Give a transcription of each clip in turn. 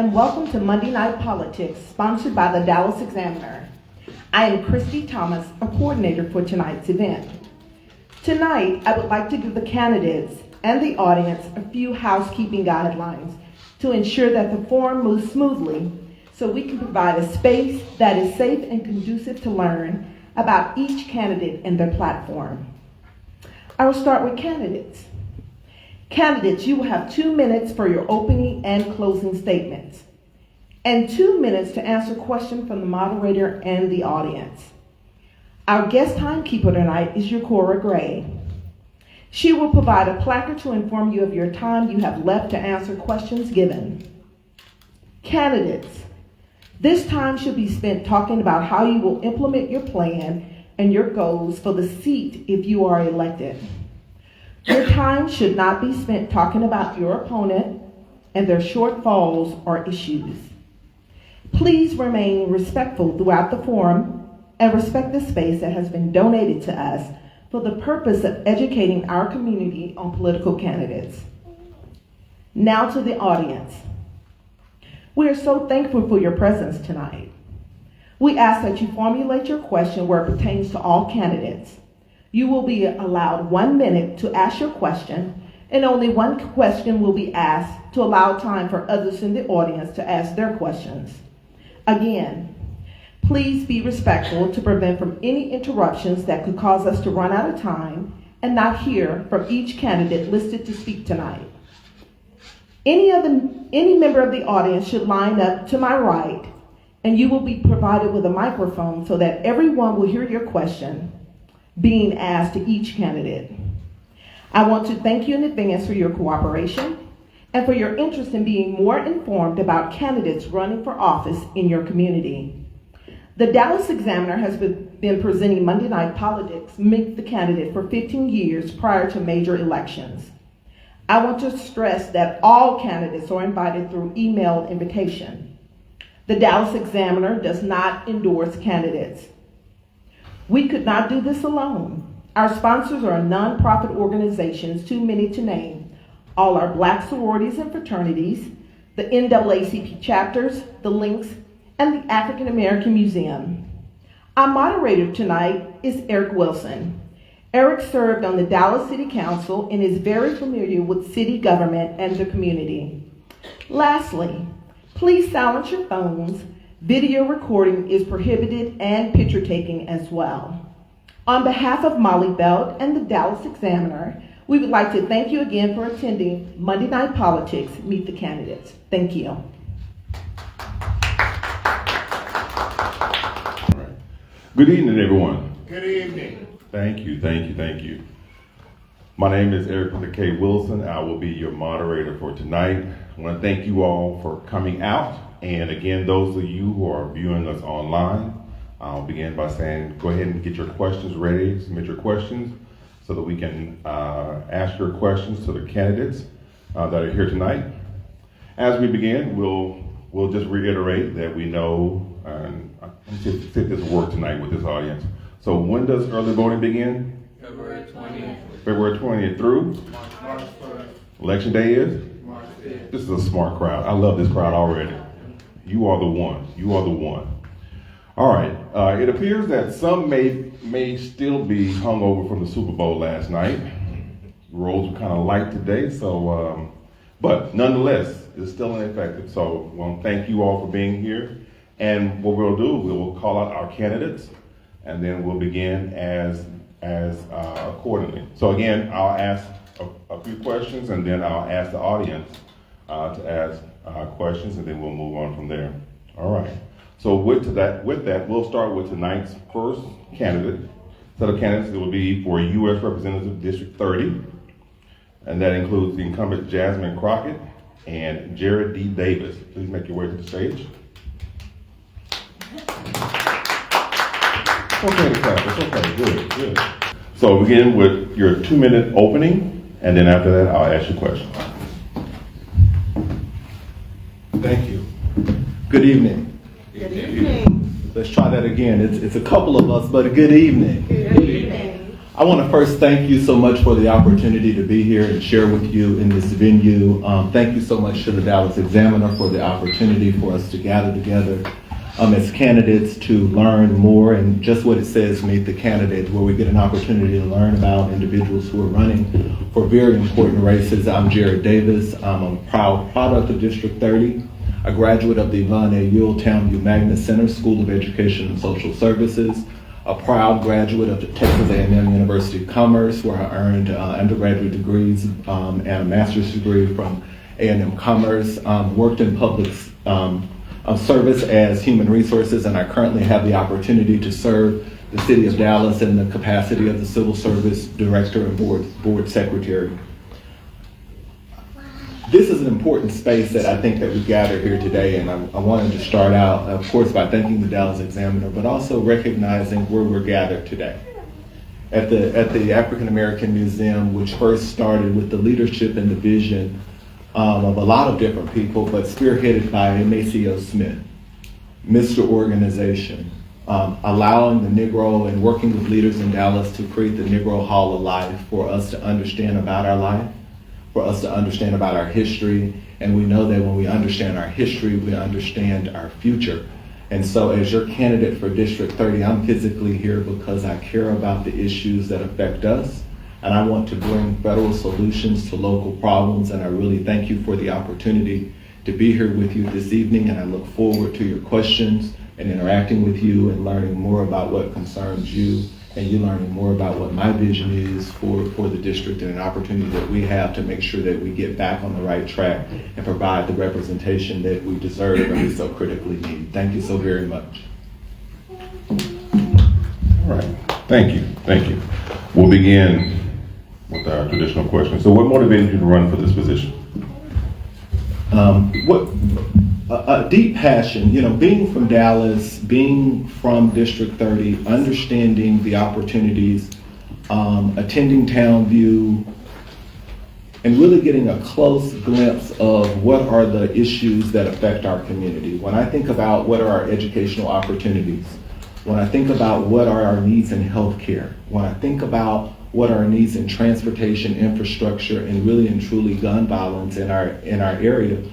and welcome to Monday Night Politics, sponsored by the Dallas Examiner. I am Christy Thomas, a coordinator for tonight's event. Tonight, I would like to give the candidates and the audience a few housekeeping guidelines to ensure that the forum moves smoothly so we can provide a space that is safe and conducive to learn about each candidate and their platform. I will start with candidates. Candidates, you will have 2 minutes for your opening and closing statements, and 2 minutes to answer questions from the moderator and the audience. Our guest timekeeper tonight is Yakora Gray. She will provide a placard to inform you of your time you have left to answer questions given. Candidates, this time should be spent talking about how you will implement your plan and your goals for the seat if you are elected. Your time should not be spent talking about your opponent and their shortfalls or issues. Please remain respectful throughout the forum and respect the space that has been donated to us for the purpose of educating our community on political candidates. Now to the audience. We are so thankful for your presence tonight. We ask that you formulate your question where it pertains to all candidates. You will be allowed 1 minute to ask your question, and only one question will be asked to allow time for others in the audience to ask their questions. Again, please be respectful to prevent from any interruptions that could cause us to run out of time and not hear from each candidate listed to speak tonight. Any member of the audience should line up to my right, and you will be provided with a microphone so that everyone will hear your question being asked to each candidate. I want to thank you in advance for your cooperation and for your interest in being more informed about candidates running for office in your community. The Dallas Examiner has been presenting Monday Night Politics, Meet the Candidate, for 15 years prior to major elections. I want to stress that all candidates are invited through email invitation. The Dallas Examiner does not endorse candidates. We could not do this alone. Our sponsors are nonprofit organizations, too many to name. All our Black sororities and fraternities, the NAACP chapters, the Links, and the African American Museum. Our moderator tonight is Eric Wilson. Eric served on the Dallas City Council and is very familiar with city government and the community. Lastly, please silence your phones. Video recording is prohibited and picture taking as well. On behalf of Molly Belt and the Dallas Examiner, we would like to thank you again for attending Monday Night Politics, Meet the Candidates. Thank you. Good evening, everyone. Good evening. Thank you. My name is Eric K. Wilson. I will be your moderator for tonight. I want to thank you all for coming out. And again, those of you who are viewing us online, I'll begin by saying, go ahead and get your questions ready, submit your questions so that we can ask your questions to the candidates that are here tonight. As we begin, we'll just reiterate that we know, and I'm going to this work tonight with this audience. So when does early voting begin? February 20th. February 20th through? March 1st. Election day is? March 5th. This is a smart crowd. I love this crowd already. You are the one. All right. It appears that some may still be hungover from the Super Bowl last night. The roads were kind of light today, so but nonetheless, it's still ineffective. So I want to thank you all for being here. And what we'll do, we will call out our candidates, and then we'll begin as accordingly. So again, I'll ask a few questions, and then I'll ask the audience to ask questions, and then we'll move on from there. All right. So with that, we'll start with tonight's first candidate. Set of candidates that will be for U.S. Representative District 30, and that includes the incumbent Jasmine Crockett and Jared D. Davis. Please make your way to the stage. Okay, clap. It's okay. Good. So begin with your 2-minute opening, and then after that, I'll ask you questions. Thank you. Good evening. Good evening. Let's try that again. It's a couple of us, but a good evening. Good evening. I want to first thank you so much for the opportunity to be here and share with you in this venue. Thank you so much to the Dallas Examiner for the opportunity for us to gather together as candidates to learn more, and just what it says, meet the candidates, where we get an opportunity to learn about individuals who are running for very important races. I'm Jared Davis. I'm a proud product of District 30, a graduate of the Yvonne A. Ewell Townview Magnet Center School of Education and Social Services, a proud graduate of the Texas A&M University of Commerce, where I earned undergraduate degrees and a master's degree from A&M Commerce, worked in public service as human resources, and I currently have the opportunity to serve the city of Dallas in the capacity of the Civil Service Director and Board Secretary. This is an important space that I think that we gather here today, and I wanted to start out, of course, by thanking the Dallas Examiner, but also recognizing where we're gathered today. At the African American Museum, which first started with the leadership and the vision of a lot of different people, but spearheaded by Maceo Smith, Mr. Organization, allowing the Negro and working with leaders in Dallas to create the Negro Hall of Life for us to understand about our life, for us to understand about our history. And we know that when we understand our history, we understand our future. And so as your candidate for District 30, I'm physically here because I care about the issues that affect us. And I want to bring federal solutions to local problems. And I really thank you for the opportunity to be here with you this evening. And I look forward to your questions and interacting with you and learning more about what concerns you, and you learning more about what my vision is for the district, and an opportunity that we have to make sure that we get back on the right track and provide the representation that we deserve and we so critically need. Thank you so very much. All right, thank you. We'll begin with our traditional question. So what motivated you to run for this position? A deep passion, being from Dallas, being from District 30, understanding the opportunities, attending Townview, and really getting a close glimpse of what are the issues that affect our community. When I think about what are our educational opportunities, when I think about what are our needs in healthcare, when I think about what are our needs in transportation, infrastructure, and really and truly gun violence in our area,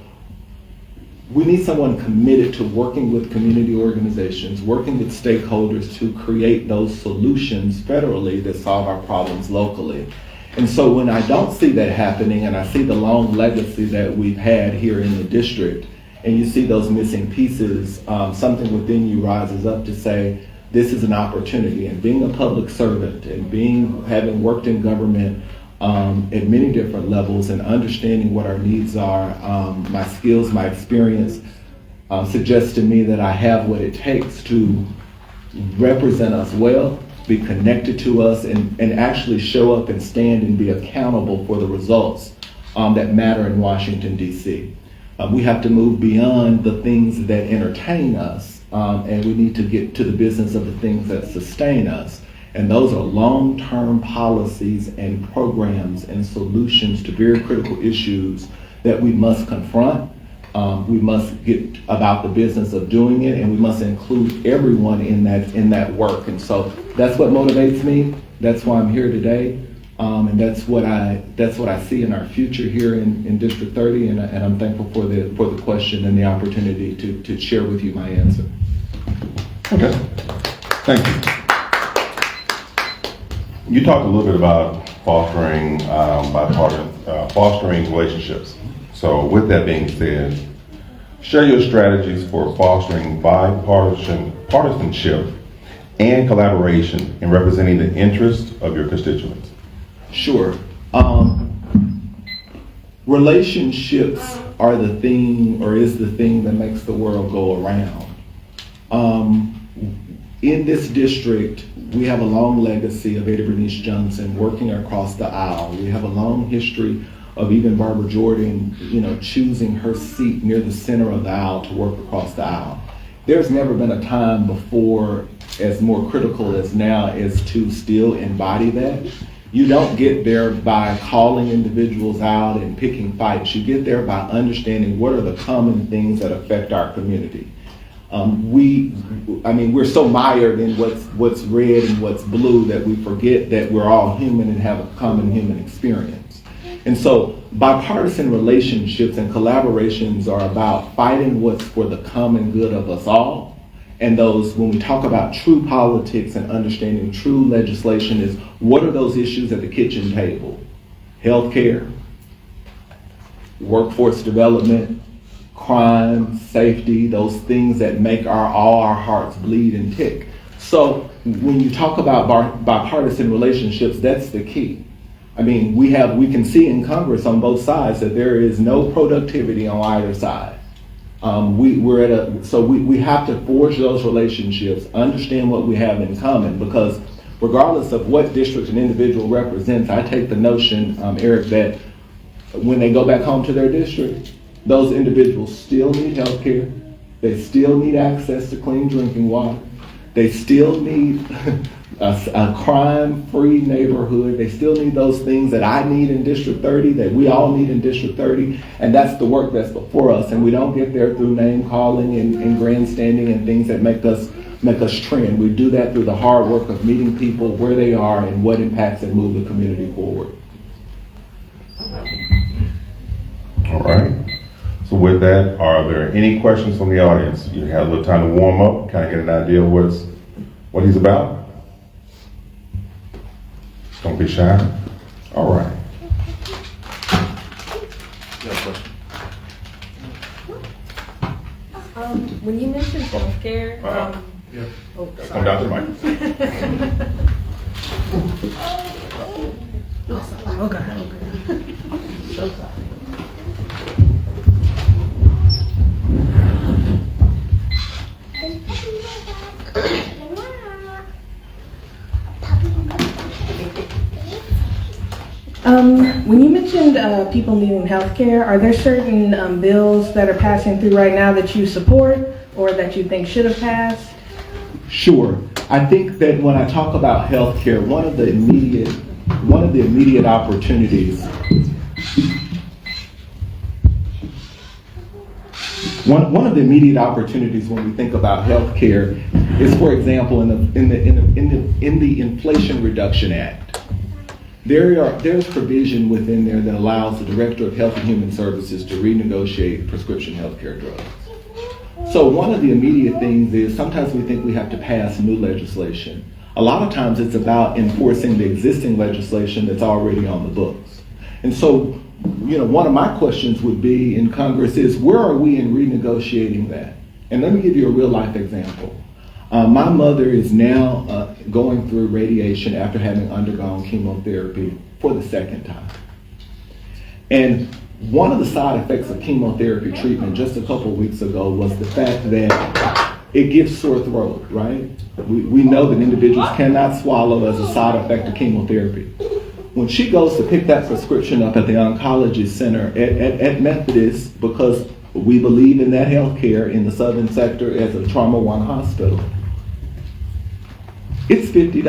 we need someone committed to working with community organizations, working with stakeholders to create those solutions federally that solve our problems locally. And so when I don't see that happening, and I see the long legacy that we've had here in the district, and you see those missing pieces, something within you rises up to say, this is an opportunity. And being a public servant and having worked in government at many different levels and understanding what our needs are, my skills, my experience suggests to me that I have what it takes to represent us well, be connected to us, and actually show up and stand and be accountable for the results that matter in Washington, D.C. We have to move beyond the things that entertain us, and we need to get to the business of the things that sustain us. And those are long-term policies and programs and solutions to very critical issues that we must confront. We must get about the business of doing it, and we must include everyone in that work. And so that's what motivates me. That's why I'm here today, and that's what I see in our future here in District 30. And I'm thankful for the question and the opportunity to share with you my answer. Okay, thank you. You talked a little bit about fostering fostering relationships. So with that being said, share your strategies for fostering partisanship and collaboration in representing the interests of your constituents. Sure. Relationships are the thing, or is the thing that makes the world go around. In this district, we have a long legacy of Ada Bernice Johnson working across the aisle. We have a long history of even Barbara Jordan, choosing her seat near the center of the aisle to work across the aisle. There's never been a time before as more critical as now as to still embody that. You don't get there by calling individuals out and picking fights. You get there by understanding what are the common things that affect our community. We're so mired in what's red and what's blue that we forget that we're all human and have a common human experience. And so bipartisan relationships and collaborations are about fighting what's for the common good of us all. And those, when we talk about true politics and understanding true legislation, is what are those issues at the kitchen table? Healthcare, workforce development, crime, safety, those things that make all our hearts bleed and tick. So when you talk about bipartisan relationships, that's the key. I mean, we can see in Congress on both sides that there is no productivity on either side. We have to forge those relationships, understand what we have in common, because regardless of what district an individual represents, I take the notion, Eric, that when they go back home to their district, those individuals still need health care, they still need access to clean drinking water, they still need a crime-free neighborhood, they still need those things that I need in District 30, that we all need in District 30, and that's the work that's before us, and we don't get there through name-calling and grandstanding and things that make us trend. We do that through the hard work of meeting people where they are and what impacts and move the community forward. All right. So with that, are there any questions from the audience? You had a little time to warm up, kind of get an idea of what he's about. Don't be shy. All right. When you mentioned healthcare, Come down to the mic. When you mentioned people needing health care, are there certain bills that are passing through right now that you support or that you think should have passed? Sure. I think that when I talk about healthcare, one of the immediate opportunities. One of the immediate opportunities when we think about healthcare is, for example, in the Inflation Reduction Act. There's provision within there that allows the Director of Health and Human Services to renegotiate prescription healthcare drugs. So one of the immediate things is sometimes we think we have to pass new legislation. A lot of times it's about enforcing the existing legislation that's already on the books. And so, one of my questions would be in Congress is, where are we in renegotiating that? And let me give you a real life example. My mother is now going through radiation after having undergone chemotherapy for the second time. And one of the side effects of chemotherapy treatment just a couple of weeks ago was the fact that it gives sore throat, right? We know that individuals cannot swallow as a side effect of chemotherapy. When she goes to pick that prescription up at the oncology center at Methodist, because we believe in that health care in the southern sector as a Trauma One hospital, it's $50.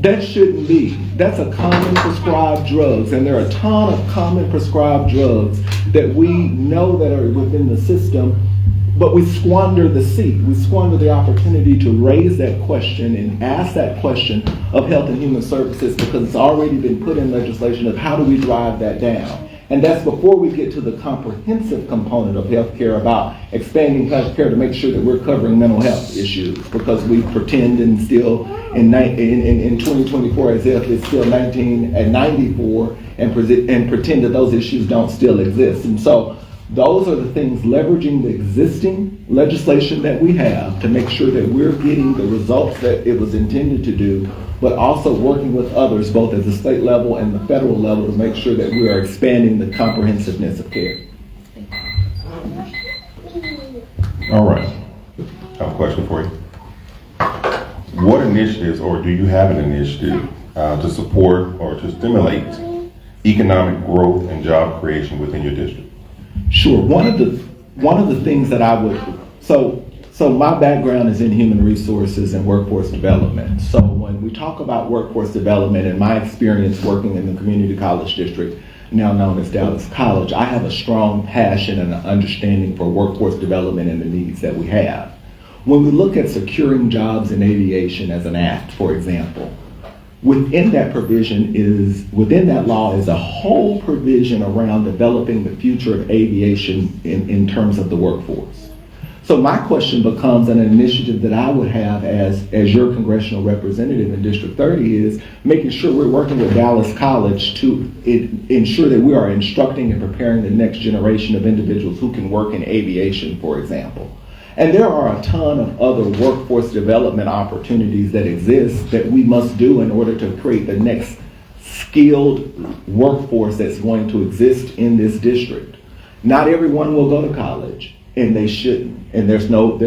That shouldn't be. That's a common prescribed drugs, and there are a ton of common prescribed drugs that we know that are within the system, but we squander the seat. We squander the opportunity to raise that question and ask that question of Health and Human Services, because it's already been put in legislation of how do we drive that down. And that's before we get to the comprehensive component of healthcare about expanding healthcare to make sure that we're covering mental health issues, because we pretend and still in 2024 as if it's still 1994 and pretend that those issues don't still exist. And so those are the things, leveraging the existing legislation that we have to make sure that we're getting the results that it was intended to do, but also working with others, both at the state level and the federal level, to make sure that we are expanding the comprehensiveness of care. All right. I have a question for you. What initiatives, or do you have an initiative to support or to stimulate economic growth and job creation within your district? Sure. One of the things that I would, so my background is in human resources and workforce development. So when we talk about workforce development and my experience working in the community college district, now known as Dallas College, I have a strong passion and an understanding for workforce development and the needs that we have. When we look at securing jobs in aviation as an act, for example, within that law is a whole provision around developing the future of aviation in terms of the workforce. So my question becomes, an initiative that I would have as your congressional representative in District 30 is making sure we're working with Dallas College to ensure that we are instructing and preparing the next generation of individuals who can work in aviation, for example. And there are a ton of other workforce development opportunities that exist that we must do in order to create the next skilled workforce that's going to exist in this district. Not everyone will go to college, and they shouldn't, and there's no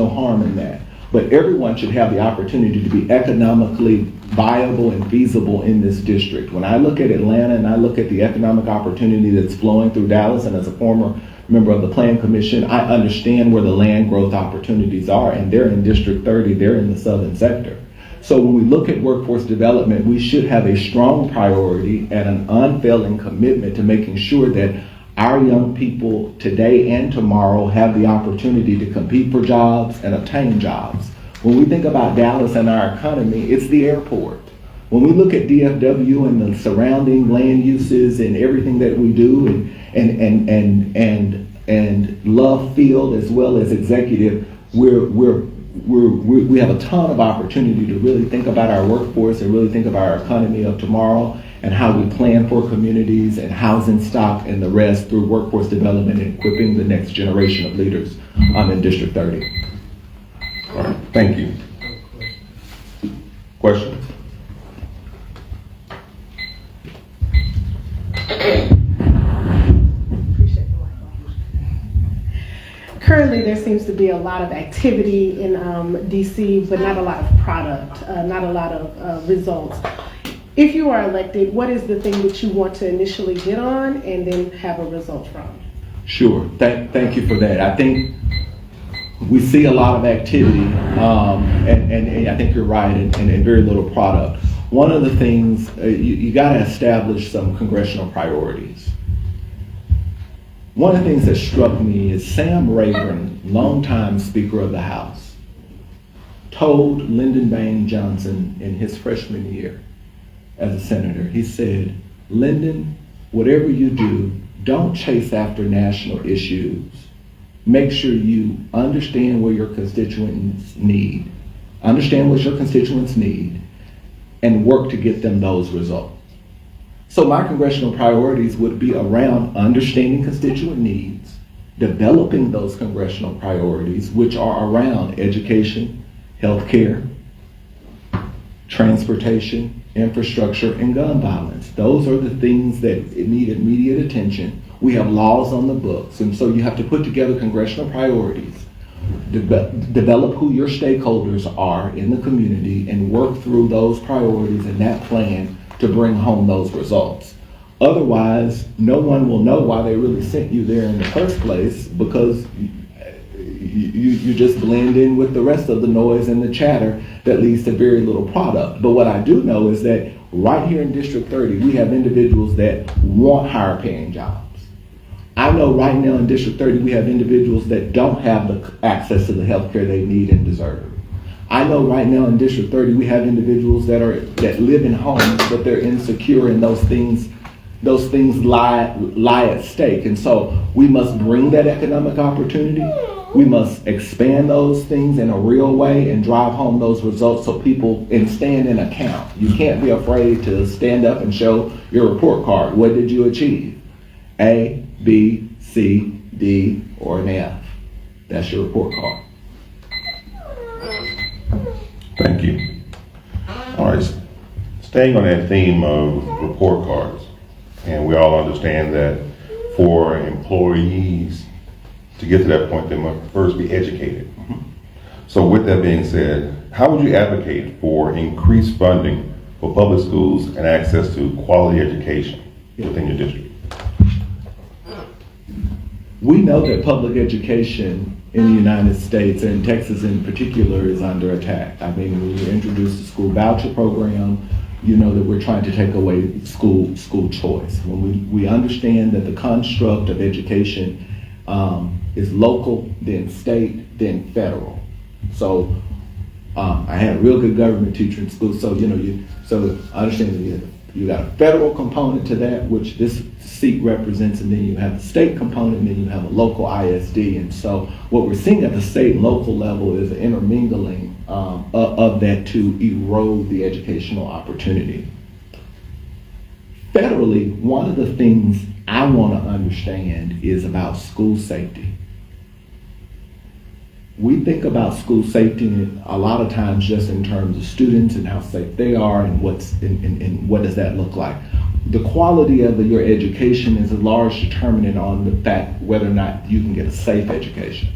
harm in that. But everyone should have the opportunity to be economically viable and feasible in this district. When I look at Atlanta and I look at the economic opportunity that's flowing through Dallas, and as a former member of the Plan Commission, I understand where the land growth opportunities are, and they're in District 30, they're in the southern sector. So when we look at workforce development, we should have a strong priority and an unfailing commitment to making sure that our young people today and tomorrow have the opportunity to compete for jobs and obtain jobs. When we think about Dallas and our economy, it's the airport. When we look at DFW and the surrounding land uses and everything that we do, and Love Field as well as Executive, we have a ton of opportunity to really think about our workforce and really think about our economy of tomorrow and how we plan for communities and housing stock and the rest through workforce development and equipping the next generation of leaders in District 30. All right, thank you. Questions? Currently, there seems to be a lot of activity in DC, but not a lot of product, not a lot of results. If you are elected, what is the thing that you want to initially get on and then have a result from? Sure, thank you for that. I think we see a lot of activity, and I think you're right, and very little product. One of the things, you gotta establish some congressional priorities. One of the things that struck me is Sam Rayburn, longtime Speaker of the House, told Lyndon Baines Johnson in his freshman year as a senator, he said, "Lyndon, whatever you do, don't chase after national issues. Make sure you understand what your constituents need, and work to get them those results." So my congressional priorities would be around understanding constituent needs, developing those congressional priorities, which are around education, healthcare, transportation, infrastructure, and gun violence. Those are the things that need immediate attention. We have laws on the books, and so you have to put together congressional priorities, develop who your stakeholders are in the community, and work through those priorities and that plan to bring home those results. Otherwise, no one will know why they really sent you there in the first place, because you just blend in with the rest of the noise and the chatter that leads to very little product. But what I do know is that right here in District 30, we have individuals that want higher paying jobs. I know right now in District 30, we have individuals that don't have the access to the health care they need and deserve. I know right now in District 30, we have individuals that live in homes, but they're insecure, and those things lie at stake. And so we must bring that economic opportunity. We must expand those things in a real way and drive home those results so people can stand in account. You can't be afraid to stand up and show your report card. What did you achieve? A, B, C, D, or an F. That's your report card. Thank you. All right, staying on that theme of report cards, and we all understand that for employees to get to that point, they must first be educated. So with that being said, how would you advocate for increased funding for public schools and access to quality education within your district? We know that public education in the United States, and Texas in particular, is under attack. I mean, when you introduce the school voucher program, that we're trying to take away school choice. When we understand that the construct of education is local, then state, then federal. So I had a real good government teacher in school, so so I understand that you got a federal component to that, which this seat represents, and then you have a state component, and then you have a local ISD. And so what we're seeing at the state and local level is an intermingling of that to erode the educational opportunity. Federally, one of the things I want to understand is about school safety. We think about school safety a lot of times just in terms of students and how safe they are and what does that look like. The quality of your education is a large determinant on the fact whether or not you can get a safe education.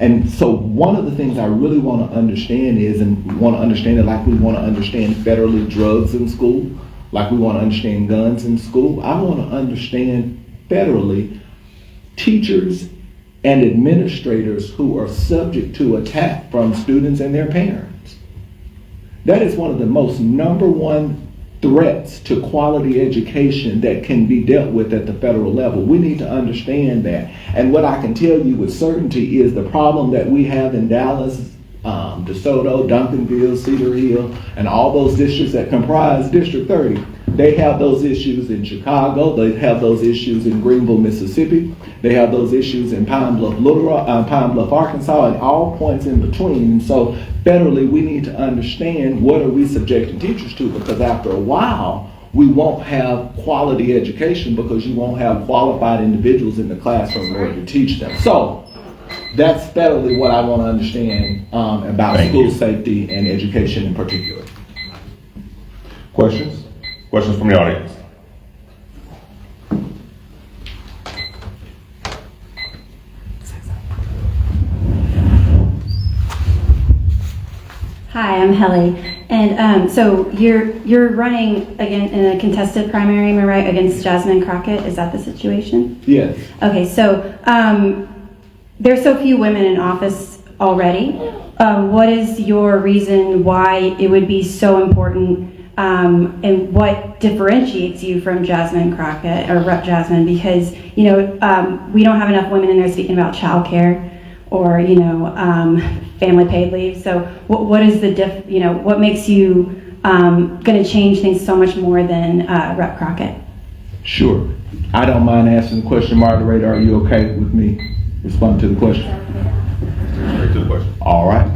And so one of the things I really want to understand is, and we want to understand it like we want to understand federally drugs in school, like we want to understand guns in school, I want to understand federally teachers and administrators who are subject to attack from students and their parents. That is one of the most number one threats to quality education that can be dealt with at the federal level. We need to understand that. And what I can tell you with certainty is the problem that we have in Dallas, DeSoto, Duncanville, Cedar Hill, and all those districts that comprise District 30. They have those issues in Chicago. They have those issues in Greenville, Mississippi. They have those issues in Pine Bluff, Arkansas, and all points in between. And so federally, we need to understand what are we subjecting teachers to, because after a while, we won't have quality education because you won't have qualified individuals in the classroom in order to teach them. So that's federally what I want to understand about school safety and education in particular. Questions? Questions from the audience? Hi, I'm Helly, and so you're running again in a contested primary, am I right, against Jasmine Crockett? Is that the situation? Yes. Okay, so there's so few women in office already. What is your reason why it would be so important, and what differentiates you from Jasmine Crockett or Rep. Jasmine? Because we don't have enough women in there speaking about childcare or family paid leave. So what is the what makes you going to change things so much more than Rep. Crockett? Sure. I don't mind asking the question, moderator. Are you okay with me responding to the question? Straight to the question. All right.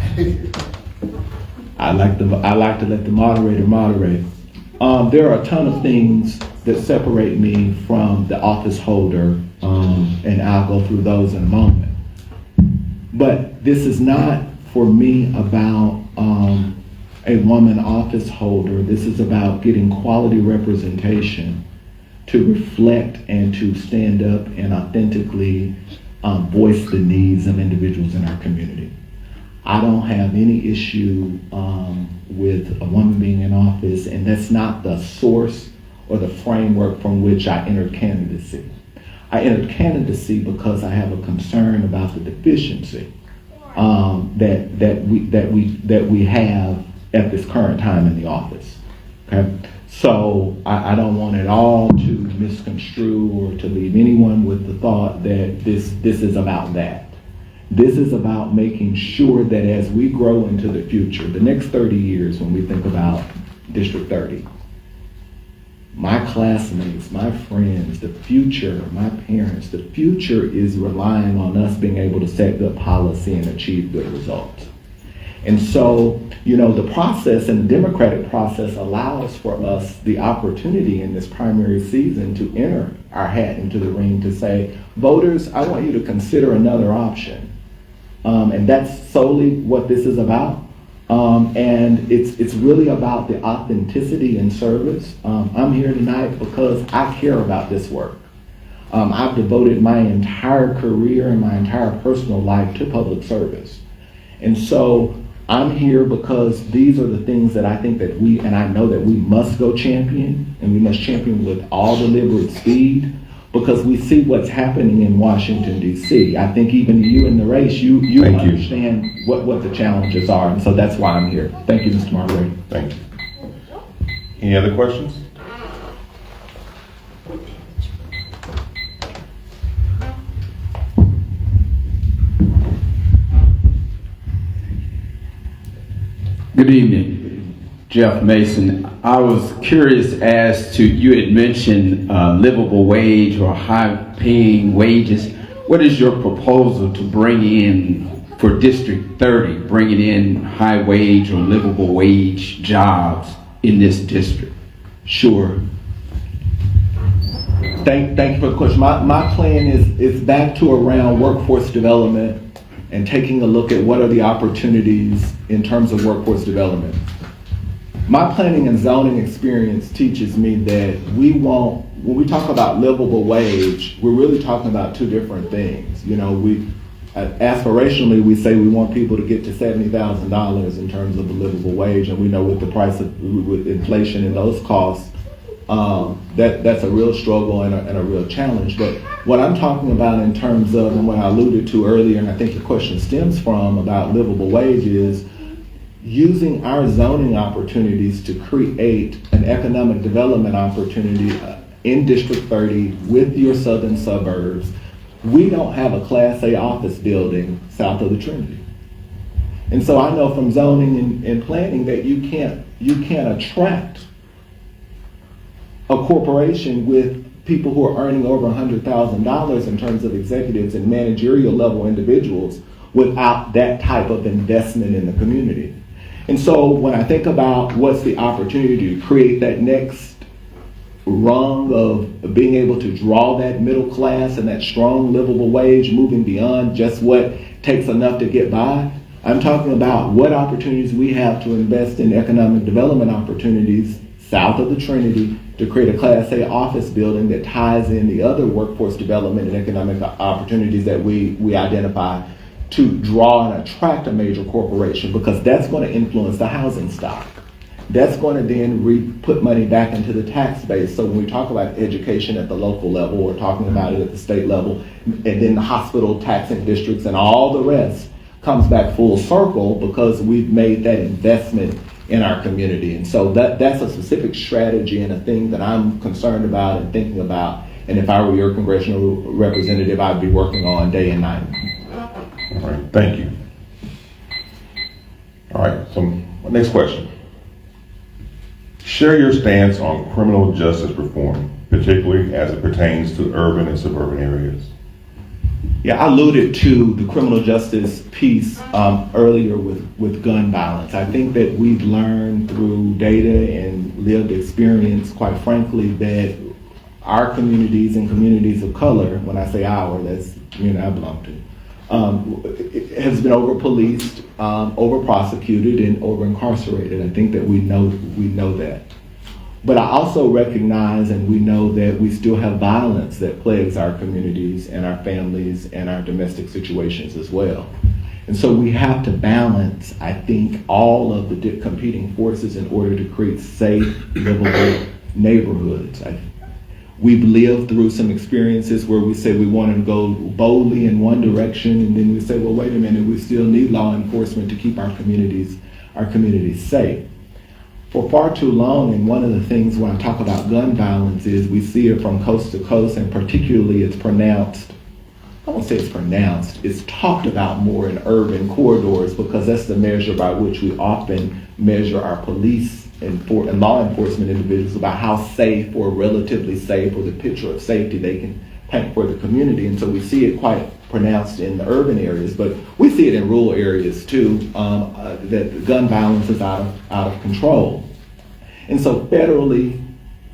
I like to let the moderator moderate. There are a ton of things that separate me from the office holder, and I'll go through those in a moment. But this is not for me about a woman office holder. This is about getting quality representation to reflect and to stand up and authentically voice the needs of individuals in our community. I don't have any issue with a woman being in office, and that's not the source or the framework from which I entered candidacy. I entered candidacy because I have a concern about the deficiency that we have at this current time in the office. Okay, so I don't want it all to misconstrue or to leave anyone with the thought that this is about that. This is about making sure that as we grow into the future, the next 30 years, when we think about District 30, my classmates, my friends, the future, my parents, the future is relying on us being able to set good policy and achieve good results. And so, the process and the democratic process allows for us the opportunity in this primary season to enter our hat into the ring to say, voters, I want you to consider another option. And that's solely what this is about. And it's really about the authenticity and service. I'm here tonight because I care about this work. I've devoted my entire career and my entire personal life to public service. And so I'm here because these are the things that I think that we, and I know that we must go champion, and we must champion with all deliberate speed, because we see what's happening in Washington, D.C. I think even you in the race, you understand what the challenges are, and so that's why I'm here. Thank you, Mr. Marbury. Thank you. Any other questions? Good evening, Jeff Mason. I was curious as to, you had mentioned livable wage or high-paying wages. What is your proposal to bring in for District 30, bringing in high wage or livable wage jobs in this district? Sure. Thank you for the question. My plan is back to around workforce development and taking a look at what are the opportunities in terms of workforce development. My planning and zoning experience teaches me that when we talk about livable wage, we're really talking about two different things. You know, aspirationally, we say we want people to get to $70,000 in terms of a livable wage, and we know with the price of with inflation and those costs, that's a real struggle and a real challenge. But what I'm talking about in terms of, and what I alluded to earlier, and I think your question stems from about livable wage, is using our zoning opportunities to create an economic development opportunity in District 30 with your southern suburbs. We don't have a Class A office building south of the Trinity. And so I know from zoning and planning that you can't attract a corporation with people who are earning over $100,000 in terms of executives and managerial level individuals without that type of investment in the community. And so when I think about what's the opportunity to create that next rung of being able to draw that middle class and that strong livable wage, moving beyond just what takes enough to get by, I'm talking about what opportunities we have to invest in economic development opportunities south of the Trinity to create a Class A office building that ties in the other workforce development and economic opportunities that we identify to draw and attract a major corporation, because that's going to influence the housing stock. That's going to then put money back into the tax base. So when we talk about education at the local level, we're talking about it at the state level, and then the hospital taxing districts and all the rest comes back full circle because we've made that investment in our community. And so that's a specific strategy and a thing that I'm concerned about and thinking about. And if I were your congressional representative, I'd be working on day and night. All right, thank you. All right, so next question. Share your stance on criminal justice reform, particularly as it pertains to urban and suburban areas. Yeah, I alluded to the criminal justice piece earlier with gun violence. I think that we've learned through data and lived experience, quite frankly, that our communities and communities of color, when I say our, that's the community I belong to, has been over-policed, over-prosecuted, and over-incarcerated. I think that we know that. But I also recognize and we know that we still have violence that plagues our communities and our families and our domestic situations as well. And so we have to balance, I think, all of the competing forces in order to create safe, livable neighborhoods. We've lived through some experiences where we say we want to go boldly in one direction, and then we say, well, wait a minute, we still need law enforcement to keep our communities safe. For far too long, and one of the things when I talk about gun violence is we see it from coast to coast, and particularly it's pronounced, I won't say it's pronounced, it's talked about more in urban corridors, because that's the measure by which we often measure our police and law enforcement individuals about how safe or relatively safe, or the picture of safety they can paint for the community. And so we see it quite pronounced in the urban areas, but we see it in rural areas too, that gun violence is out of control. And so federally,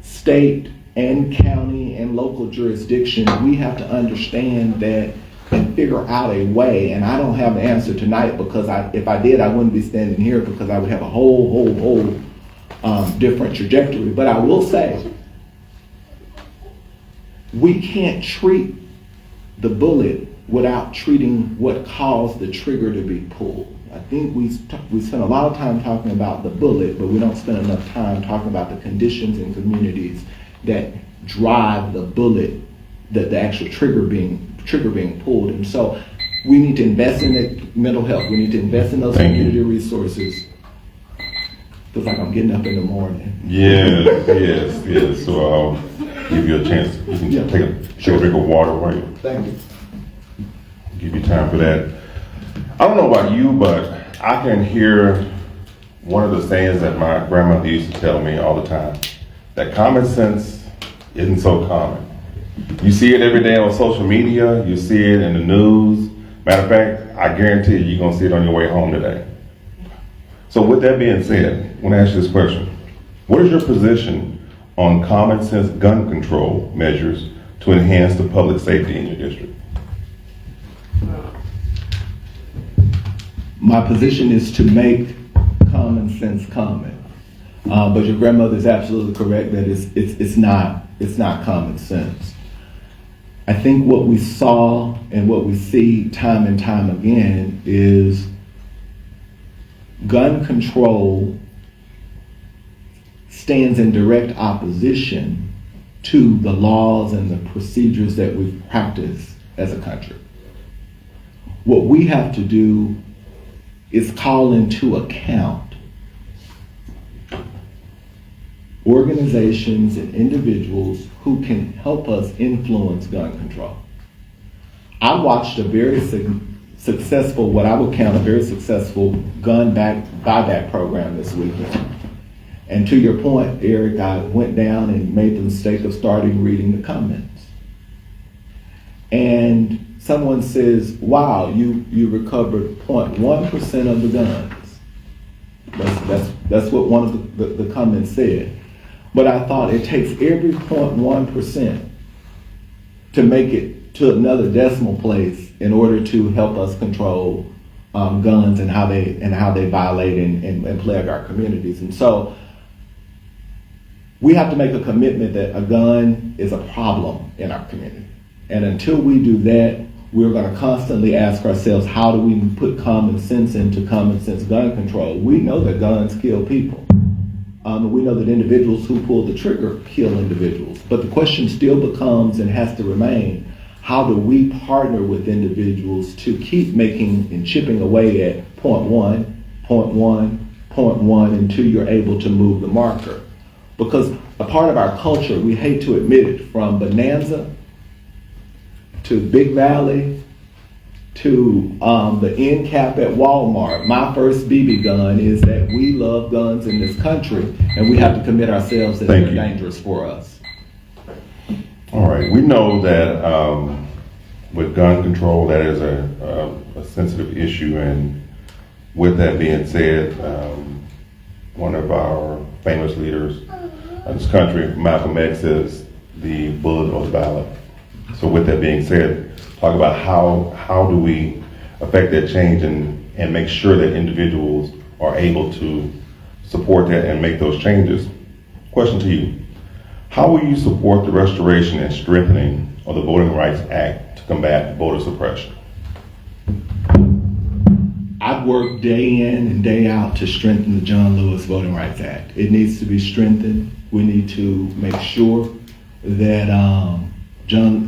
state and county and local jurisdiction, we have to understand that and figure out a way, and I don't have an answer tonight, because if I did, I wouldn't be standing here, because I would have a whole different trajectory. But I will say, we can't treat the bullet without treating what caused the trigger to be pulled. I think we spend a lot of time talking about the bullet, but we don't spend enough time talking about the conditions and communities that drive the bullet, the actual trigger being pulled. And so we need to invest in mental health. We need to invest in those community resources. Feels like I'm getting up in the morning. Yes. So I'll give you a chance. You can Yeah. take a drink of water while you Thank you. give you time for that. I don't know about you, but I can hear one of the sayings that my grandmother used to tell me all the time, that common sense isn't so common. You see it every day on social media, you see it in the news. Matter of fact, I guarantee you're gonna see it on your way home today. So with that being said, I want to ask you this question. What is your position on common sense gun control measures to enhance the public safety in your district? My position is to make common sense common. But your grandmother is absolutely correct that it's not common sense. I think what we saw and what we see time and time again is gun control stands in direct opposition to the laws and the procedures that we've practiced as a country. What we have to do is call into account organizations and individuals who can help us influence gun control. I watched a very successful, what I would count a very successful gun buyback program this weekend. And to your point, Eric, I went down and made the mistake of starting reading the comments. And someone says, wow, you recovered 0.1% of the guns. That's what one of the comments said. But I thought it takes every 0.1% to make it to another decimal place in order to help us control guns and how they violate and plague our communities. And so we have to make a commitment that a gun is a problem in our community. And until we do that, we're going to constantly ask ourselves, how do we put common sense into common sense gun control? We know that guns kill people. We know that individuals who pull the trigger kill individuals. But the question still becomes and has to remain, how do we partner with individuals to keep making and chipping away at 0.1 until you're able to move the marker? Because a part of our culture, we hate to admit it, from Bonanza to Big Valley to the end cap at Walmart, my first BB gun is that we love guns in this country and we have to commit ourselves that they're dangerous for us. All right, we know that with gun control, that is a sensitive issue, and with that being said, one of our famous leaders in this country, Malcolm X, says the bullet or the ballot. So with that being said, talk about how do we affect that change and make sure that individuals are able to support that and make those changes. Question to you. How will you support the restoration and strengthening of the Voting Rights Act to combat voter suppression? I've worked day in and day out to strengthen the John Lewis Voting Rights Act. It needs to be strengthened. We need to make sure that John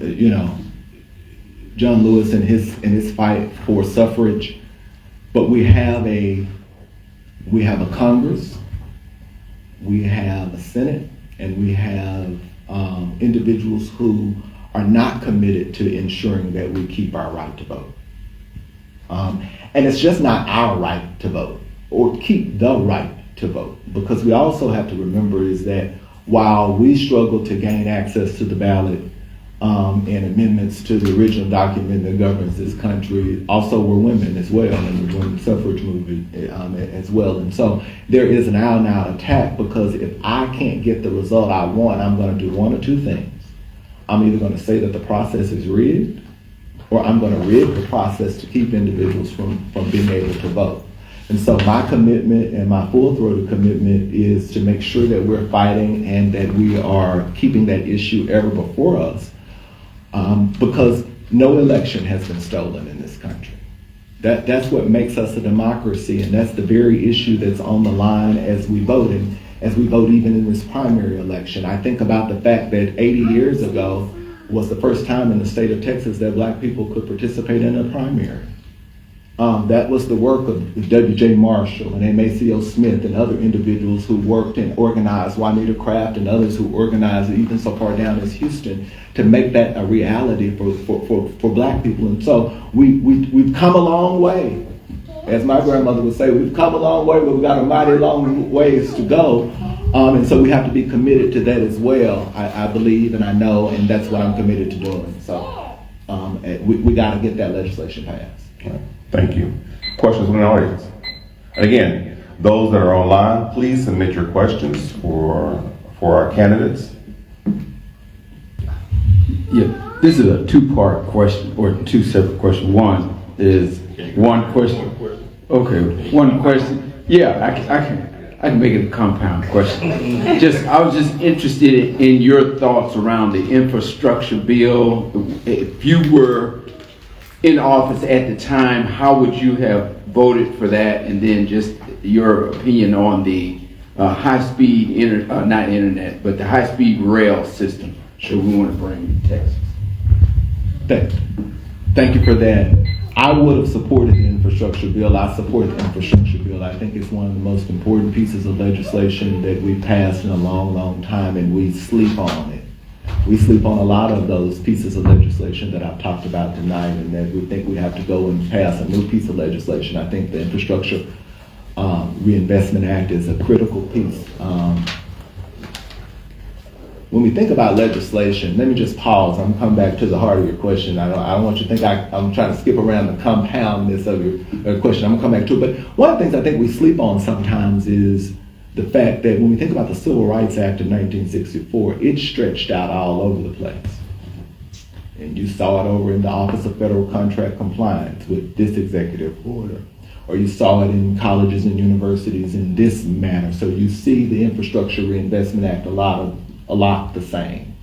Lewis and his fight for suffrage, but we have a Congress, we have a Senate, and we have individuals who are not committed to ensuring that we keep our right to vote. And it's just not our right to vote, or keep the right to vote, because we also have to remember is that while we struggle to gain access to the ballot and amendments to the original document that governs this country, also we're women as well, and the women's suffrage movement as well. And so there is an out and out attack, because if I can't get the result I want, I'm going to do one or two things. I'm either going to say that the process is rigged, or I'm going to rig the process to keep individuals from being able to vote. And so my commitment and my full-throated commitment is to make sure that we're fighting and that we are keeping that issue ever before us, because no election has been stolen in this country. That's what makes us a democracy, and that's the very issue that's on the line as we vote, and as we vote even in this primary election. I think about the fact that 80 years ago was the first time in the state of Texas that black people could participate in a primary. That was the work of W.J. Marshall and M.A.C.O. Smith and other individuals who worked and organized, Juanita Craft and others who organized even so far down as Houston, to make that a reality for black people. And so we've come a long way. As my grandmother would say, we've come a long way, but we've got a mighty long ways to go. And so we have to be committed to that as well, I believe and I know, and that's what I'm committed to doing. So we got to get that legislation passed. Right. Thank you. Questions from the audience? And again, those that are online, please submit your questions for our candidates. Yeah, this is a two-part question, or two separate questions. One is one question. Okay, one question. Yeah, I can make it a compound question. I was just interested in your thoughts around the infrastructure bill. If you were in office at the time, how would you have voted for that? And then just your opinion on the high-speed, not internet, but the high-speed rail system that we want to bring to Texas. Thank you for that. I would have supported the infrastructure bill. I support the infrastructure bill. I think it's one of the most important pieces of legislation that we've passed in a long, long time, and we sleep on it. We sleep on a lot of those pieces of legislation that I've talked about tonight, and that we think we have to go and pass a new piece of legislation. I think the Infrastructure Reinvestment Act is a critical piece. When we think about legislation, let me just pause. I'm coming back to the heart of your question. I don't want you to think I'm trying to skip around the compoundness of your question. I'm gonna come back to it. But one of the things I think we sleep on sometimes is the fact that when we think about the Civil Rights Act of 1964, it stretched out all over the place. And you saw it over in the Office of Federal Contract Compliance with this executive order, or you saw it in colleges and universities in this manner. So you see the Infrastructure Reinvestment Act a lot the same.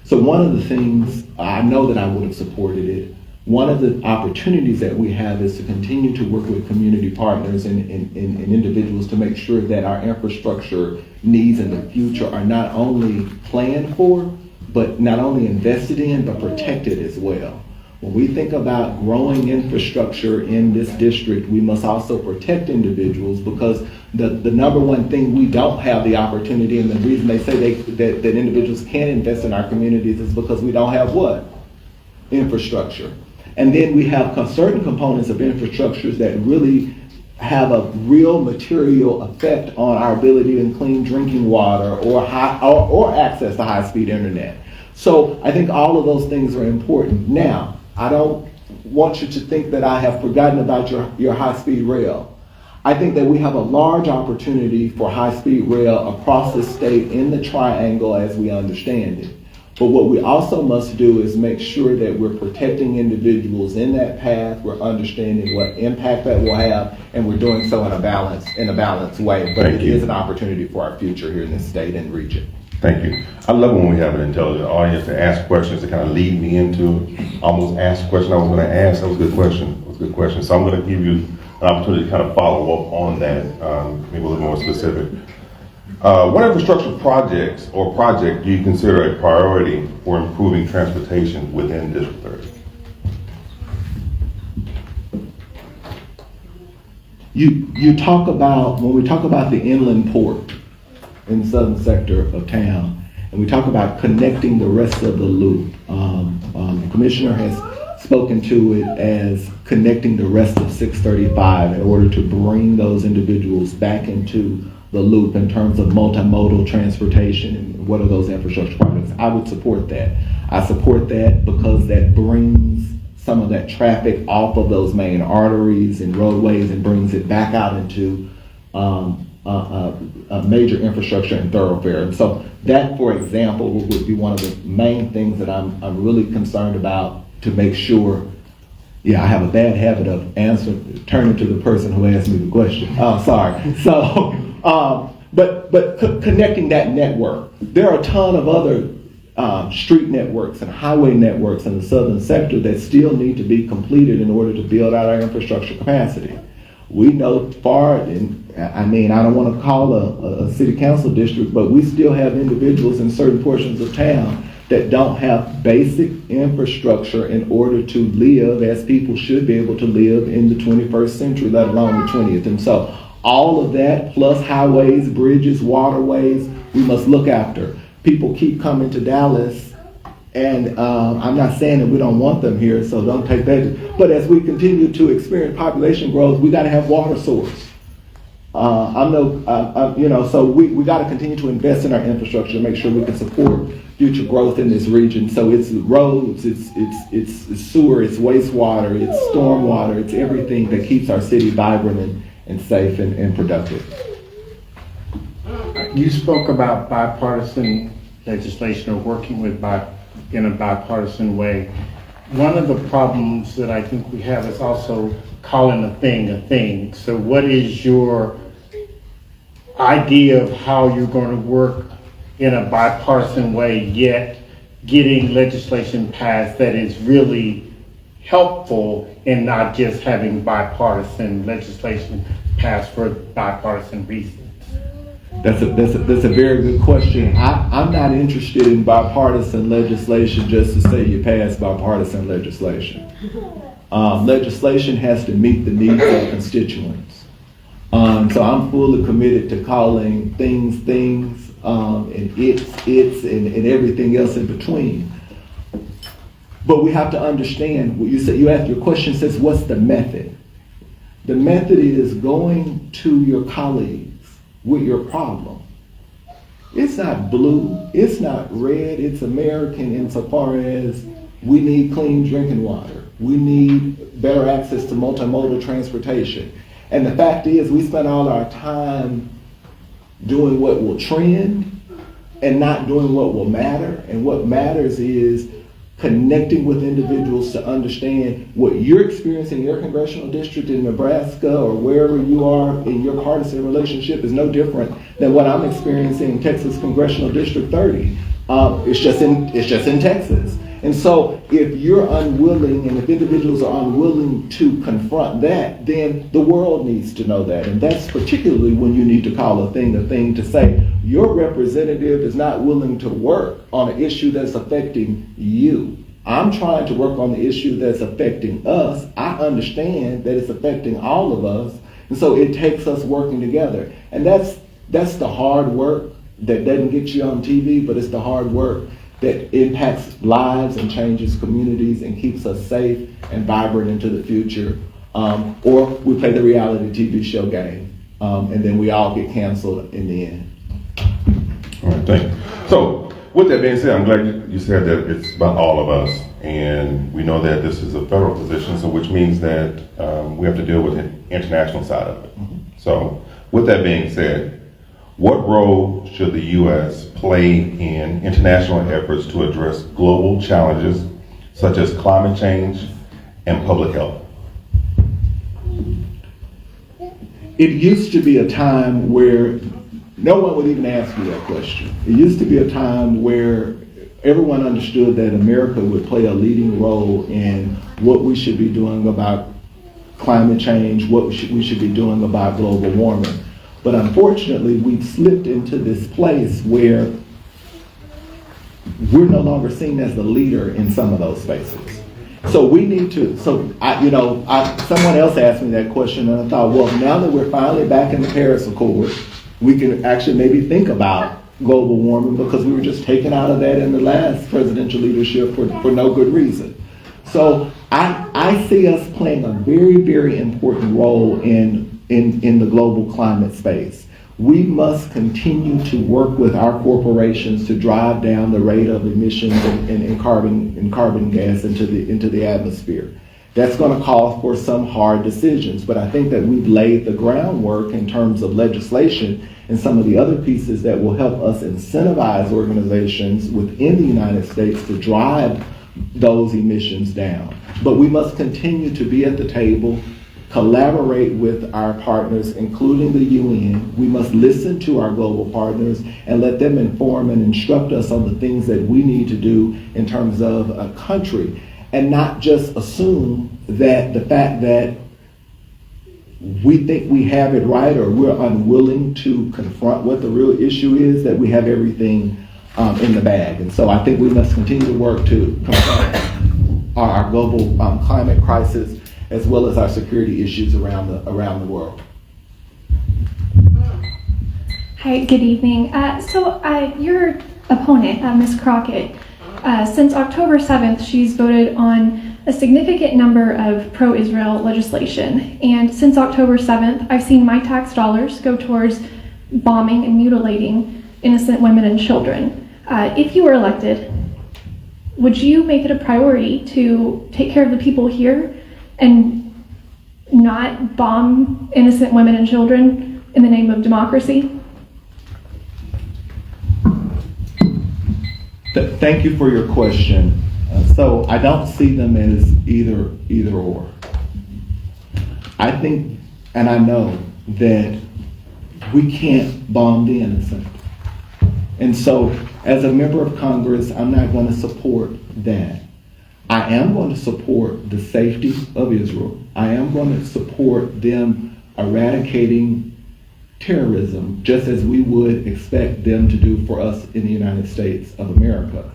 So one of the things, I know that I would have supported it. One of the opportunities that we have is to continue to work with community partners and individuals to make sure that our infrastructure needs in the future are not only planned for, but not only invested in, but protected as well. When we think about growing infrastructure in this district, we must also protect individuals, because the number one thing we don't have the opportunity, and the reason they say that individuals can't invest in our communities, is because we don't have what? Infrastructure. And then we have certain components of infrastructures that really have a real material effect on our ability to clean drinking water or access to high-speed internet. So I think all of those things are important. Now, I don't want you to think that I have forgotten about your high-speed rail. I think that we have a large opportunity for high-speed rail across the state in the triangle as we understand it. But what we also must do is make sure that we're protecting individuals in that path, we're understanding what impact that will have, and we're doing so in a balanced way. But it is an opportunity for our future here in this state and region. Thank you. I love when we have an intelligent audience to ask questions to kind of lead me into almost ask the question I was going to ask. That was a good question. It was a good question. So I'm going to give you an opportunity to kind of follow up on that, maybe a little more specific. What infrastructure project do you consider a priority for improving transportation within District 30? You talk about, when we talk about the inland port in the southern sector of town, and we talk about connecting the rest of the loop. The commissioner has spoken to it as connecting the rest of 635 in order to bring those individuals back into the loop in terms of multimodal transportation and what are those infrastructure projects. I would support that. I support that because that brings some of that traffic off of those main arteries and roadways and brings it back out into a major infrastructure and thoroughfare. And so that, for example, would be one of the main things that I'm really concerned about, to make sure. Yeah, I have a bad habit of turning to the person who asked me the question. Oh, sorry. So, but connecting that network. There are a ton of other street networks and highway networks in the southern sector that still need to be completed in order to build out our infrastructure capacity. We know I don't want to call a city council district, but we still have individuals in certain portions of town that don't have basic infrastructure in order to live as people should be able to live in the 21st century, let alone the 20th. And so all of that, plus highways, bridges, waterways, we must look after. People keep coming to Dallas, and I'm not saying that we don't want them here, so don't take that. But as we continue to experience population growth, we got to have water source. So we got to continue to invest in our infrastructure to make sure we can support future growth in this region. So it's roads, it's sewer, it's wastewater, it's stormwater, it's everything that keeps our city vibrant and safe and productive. You spoke about bipartisan legislation or working with in a bipartisan way. One of the problems that I think we have is also calling a thing a thing. So what is your idea of how you're going to work in a bipartisan way, yet getting legislation passed that is really helpful and not just having bipartisan legislation passed for bipartisan reasons? That's a very good question. I'm not interested in bipartisan legislation just to say you pass bipartisan legislation. Legislation has to meet the needs of constituents. So I'm fully committed to calling things, and it's, and everything else in between. But we have to understand what you said. Your question says, what's the method? The method is going to your colleagues with your problem. It's not blue, it's not red, it's American insofar as we need clean drinking water. We need better access to multimodal transportation. And the fact is, we spend all our time doing what will trend and not doing what will matter. And what matters is connecting with individuals to understand what you're experiencing in your congressional district in Nebraska or wherever you are in your partisan relationship is no different than what I'm experiencing in Texas Congressional District 30. It's just in Texas. And so if you're unwilling and if individuals are unwilling to confront that, then the world needs to know that. And that's particularly when you need to call a thing to say your representative is not willing to work on an issue that's affecting you. I'm trying to work on the issue that's affecting us. I understand that it's affecting all of us. And so it takes us working together. And that's the hard work that doesn't get you on TV, but it's the hard work that impacts lives and changes communities and keeps us safe and vibrant into the future. Or we play the reality TV show game, and then we all get canceled in the end. All right, thank you. So, with that being said, I'm glad you said that it's about all of us, and we know that this is a federal position, so which means that we have to deal with the international side of it. Mm-hmm. So, with that being said, what role should the U.S. play in international efforts to address global challenges such as climate change and public health? It used to be a time where no one would even ask you that question. It used to be a time where everyone understood that America would play a leading role in what we should be doing about climate change, what we should be doing about global warming. But unfortunately, we've slipped into this place where we're no longer seen as the leader in some of those spaces. So we need to, someone else asked me that question, and I thought, well, now that we're finally back in the Paris Accord, we can actually maybe think about global warming, because we were just taken out of that in the last presidential leadership for no good reason. So I see us playing a very, very important role in the global climate space. We must continue to work with our corporations to drive down the rate of emissions and carbon gas into the atmosphere. That's going to call for some hard decisions, but I think that we've laid the groundwork in terms of legislation and some of the other pieces that will help us incentivize organizations within the United States to drive those emissions down. But we must continue to be at the table, collaborate with our partners, including the UN. We must listen to our global partners and let them inform and instruct us on the things that we need to do in terms of a country, and not just assume that the fact that we think we have it right or we're unwilling to confront what the real issue is, that we have everything in the bag. And so I think we must continue to work to confront our global climate crisis as well as our security issues around the world. Hi, good evening. Your opponent, Ms. Crockett, since October 7th, she's voted on a significant number of pro-Israel legislation. And since October 7th, I've seen my tax dollars go towards bombing and mutilating innocent women and children. If you were elected, would you make it a priority to take care of the people here and not bomb innocent women and children in the name of democracy? Thank you for your question. So I don't see them as either or. I think, and I know that we can't bomb the innocent. And so as a member of Congress, I'm not going to support that. I am going to support the safety of Israel. I am going to support them eradicating terrorism, just as we would expect them to do for us in the United States of America.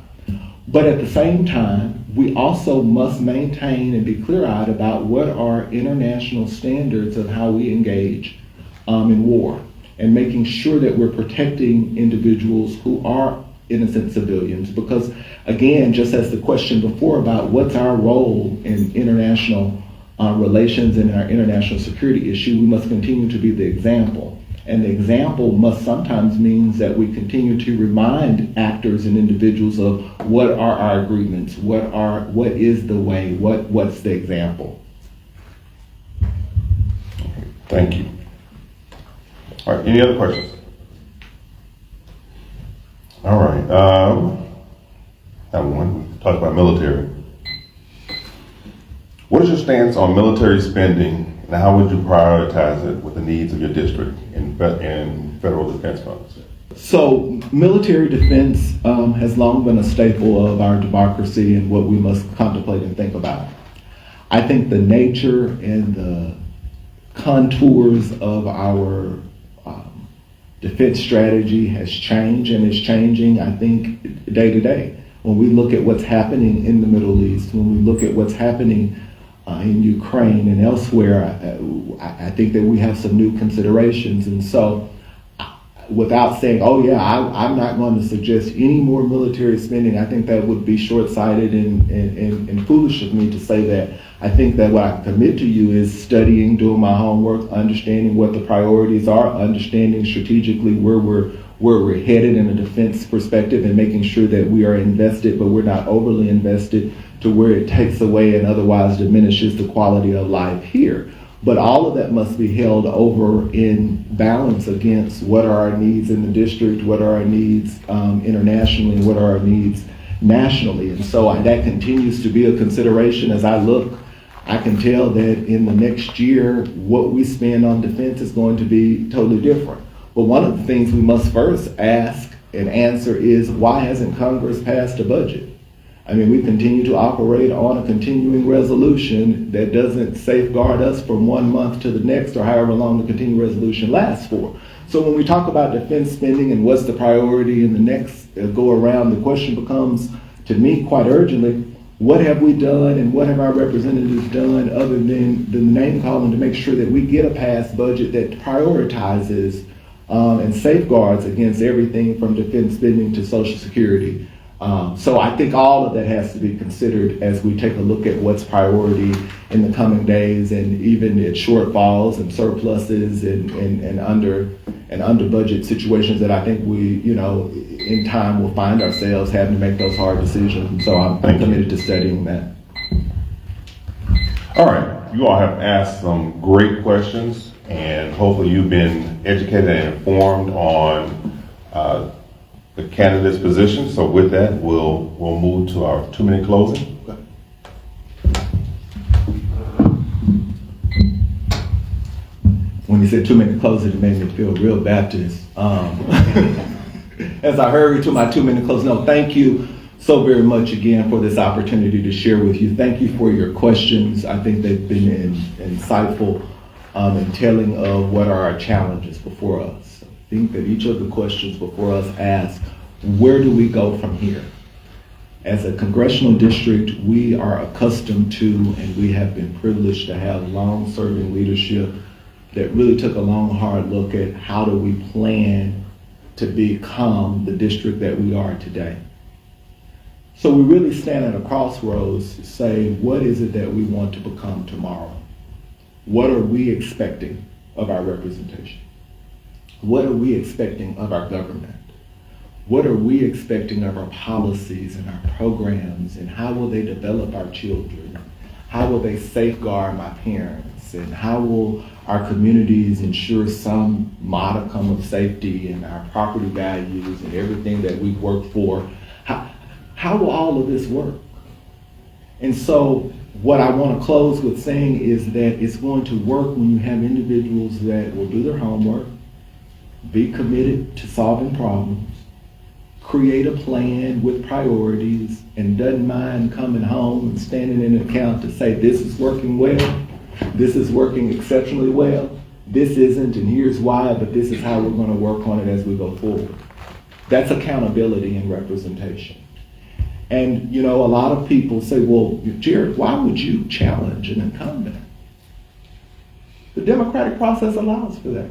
But at the same time, we also must maintain and be clear-eyed about what are international standards of how we engage in war, and making sure that we're protecting individuals who are innocent civilians. Because again, just as the question before about what's our role in international relations and our international security issue, we must continue to be the example. And the example must sometimes means that we continue to remind actors and individuals of what are our agreements, what is the way, what's the example. Thank you. All right, any other questions? All right, have one. Talk about military. What is your stance on military spending, and how would you prioritize it with the needs of your district in federal defense funds? So military defense has long been a staple of our democracy and what we must contemplate and think about. I think the nature and the contours of our defense strategy has changed and is changing, I think, day to day. When we look at what's happening in the Middle East, when we look at what's happening in Ukraine and elsewhere, I think that we have some new considerations. And so without saying, oh yeah, I'm not going to suggest any more military spending, I think that would be short-sighted and foolish of me to say that. I think that what I commit to you is studying, doing my homework, understanding what the priorities are, understanding strategically where we're headed in a defense perspective, and making sure that we are invested, but we're not overly invested to where it takes away and otherwise diminishes the quality of life here. But all of that must be held over in balance against what are our needs in the district, what are our needs internationally, and what are our needs nationally. And so that continues to be a consideration. As I look, I can tell that in the next year, what we spend on defense is going to be totally different. But one of the things we must first ask and answer is, why hasn't Congress passed a budget? I mean, we continue to operate on a continuing resolution that doesn't safeguard us from 1 month to the next, or however long the continuing resolution lasts for. So when we talk about defense spending and what's the priority in the next go around, the question becomes, to me, quite urgently, what have we done and what have our representatives done other than the name calling to make sure that we get a passed budget that prioritizes and safeguards against everything from defense spending to Social Security. So I think all of that has to be considered as we take a look at what's priority in the coming days, and even at shortfalls and surpluses and under budget situations that I think we, in time will find ourselves having to make those hard decisions. And so I'm committed to studying that. All right, you all have asked some great questions, and hopefully you've been educated and informed on the candidate's position. So with that, we'll move to our 2-minute closing. When you said 2-minute closing, it made me feel real Baptist. As I hurry to my 2-minute closing, no, thank you so very much again for this opportunity to share with you. Thank you for your questions. I think they've been insightful and telling of what are our challenges before us. I think that each of the questions before us ask, where do we go from here? As a congressional district, we are accustomed to, and we have been privileged to have long-serving leadership that really took a long, hard look at how do we plan to become the district that we are today. So we really stand at a crossroads to say, what is it that we want to become tomorrow? What are we expecting of our representation? What are we expecting of our government? What are we expecting of our policies and our programs, and how will they develop our children? How will they safeguard my parents? And how will our communities ensure some modicum of safety and our property values and everything that we've worked for? How will all of this work? And so what I want to close with saying is that it's going to work when you have individuals that will do their homework, be committed to solving problems, create a plan with priorities, and doesn't mind coming home and standing in an account to say, this is working well, this is working exceptionally well, this isn't, and here's why, but this is how we're going to work on it as we go forward. That's accountability and representation. And, you know, a lot of people say, well, Jared, why would you challenge an incumbent? The democratic process allows for that.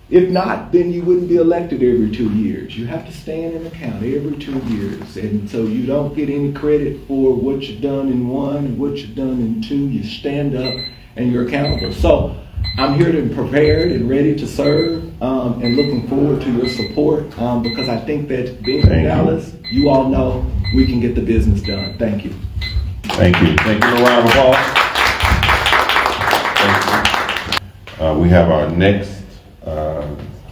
If not, then you wouldn't be elected every 2 years. You have to stand in the county every 2 years. And so you don't get any credit for what you've done in 1 and what you've done in 2. You stand up and you're accountable. So I'm here to be prepared and ready to serve, and looking forward to your support, because I think that being in Dallas, you all know we can get the business done. Thank you. Thank you. Thank you. A round of applause. Thank you. We have our next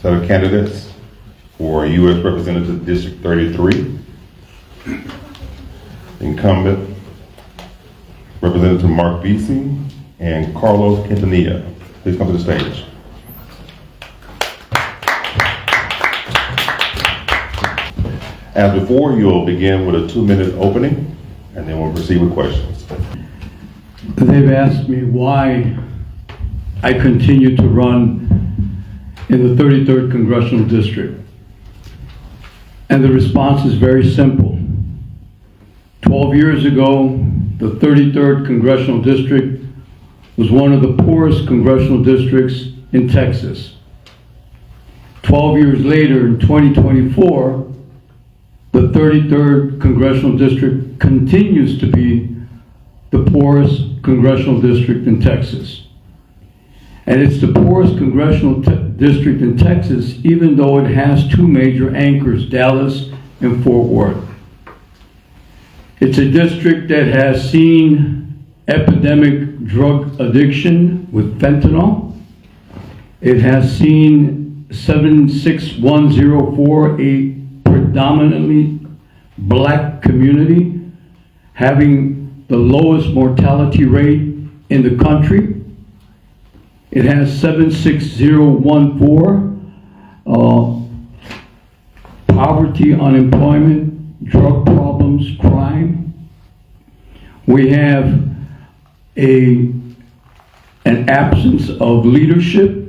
set of candidates for U.S. Representative District 33. Incumbent Representative Mark Vesey and Carlos Quintanilla. Please come to the stage. As before, you'll begin with a 2-minute opening, and then we'll proceed with questions. They've asked me why I continue to run in the 33rd Congressional District. And the response is very simple. 12 years ago, the 33rd Congressional District was one of the poorest congressional districts in Texas. 12 years later, in 2024, the 33rd Congressional District continues to be the poorest congressional district in Texas. And it's the poorest congressional district in Texas, even though it has 2 major anchors, Dallas and Fort Worth. It's a district that has seen epidemic drug addiction with fentanyl. It has seen 76104, a predominantly black community, having the lowest mortality rate in the country. It has 76014, poverty, unemployment, drug problems, crime. We have an absence of leadership.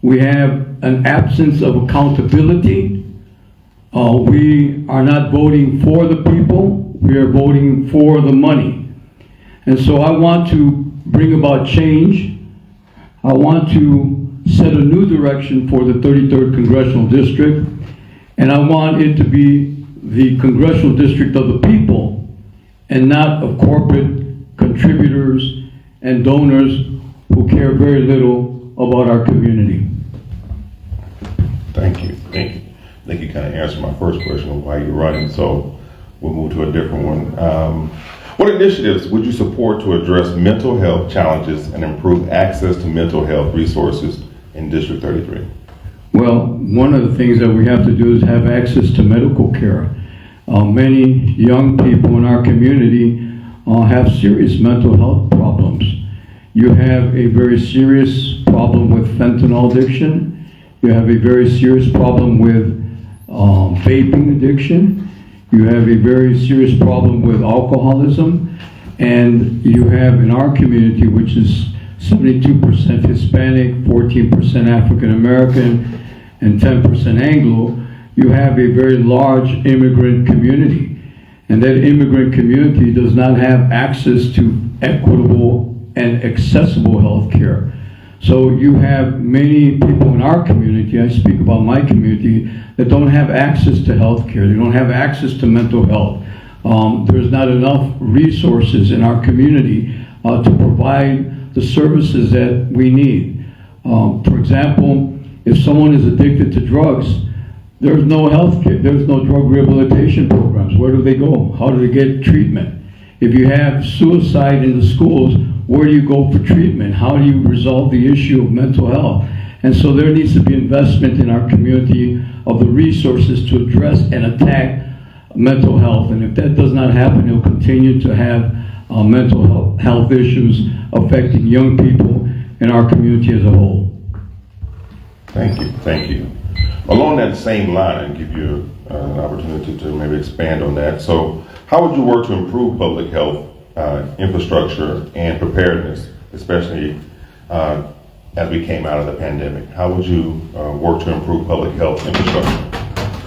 We have an absence of accountability. We are not voting for the people, we are voting for the money. And so I want to bring about change. I want to set a new direction for the 33rd Congressional District, and I want it to be the congressional district of the people and not of corporate contributors and donors who care very little about our community. Thank you. Thank you. I think you kind of answered my first question of why you're running, so we'll move to a different one. What initiatives would you support to address mental health challenges and improve access to mental health resources in District 33? Well, one of the things that we have to do is have access to medical care. Many young people in our community have serious mental health problems. You have a very serious problem with fentanyl addiction. You have a very serious problem with vaping addiction. You have a very serious problem with alcoholism. And you have in our community, which is 72% Hispanic, 14% African American, and 10% Anglo, you have a very large immigrant community. And that immigrant community does not have access to equitable and accessible health care. So you have many people in our community, I speak about my community, that don't have access to health care. They don't have access to mental health. There's not enough resources in our community to provide the services that we need. For example, if someone is addicted to drugs, there's no health care, there's no drug rehabilitation programs. Where do they go? How do they get treatment? If you have suicide in the schools, where do you go for treatment? How do you resolve the issue of mental health? And so there needs to be investment in our community of the resources to address and attack mental health. And if that does not happen, you'll continue to have mental health issues affecting young people in our community as a whole. Thank you, thank you. Along that same line, give you an opportunity to maybe expand on that. So how would you work to improve public health infrastructure and preparedness, especially as we came out of the pandemic? How would you work to improve public health infrastructure?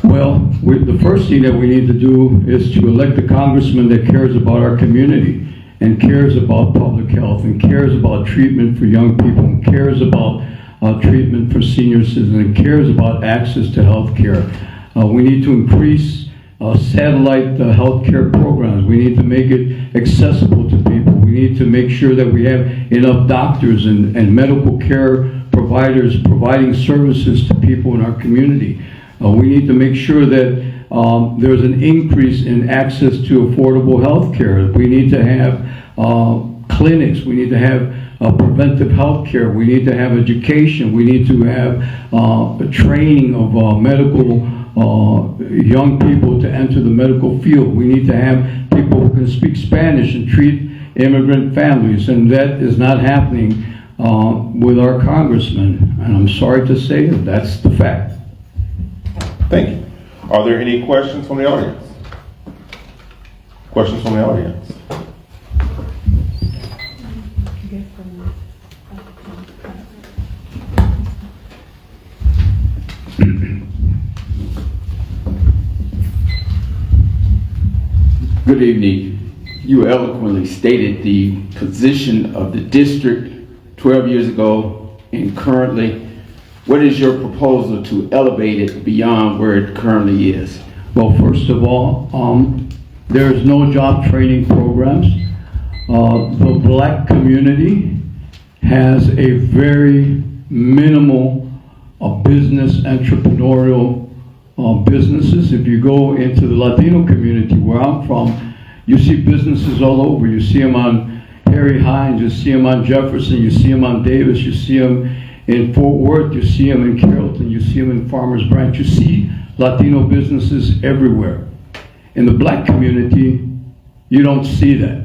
Well, the first thing that we need to do is to elect a congressman that cares about our community and cares about public health and cares about treatment for young people and cares about treatment for senior citizens and cares about access to health care. We need to increase satellite health care programs. We need to make it accessible to people. We need to make sure that we have enough doctors and medical care providers providing services to people in our community. We need to make sure that there's an increase in access to affordable health care. We need to have clinics. We need to have preventive health care. We need to have education. We need to have training of medical young people to enter the medical field. We need to have people who can speak Spanish and treat immigrant families, and that is not happening with our congressman. And I'm sorry to say that that's the fact. Thank you. Are there any questions from the audience? Questions from the audience? Good evening. You eloquently stated the position of the district 12 years ago and currently. What is your proposal to elevate it beyond where it currently is? Well, first of all, there's no job training programs. The black community has a very minimal business entrepreneurial businesses. If you go into the Latino community where I'm from, you see businesses all over. You see them on Harry Hines, you see them on Jefferson, you see them on Davis, you see them in Fort Worth, you see them in Carrollton, you see them in Farmers Branch. You see Latino businesses everywhere. In the black community, you don't see that.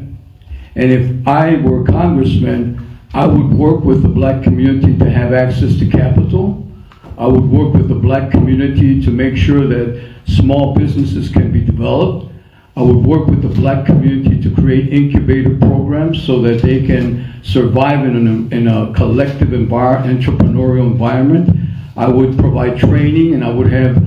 And if I were a congressman, I would work with the black community to have access to capital. I would work with the black community to make sure that small businesses can be developed. I would work with the black community to create incubator programs so that they can survive in a collective entrepreneurial environment. I would provide training, and I would have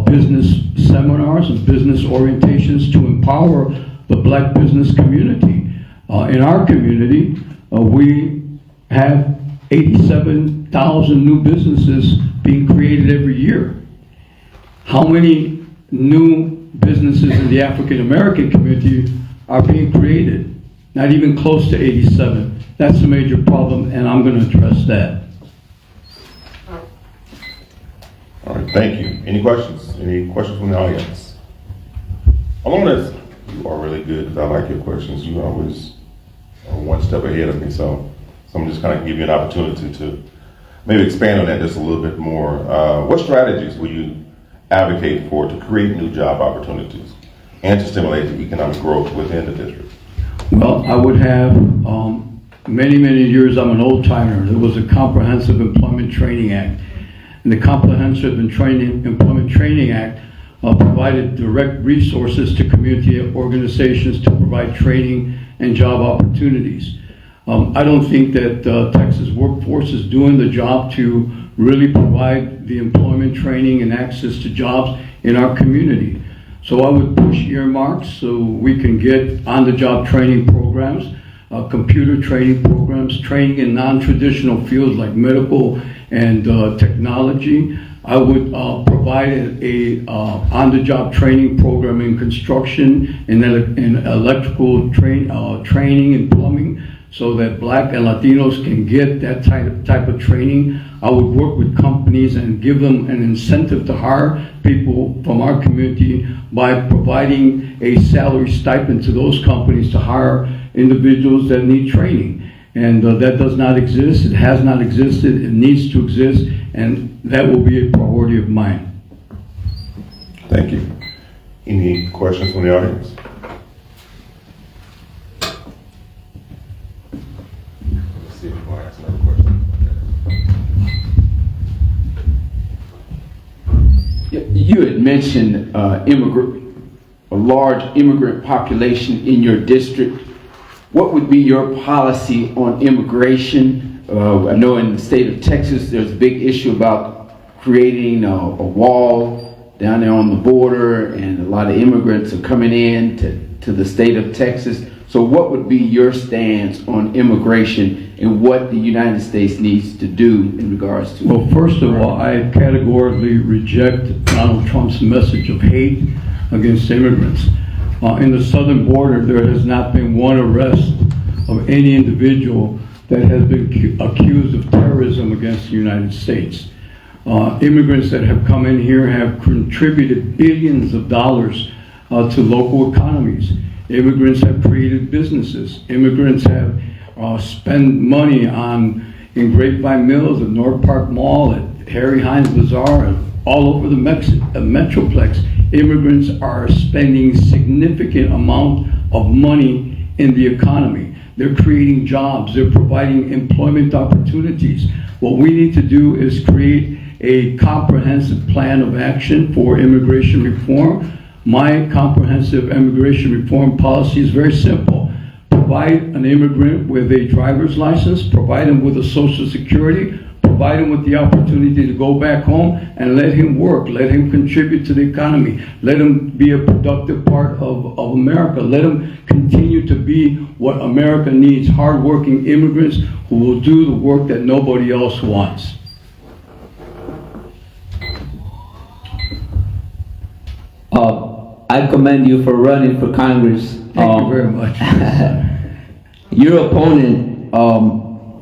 business seminars and business orientations to empower the black business community. In our community, we have 87,000 new businesses being created every year. How many new businesses in the African American community are being created? Not even close to 87. That's a major problem, and I'm going to address that. All right, thank you. Any questions? Any questions from the audience? Along this, you are really good because I like your questions. You always are one step ahead of me, so I'm just kind of give you an opportunity to maybe expand on that just a little bit more. What strategies will you advocate for to create new job opportunities and to stimulate the economic growth within the district? Well, I would have many years. I'm an old timer. There was a Comprehensive Employment Training Act, and the Comprehensive Employment Training Act provided direct resources to community organizations to provide training and job opportunities. I don't think that Texas workforce is doing the job to really provide the employment training and access to jobs in our community. So I would push earmarks so we can get on-the-job training programs, computer training programs, training in non-traditional fields like medical and technology. I would provide a on-the-job training program in construction, in electrical training and plumbing, so that Black and Latinos can get that type of training. I would work with companies and give them an incentive to hire people from our community by providing a salary stipend to those companies to hire individuals that need training. And that does not exist. It has not existed. It needs to exist, and that will be a priority of mine. Thank you. Any questions from the audience? Let's see if I can ask another question. You had mentioned a large immigrant population in your district. What would be your policy on immigration? I know in the state of Texas, there's a big issue about creating a wall down there on the border, and a lot of immigrants are coming in to the state of Texas. So what would be your stance on immigration and what the United States needs to do in regards to? Well, first of all, I categorically reject Donald Trump's message of hate against immigrants. In the southern border, there has not been one arrest of any individual that has been accused of terrorism against the United States. Immigrants that have come in here have contributed billions of dollars to local economies. Immigrants have created businesses. Immigrants have spent money in Grapevine Mills, at North Park Mall, at Harry Hines Bazaar, and all over the Metroplex. Immigrants are spending significant amount of money in the economy. They're creating jobs. They're providing employment opportunities. What we need to do is create a comprehensive plan of action for immigration reform. My comprehensive immigration reform policy is very simple. Provide an immigrant with a driver's license, provide him with a social security, provide him with the opportunity to go back home, and let him work, let him contribute to the economy, let him be a productive part of America, let him continue to be what America needs, hardworking immigrants who will do the work that nobody else wants. I commend you for running for Congress. Thank you very much. Your opponent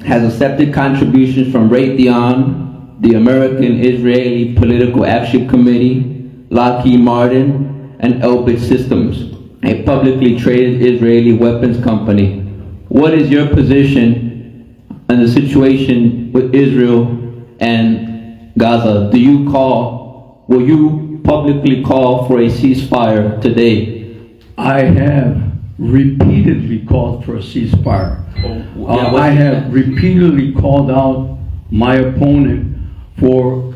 has accepted contributions from Raytheon, the American-Israeli Political Action Committee, Lockheed Martin, and Elbit Systems, a publicly traded Israeli weapons company. What is your position on the situation with Israel and Gaza? Will you publicly call for a ceasefire today? I have repeatedly called for a ceasefire. I have repeatedly called out my opponent for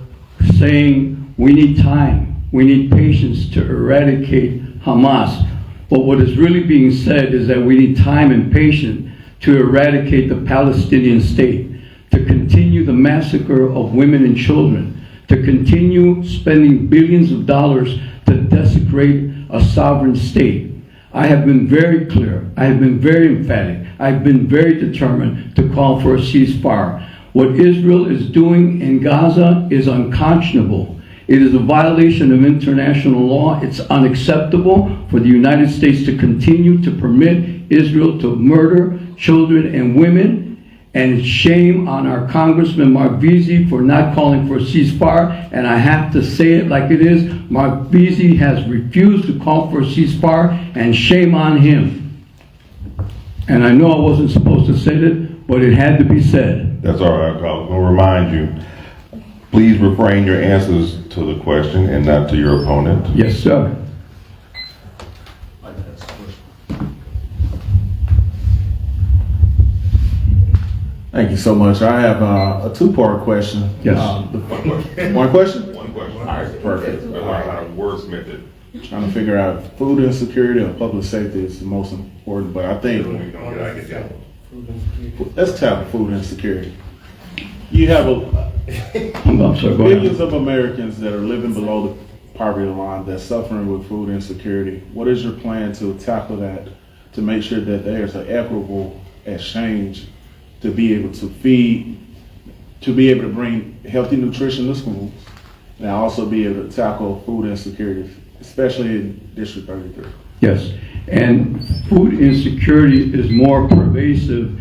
saying we need time, we need patience to eradicate Hamas. But what is really being said is that we need time and patience to eradicate the Palestinian state, to continue the massacre of women and children, to continue spending billions of dollars to desecrate a sovereign state. I have been very clear, I have been very emphatic, I've been very determined to call for a ceasefire. What Israel is doing in Gaza is unconscionable. It is a violation of international law. It's unacceptable for the United States to continue to permit Israel to murder children and women. And it's shame on our Congressman Mark Veazey for not calling for a ceasefire. And I have to say it like it is. Mark Veazey has refused to call for a ceasefire, and shame on him. And I know I wasn't supposed to say that, but it had to be said. That's all right, Carl. We'll remind you. Please refrain your answers to the question and not to your opponent. Yes, sir. Thank you so much. I have a two-part question. Yes. One question? One question. All right, perfect. I learned how to wordsmith it. Trying to figure out food insecurity and public safety is the most important, but I think I get that. Let's tackle food insecurity. You have I'm sorry, go billions ahead. of Americans that are living below the poverty line, that's suffering with food insecurity. What is your plan to tackle that, to make sure that there's an equitable exchange to be able to feed, to be able to bring healthy nutrition to schools, and also be able to tackle food insecurity, especially in District 33? Yes, and food insecurity is more pervasive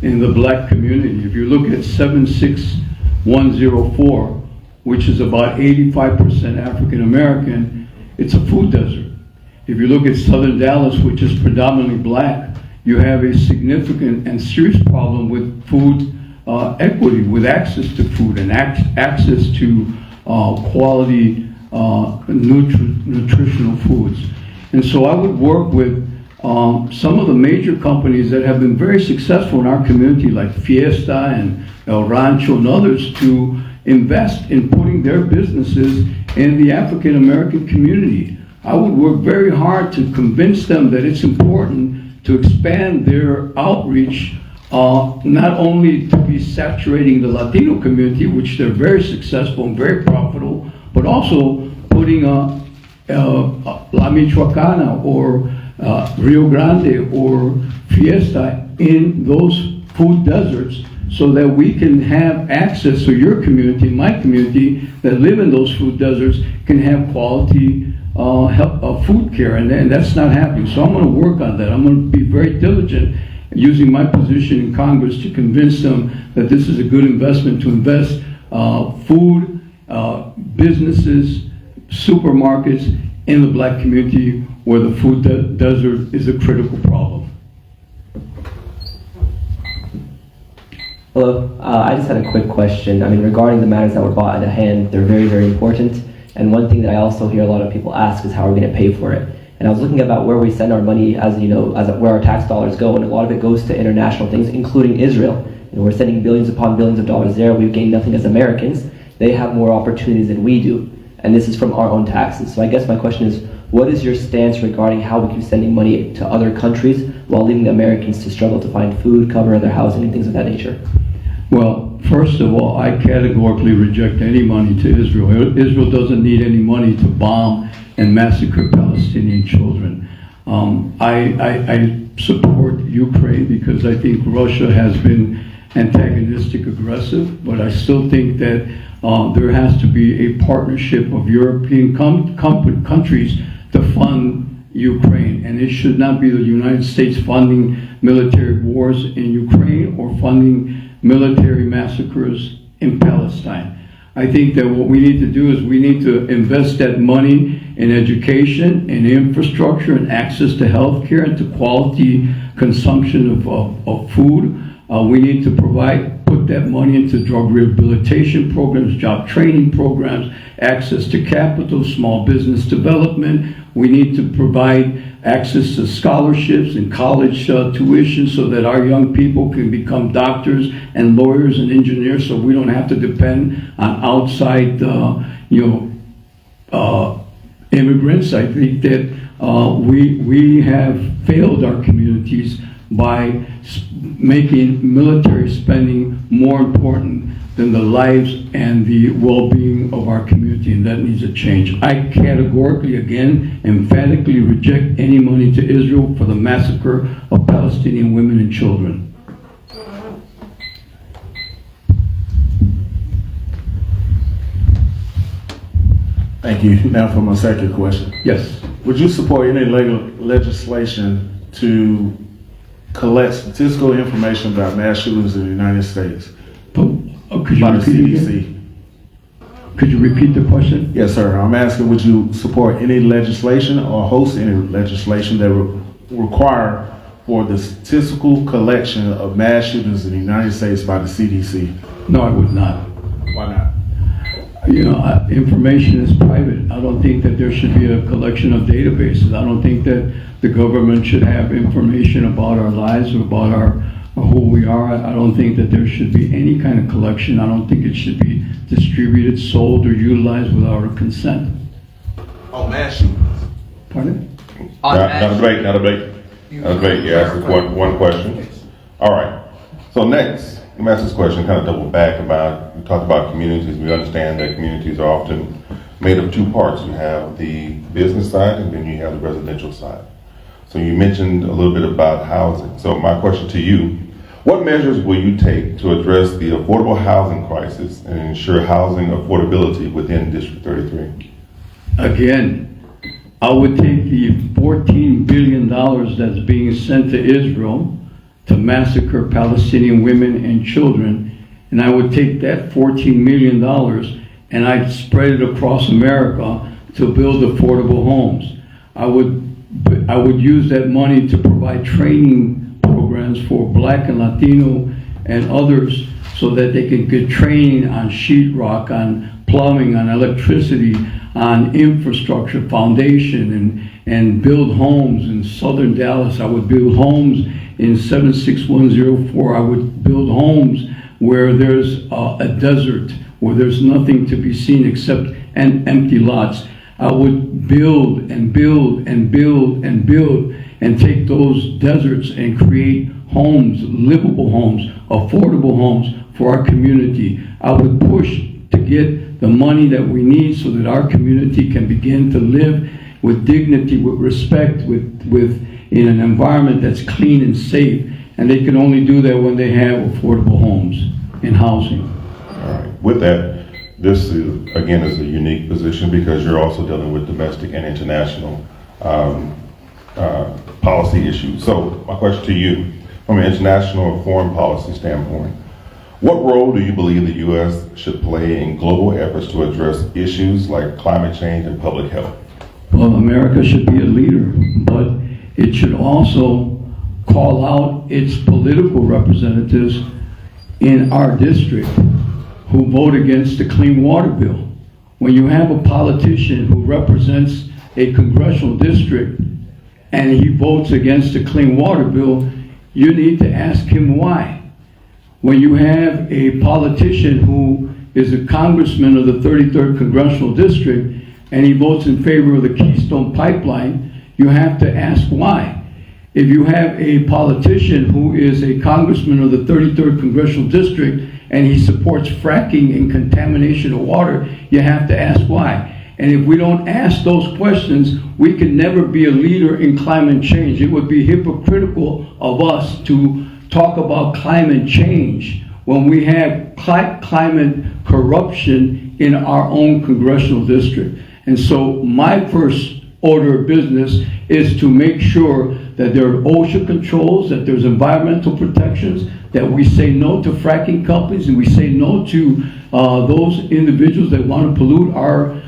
in the black community. If you look at 76104, which is about 85% African American, it's a food desert. If you look at Southern Dallas, which is predominantly black, you have a significant and serious problem with food equity, with access to food and access to quality nutritional foods. And so I would work with some of the major companies that have been very successful in our community, like Fiesta and El Rancho and others, to invest in putting their businesses in the African American community. I would work very hard to convince them that it's important to expand their outreach, not only to be saturating the Latino community, which they're very successful and very profitable, but also putting La Michoacana or Rio Grande or Fiesta in those food deserts, so that we can have access, so your community, my community, that live in those food deserts can have quality food care, and that's not happening. So I'm going to work on that. I'm going to be very diligent using my position in Congress to convince them that this is a good investment to invest food, businesses, supermarkets in the black community where the food desert is a critical problem. Hello, I just had a quick question. I mean, regarding the matters that were brought at hand, they're very, very important. And one thing that I also hear a lot of people ask is how are we going to pay for it? And I was looking about where we send our money, as you know, where our tax dollars go, and a lot of it goes to international things, including Israel. And we're sending billions upon billions of dollars there. We've gained nothing as Americans. They have more opportunities than we do. And this is from our own taxes. So I guess my question is, what is your stance regarding how we keep sending money to other countries while leaving the Americans to struggle to find food, cover their housing, and things of that nature? Well, first of all, I categorically reject any money to Israel. Israel doesn't need any money to bomb and massacre Palestinian children. I support Ukraine because I think Russia has been antagonistic, aggressive, but I still think that there has to be a partnership of European countries to fund Ukraine, and it should not be the United States funding military wars in Ukraine or funding military massacres in Palestine. I think that what we need to do is we need to invest that money in education, in infrastructure, and access to health care, and to quality consumption of food. We need to put that money into drug rehabilitation programs, job training programs, access to capital, small business development. We need to provide access to scholarships and college tuition so that our young people can become doctors and lawyers and engineers, so we don't have to depend on outside, immigrants. I think that we have failed our communities by making military spending more important than the lives and the well-being of our community, and that needs a change. I categorically, again, emphatically reject any money to Israel for the massacre of Palestinian women and children. Thank you. Now for my second question. Yes. Would you support any legislation to collect statistical information about mass shootings in the United States? Could you by the repeat CDC? again? Could you repeat the question? Yes, sir. I'm asking, would you support any legislation or host any legislation that would require for the statistical collection of mass shootings in the United States by the CDC? No, I would not. Why not? Information is private. I don't think that there should be a collection of databases. I don't think that the government should have information about our lives or about who we are. I don't think that there should be any kind of collection. I don't think it should be distributed, sold, or utilized without our consent. Oh, mass shootings. Pardon? Not a debate. You asked one question. All right. So next, let me ask this question, kind of double back about, we talked about communities. We understand that communities are often made of two parts. You have the business side and then you have the residential side. So you mentioned a little bit about housing. So my question to you, what measures will you take to address the affordable housing crisis and ensure housing affordability within District 33? Again, I would take the $14 billion that's being sent to Israel to massacre Palestinian women and children, and I would take that $14 million and I'd spread it across America to build affordable homes. I would use that money to provide training programs for Black and Latino and others so that they can get training on sheetrock, on plumbing, on electricity, on infrastructure, foundation, and build homes in southern Dallas. I would build homes in 76104. I would build homes where there's a desert, where there's nothing to be seen except empty lots. I would build and build and build and build and take those deserts and create homes, livable homes, affordable homes for our community. I would push to get the money that we need so that our community can begin to live with dignity, with respect, in an environment that's clean and safe. And they can only do that when they have affordable homes and housing. All right. With that, this is, again, is a unique position because you're also dealing with domestic and international policy issues. So my question to you, from an international or foreign policy standpoint, what role do you believe the U.S. should play in global efforts to address issues like climate change and public health? Well, America should be a leader, but it should also call out its political representatives in our district who vote against the Clean Water Bill. When you have a politician who represents a congressional district and he votes against the Clean Water Bill, you need to ask him why. When you have a politician who is a congressman of the 33rd Congressional District and he votes in favor of the Keystone Pipeline, you have to ask why. If you have a politician who is a congressman of the 33rd Congressional District and he supports fracking and contamination of water, you have to ask why. And if we don't ask those questions, we can never be a leader in climate change. It would be hypocritical of us to talk about climate change when we have climate corruption in our own congressional district. And so my first order of business is to make sure that there are OSHA controls, that there's environmental protections, that we say no to fracking companies, and we say no to those individuals that want to pollute our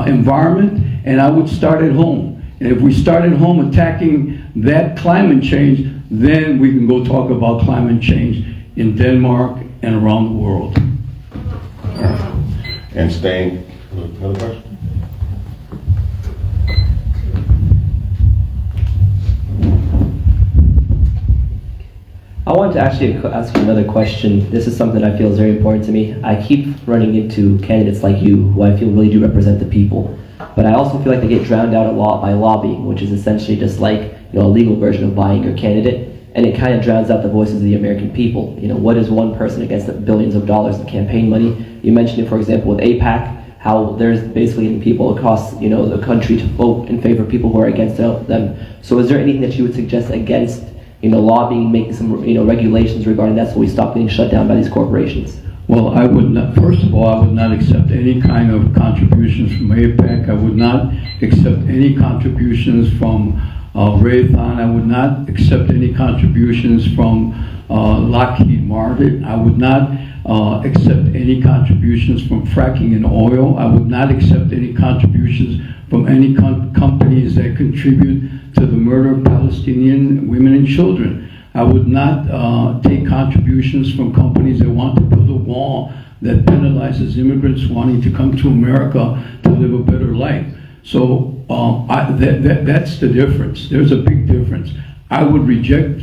environment. And I would start at home. And if we start at home attacking that climate change, then we can go talk about climate change in Denmark and around the world. And staying, another question? I wanted to actually ask you another question. This is something I feel is very important to me. I keep running into candidates like you who I feel really do represent the people. But I also feel like they get drowned out a lot by lobbying, which is essentially just like a legal version of buying your candidate. And it kind of drowns out the voices of the American people. What is one person against the billions of dollars in campaign money? You mentioned it, for example, with AIPAC, how there's basically people across the country to vote in favor of people who are against them. So is there anything that you would suggest against lobbying, making some regulations regarding that so we stop getting shut down by these corporations? Well, I would not, first of all, I would not accept any kind of contributions from AIPAC. I would not accept any contributions from Raytheon. I would not accept any contributions from Lockheed Martin. I would not accept any contributions from fracking and oil. I would not accept any contributions from any companies that contribute to the murder of Palestinian women and children. I would not take contributions from companies that want to build a wall that penalizes immigrants wanting to come to America to live a better life. So that's the difference. There's a big difference. I would reject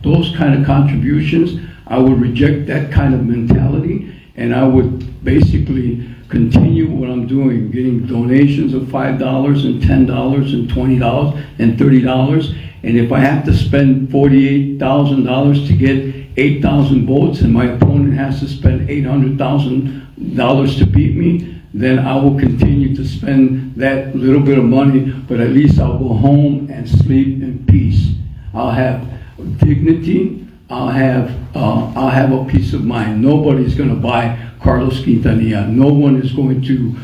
those kind of contributions. I would reject that kind of mentality, and I would basically continue what I'm doing, getting donations of $5 and $10 and $20 and $30, And if I have to spend $48,000 to get 8,000 votes and my opponent has to spend $800,000 to beat me, then I will continue to spend that little bit of money, but at least I'll go home and sleep in peace. I'll have dignity, I'll have a peace of mind. Nobody's gonna buy Carlos Quintanilla. No one is going to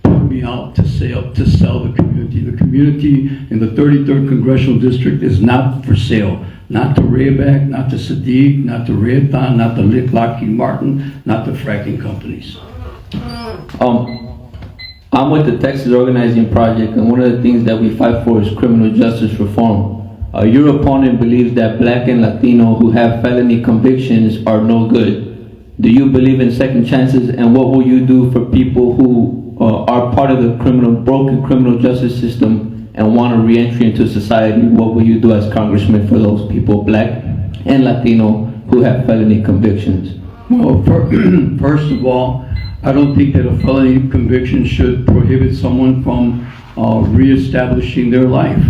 put me out to sell the community. The community in the 33rd Congressional District is not for sale. Not to Rayback, not to Sadiq, not to Raytheon, not to Lockheed Martin, not to fracking companies. I'm with the Texas Organizing Project, and one of the things that we fight for is criminal justice reform. Your opponent believes that Black and Latino who have felony convictions are no good. Do you believe in second chances, and what will you do for people who are part of the broken criminal justice system and want a re-entry into society? What will you do as congressman for those people, Black and Latino, who have felony convictions? Well, first of all, I don't think that a felony conviction should prohibit someone from reestablishing their life.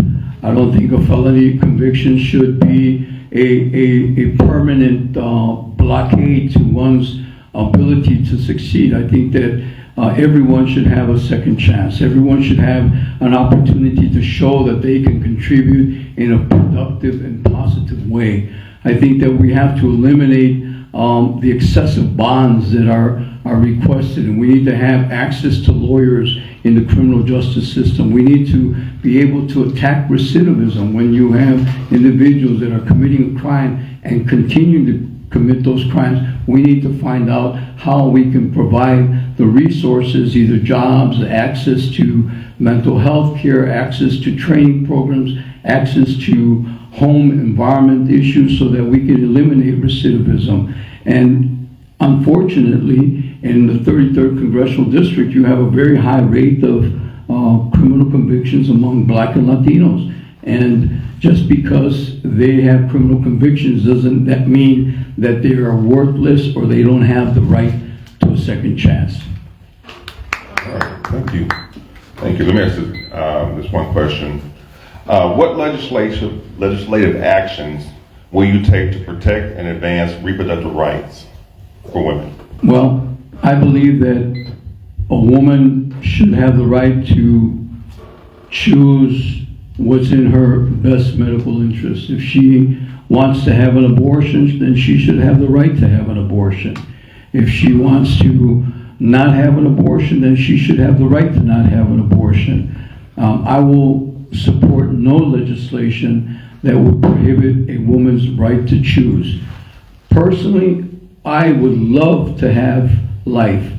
I don't think a felony conviction should be a permanent blockade to one's ability to succeed. I think that everyone should have a second chance. Everyone should have an opportunity to show that they can contribute in a productive and positive way. I think that we have to eliminate the excessive bonds that are requested, and we need to have access to lawyers in the criminal justice system. We need to be able to attack recidivism when you have individuals that are committing a crime and continue to commit those crimes. We need to find out how we can provide the resources, either jobs, access to mental health care, access to training programs, access to home environment issues so that we can eliminate recidivism. And unfortunately, in the 33rd Congressional District, you have a very high rate of criminal convictions among Black and Latinos. And just because they have criminal convictions doesn't that mean that they are worthless or they don't have the right to a second chance. All right, thank you. Thank you. Let me ask this one question. What legislative actions will you take to protect and advance reproductive rights for women? Well, I believe that a woman should have the right to choose what's in her best medical interest. If she wants to have an abortion, then she should have the right to have an abortion. If she wants to not have an abortion, then she should have the right to not have an abortion. I will support no legislation that would prohibit a woman's right to choose. Personally, I would love to have life.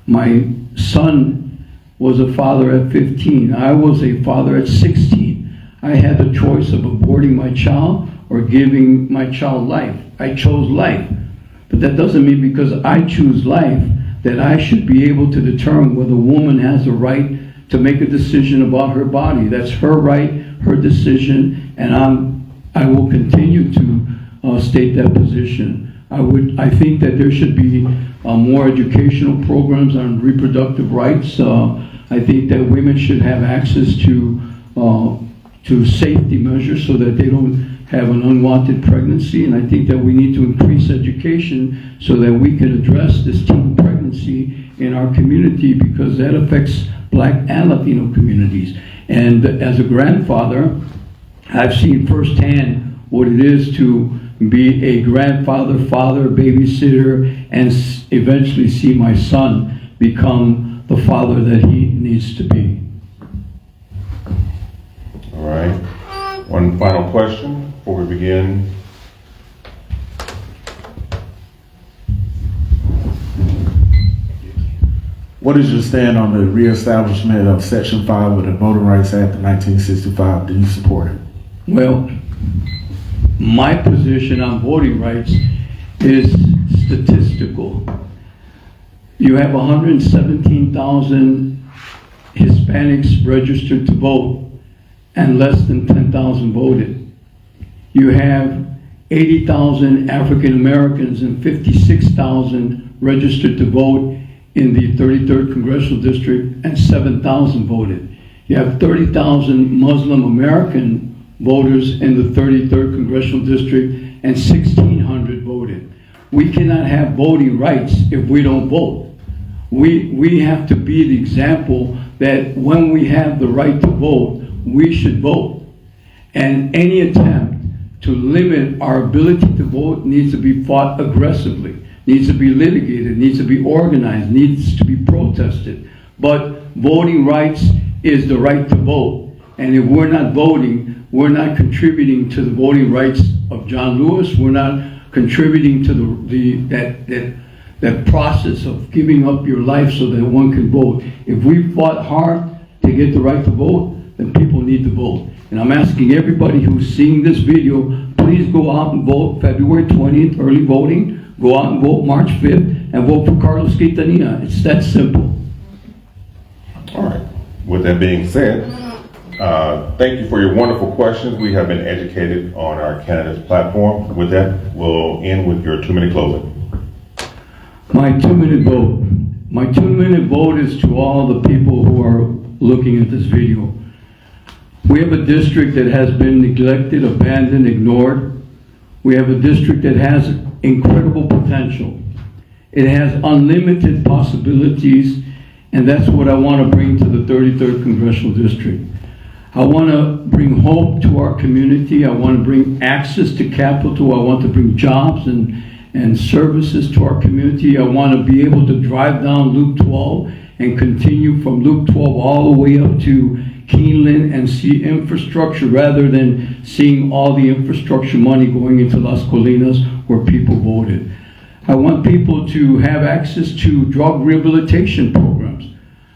My son was a father at 15. I was a father at 16. I had the choice of aborting my child or giving my child life. I chose life. But that doesn't mean because I choose life that I should be able to determine whether a woman has a right to make a decision about her body. That's her right, her decision, and I will continue to state that position. I think that there should be more educational programs on reproductive rights. I think that women should have access to safety measures so that they don't have an unwanted pregnancy. And I think that we need to increase education so that we can address this teen pregnancy in our community, because that affects Black and Latino communities. And as a grandfather, I've seen firsthand what it is to be a grandfather, father, babysitter, and eventually see my son become the father that he needs to be. All right. One final question before we begin. What is your stand on the reestablishment of Section 5 of the Voting Rights Act of 1965? Do you support it? Well, my position on voting rights is statistical. You have 117,000 Hispanics registered to vote and less than 10,000 voted. You have 80,000 African Americans and 56,000 registered to vote in the 33rd Congressional District, and 7,000 voted. You have 30,000 Muslim American voters in the 33rd Congressional District, and 1,600 voted. We cannot have voting rights if we don't vote. We have to be the example that when we have the right to vote, we should vote. And any attempt to limit our ability to vote needs to be fought aggressively, needs to be litigated, needs to be organized, needs to be protested. But voting rights is the right to vote. And if we're not voting, we're not contributing to the voting rights of John Lewis. We're not contributing to that process of giving up your life so that one can vote. If we fought hard to get the right to vote, then people need to vote. And I'm asking everybody who's seeing this video, please go out and vote February 20th, early voting. Go out and vote March 5th, and vote for Carlos Quintanilla. It's that simple. All right. With that being said, thank you for your wonderful questions. We have been educated on our candidates platform. With that, we'll end with your 2-minute closing. My 2-minute vote. My 2-minute vote is to all the people who are looking at this video. We have a district that has been neglected, abandoned, ignored. We have a district that has incredible potential. It has unlimited possibilities, and that's what I want to bring to the 33rd Congressional District. I want to bring hope to our community. I want to bring access to capital. I want to bring jobs and services to our community. I want to be able to drive down Loop 12 and continue from Loop 12 all the way up to Keeneland and see infrastructure rather than seeing all the infrastructure money going into Las Colinas where people voted. I want people to have access to drug rehabilitation programs.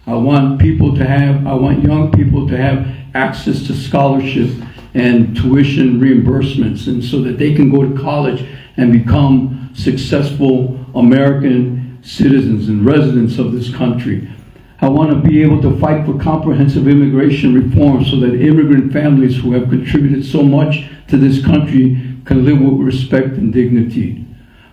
I want young people to have access to scholarship and tuition reimbursements, and so that they can go to college and become successful American citizens and residents of this country. I want to be able to fight for comprehensive immigration reform so that immigrant families who have contributed so much to this country can live with respect and dignity.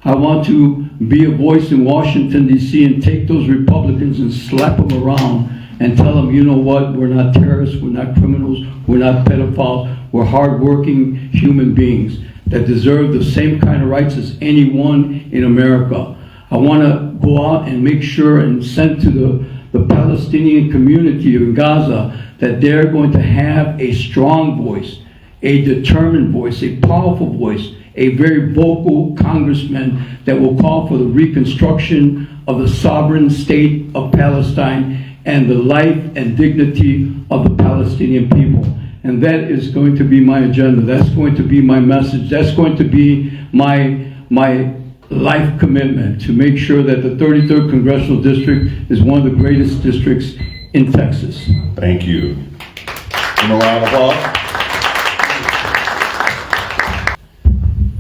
I want to be a voice in Washington, D.C. and take those Republicans and slap them around and tell them, you know what, we're not terrorists, we're not criminals, we're not pedophiles, we're hardworking human beings that deserve the same kind of rights as anyone in America. I want to go out and make sure and send to the Palestinian community in Gaza that they're going to have a strong voice, a determined voice, a powerful voice, a very vocal congressman that will call for the reconstruction of the sovereign state of Palestine and the life and dignity of the Palestinian people. And that is going to be my agenda. That's going to be my message. That's going to be my life commitment to make sure that the 33rd Congressional District is one of the greatest districts in Texas. Thank you. And a round of applause.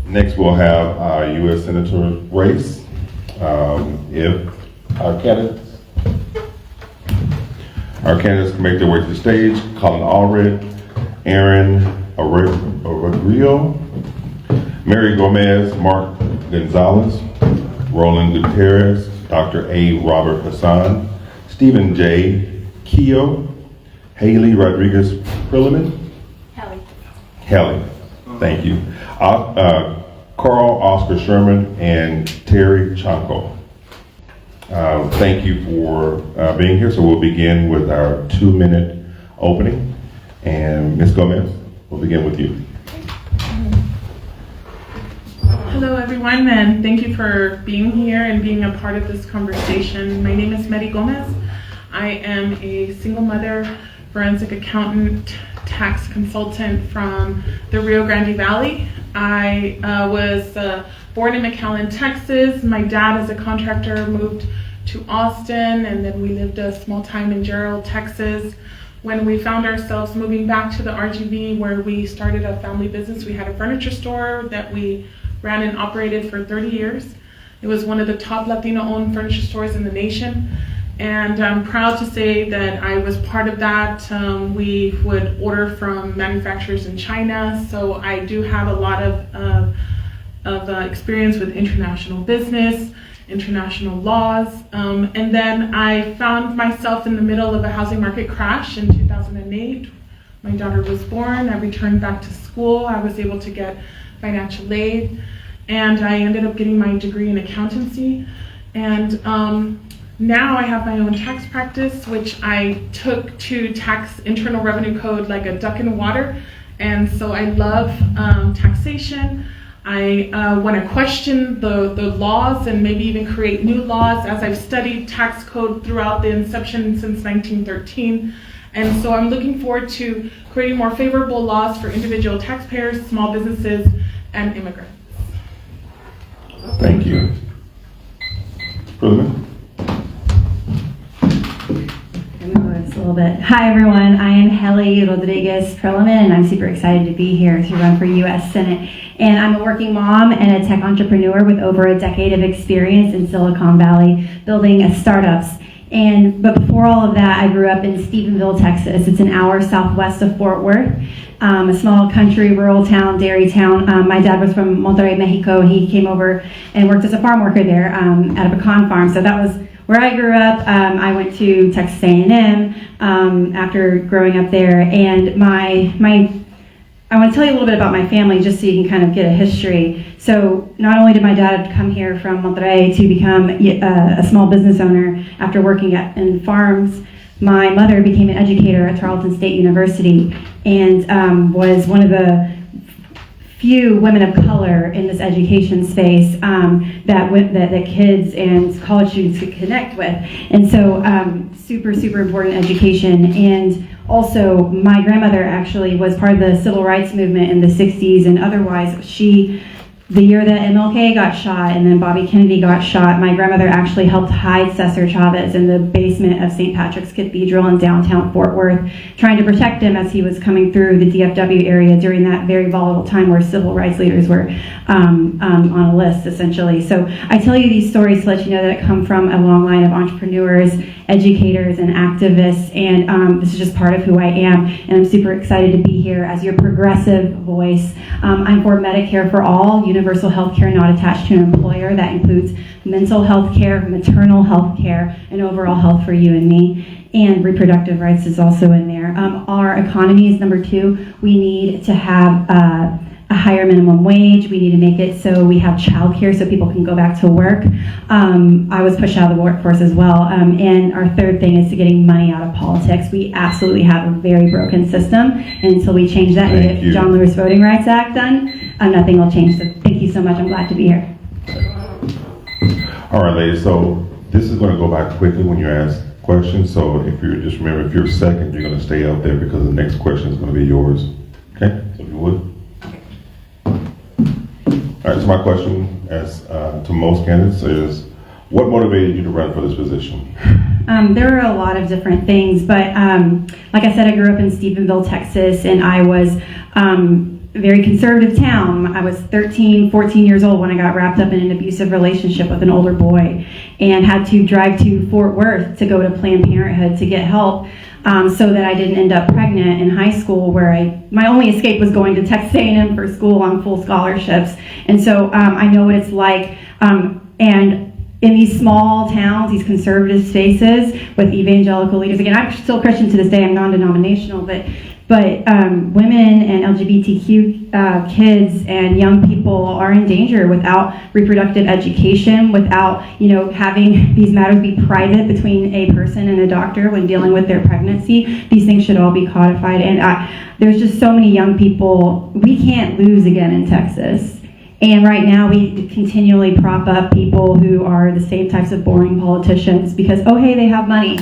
Next, we'll have our U.S. Senator race. If our candidates can make their way to the stage: Colin Allred, Aaron Arregrio, Mary Gomez, Mark Gonzalez, Roland Gutierrez, Dr. A. Robert Hassan, Stephen J. Keogh, Haley Rodriguez Prilliman. Haley. Thank you. Carl Oscar Sherman and Terry Chanko. Thank you for being here. So we'll begin with our 2-minute opening. And Ms. Gomez, we'll begin with you. Hello everyone, and thank you for being here and being a part of this conversation. My name is Mary Gomez. I am a single mother, forensic accountant, tax consultant from the Rio Grande Valley. I was born in McAllen, Texas. My dad, as a contractor, moved to Austin, and then we lived a small time in Gerald, Texas. When we found ourselves moving back to the RGV, where we started a family business, we had a furniture store that we ran and operated for 30 years. It was one of the top Latino-owned furniture stores in the nation. And I'm proud to say that I was part of that. We would order from manufacturers in China, so I do have a lot of experience with international business, international laws. And then I found myself in the middle of a housing market crash in 2008, my daughter was born, I returned back to school. I was able to get financial aid, and I ended up getting my degree in accountancy. And now I have my own tax practice, which I took to tax internal revenue code like a duck in water. And so I love taxation. I want to question the laws and maybe even create new laws, as I've studied tax code throughout the inception since 1913. And so I'm looking forward to creating more favorable laws for individual taxpayers, small businesses, and immigrants. Thank you. Perlman? A little bit. Hi everyone, I am Heli Rodriguez Perlman, and I'm super excited to be here to run for U.S. Senate. And I'm a working mom and a tech entrepreneur with over a decade of experience in Silicon Valley building startups. But before all of that, I grew up in Stephenville, Texas. It's an hour southwest of Fort Worth, a small country, rural town, dairy town. My dad was from Monterrey, Mexico, and he came over and worked as a farm worker there at a pecan farm. So that was where I grew up. I went to Texas A&M after growing up there, and I want to tell you a little bit about my family just so you can kind of get a history. So not only did my dad come here from Monterrey to become a small business owner after working in farms, my mother became an educator at Tarleton State University and was one of the few women of color in this education space that kids and college students could connect with. And so super, super important education. And also my grandmother actually was part of the civil rights movement in the 60s and otherwise. The year that MLK got shot and then Bobby Kennedy got shot, my grandmother actually helped hide Cesar Chavez in the basement of St. Patrick's Cathedral in downtown Fort Worth, trying to protect him as he was coming through the DFW area during that very volatile time where civil rights leaders were on a list, essentially. So I tell you these stories to let you know that I come from a long line of entrepreneurs, educators, and activists, and this is just part of who I am, and I'm super excited to be here as your progressive voice. I'm for Medicare for all, universal health care not attached to an employer. That includes mental health care, maternal health care, and overall health for you and me. And reproductive rights is also in there. Our economy is number 2. We need to have a higher minimum wage. We need to make it so we have childcare so people can go back to work. I was pushed out of the workforce as well. And our third thing is to getting money out of politics. We absolutely have a very broken system. And until we change that and get John Lewis Voting Rights Act done, nothing will change. So thank you so much. I'm glad to be here. All right, ladies. So this is going to go by quickly when you ask questions. So if you're second, you're going to stay up there because the next question is going to be yours. Okay? So if you would. All right, so my question as to most candidates is, what motivated you to run for this position? There are a lot of different things, but like I said, I grew up in Stephenville, Texas, and I was a very conservative town. I was 13, 14 years old when I got wrapped up in an abusive relationship with an older boy and had to drive to Fort Worth to go to Planned Parenthood to get help. So that I didn't end up pregnant in high school, where my only escape was going to Texas A&M for school on full scholarships. And so I know what it's like. And in these small towns, these conservative spaces with evangelical leaders, again, I'm still Christian to this day, I'm non-denominational, but women and LGBTQ kids and young people are in danger without reproductive education, without having these matters be private between a person and a doctor when dealing with their pregnancy. These things should all be codified, and there's just so many young people. We can't lose again in Texas. And right now we continually prop up people who are the same types of boring politicians because, oh hey, they have money.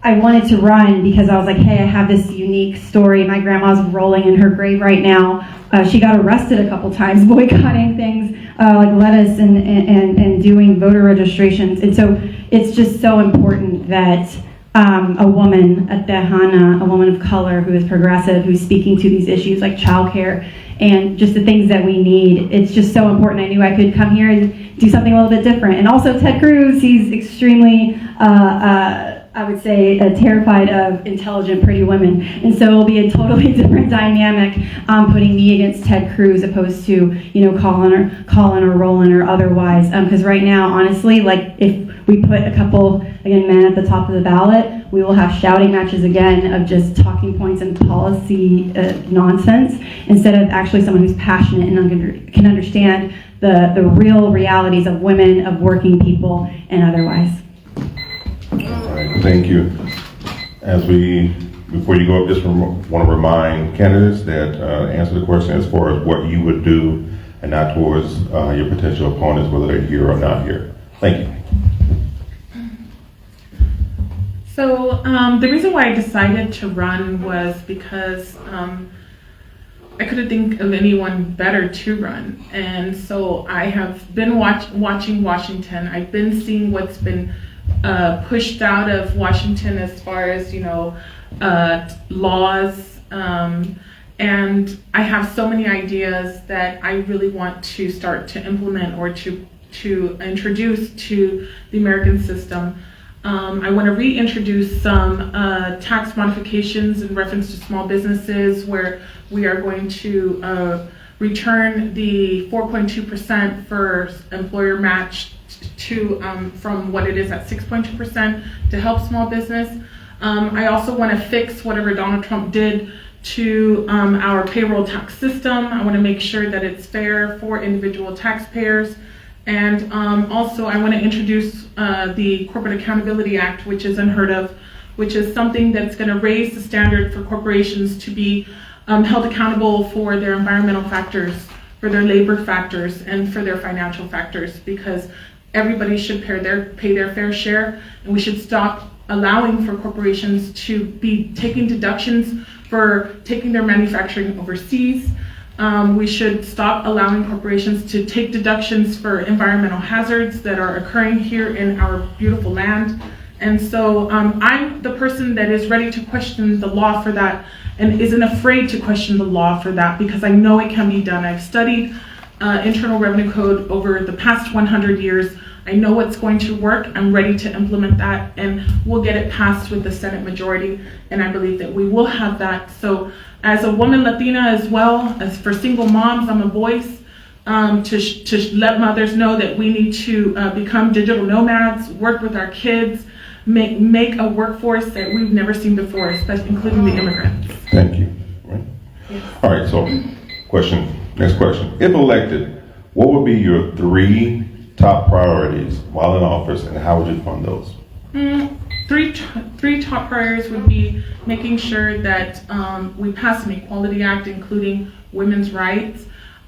I wanted to run because I was like, hey, I have this unique story. My grandma's rolling in her grave right now. She got arrested a couple times boycotting things like lettuce and doing voter registrations. And so it's just so important that a woman, a Tejana, a woman of color who is progressive, who's speaking to these issues like childcare and just the things that we need. It's just so important. I knew I could come here and do something a little bit different. And also Ted Cruz, he's extremely I would say, terrified of intelligent, pretty women. And so it'll be a totally different dynamic putting me against Ted Cruz opposed to, Colin or Roland or otherwise. Because right now, honestly, like if we put a couple, again, men at the top of the ballot, we will have shouting matches again of just talking points and policy nonsense instead of actually someone who's passionate and can understand the real realities of women, of working people, and otherwise. All right, thank you. Before you go up, just want to remind candidates that answer the question as far as what you would do and not towards your potential opponents, whether they're here or not here. Thank you. So the reason why I decided to run was because I couldn't think of anyone better to run. And so I have been watching Washington. I've been seeing what's been pushed out of Washington as far as, laws. And I have so many ideas that I really want to start to implement or to introduce to the American system. I want to reintroduce some tax modifications in reference to small businesses where we are going to return the 4.2% for employer match to from what it is at 6.2% to help small business. I also want to fix whatever Donald Trump did to our payroll tax system. I want to make sure that it's fair for individual taxpayers. And also I want to introduce the Corporate Accountability Act, which is unheard of, which is something that's going to raise the standard for corporations to be held accountable for their environmental factors, for their labor factors, and for their financial factors, because everybody should pay their fair share, and we should stop allowing for corporations to be taking deductions for taking their manufacturing overseas. We should stop allowing corporations to take deductions for environmental hazards that are occurring here in our beautiful land. And so I'm the person that is ready to question the law for that and isn't afraid to question the law for that, because I know it can be done. I've studied Internal Revenue Code over the past 100 years. I know what's going to work. I'm ready to implement that, and we'll get it passed with the Senate majority, and I believe that we will have that. So as a woman Latina as well, as for single moms, I'm a voice to let mothers know that we need to become digital nomads, work with our kids, make a workforce that we've never seen before, especially including the immigrants. Thank you. Right. Yes. All right, so next question. If elected, what would be your 3 top priorities while in office, and how would you fund those? Three top priorities would be making sure that we pass an Equality Act, including women's rights.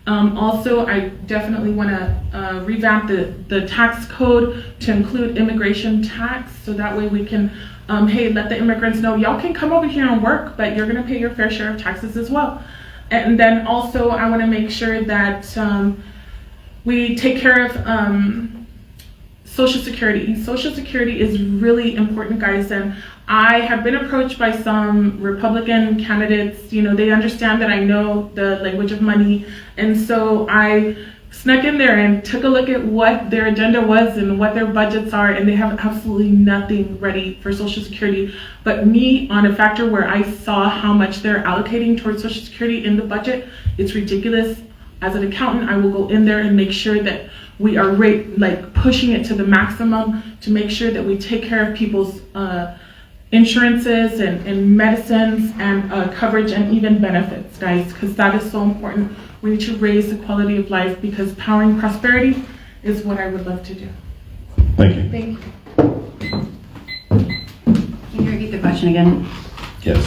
Also, I definitely want to revamp the tax code to include immigration tax, so that way we can, let the immigrants know, y'all can come over here and work, but you're going to pay your fair share of taxes as well. And then also, I want to make sure that we take care of Social Security. Social Security is really important, guys, and I have been approached by some Republican candidates. They understand that I know the language of money, and so I snuck in there and took a look at what their agenda was and what their budgets are, and they have absolutely nothing ready for Social Security. But me, on a factor where I saw how much they're allocating towards Social Security in the budget, it's ridiculous. As an accountant, I will go in there and make sure that we are pushing it to the maximum to make sure that we take care of people's insurances and medicines and coverage and even benefits, guys, because that is so important. We need to raise the quality of life, because powering prosperity is what I would love to do. Thank you. Thank you. Can you repeat the question again? Yes.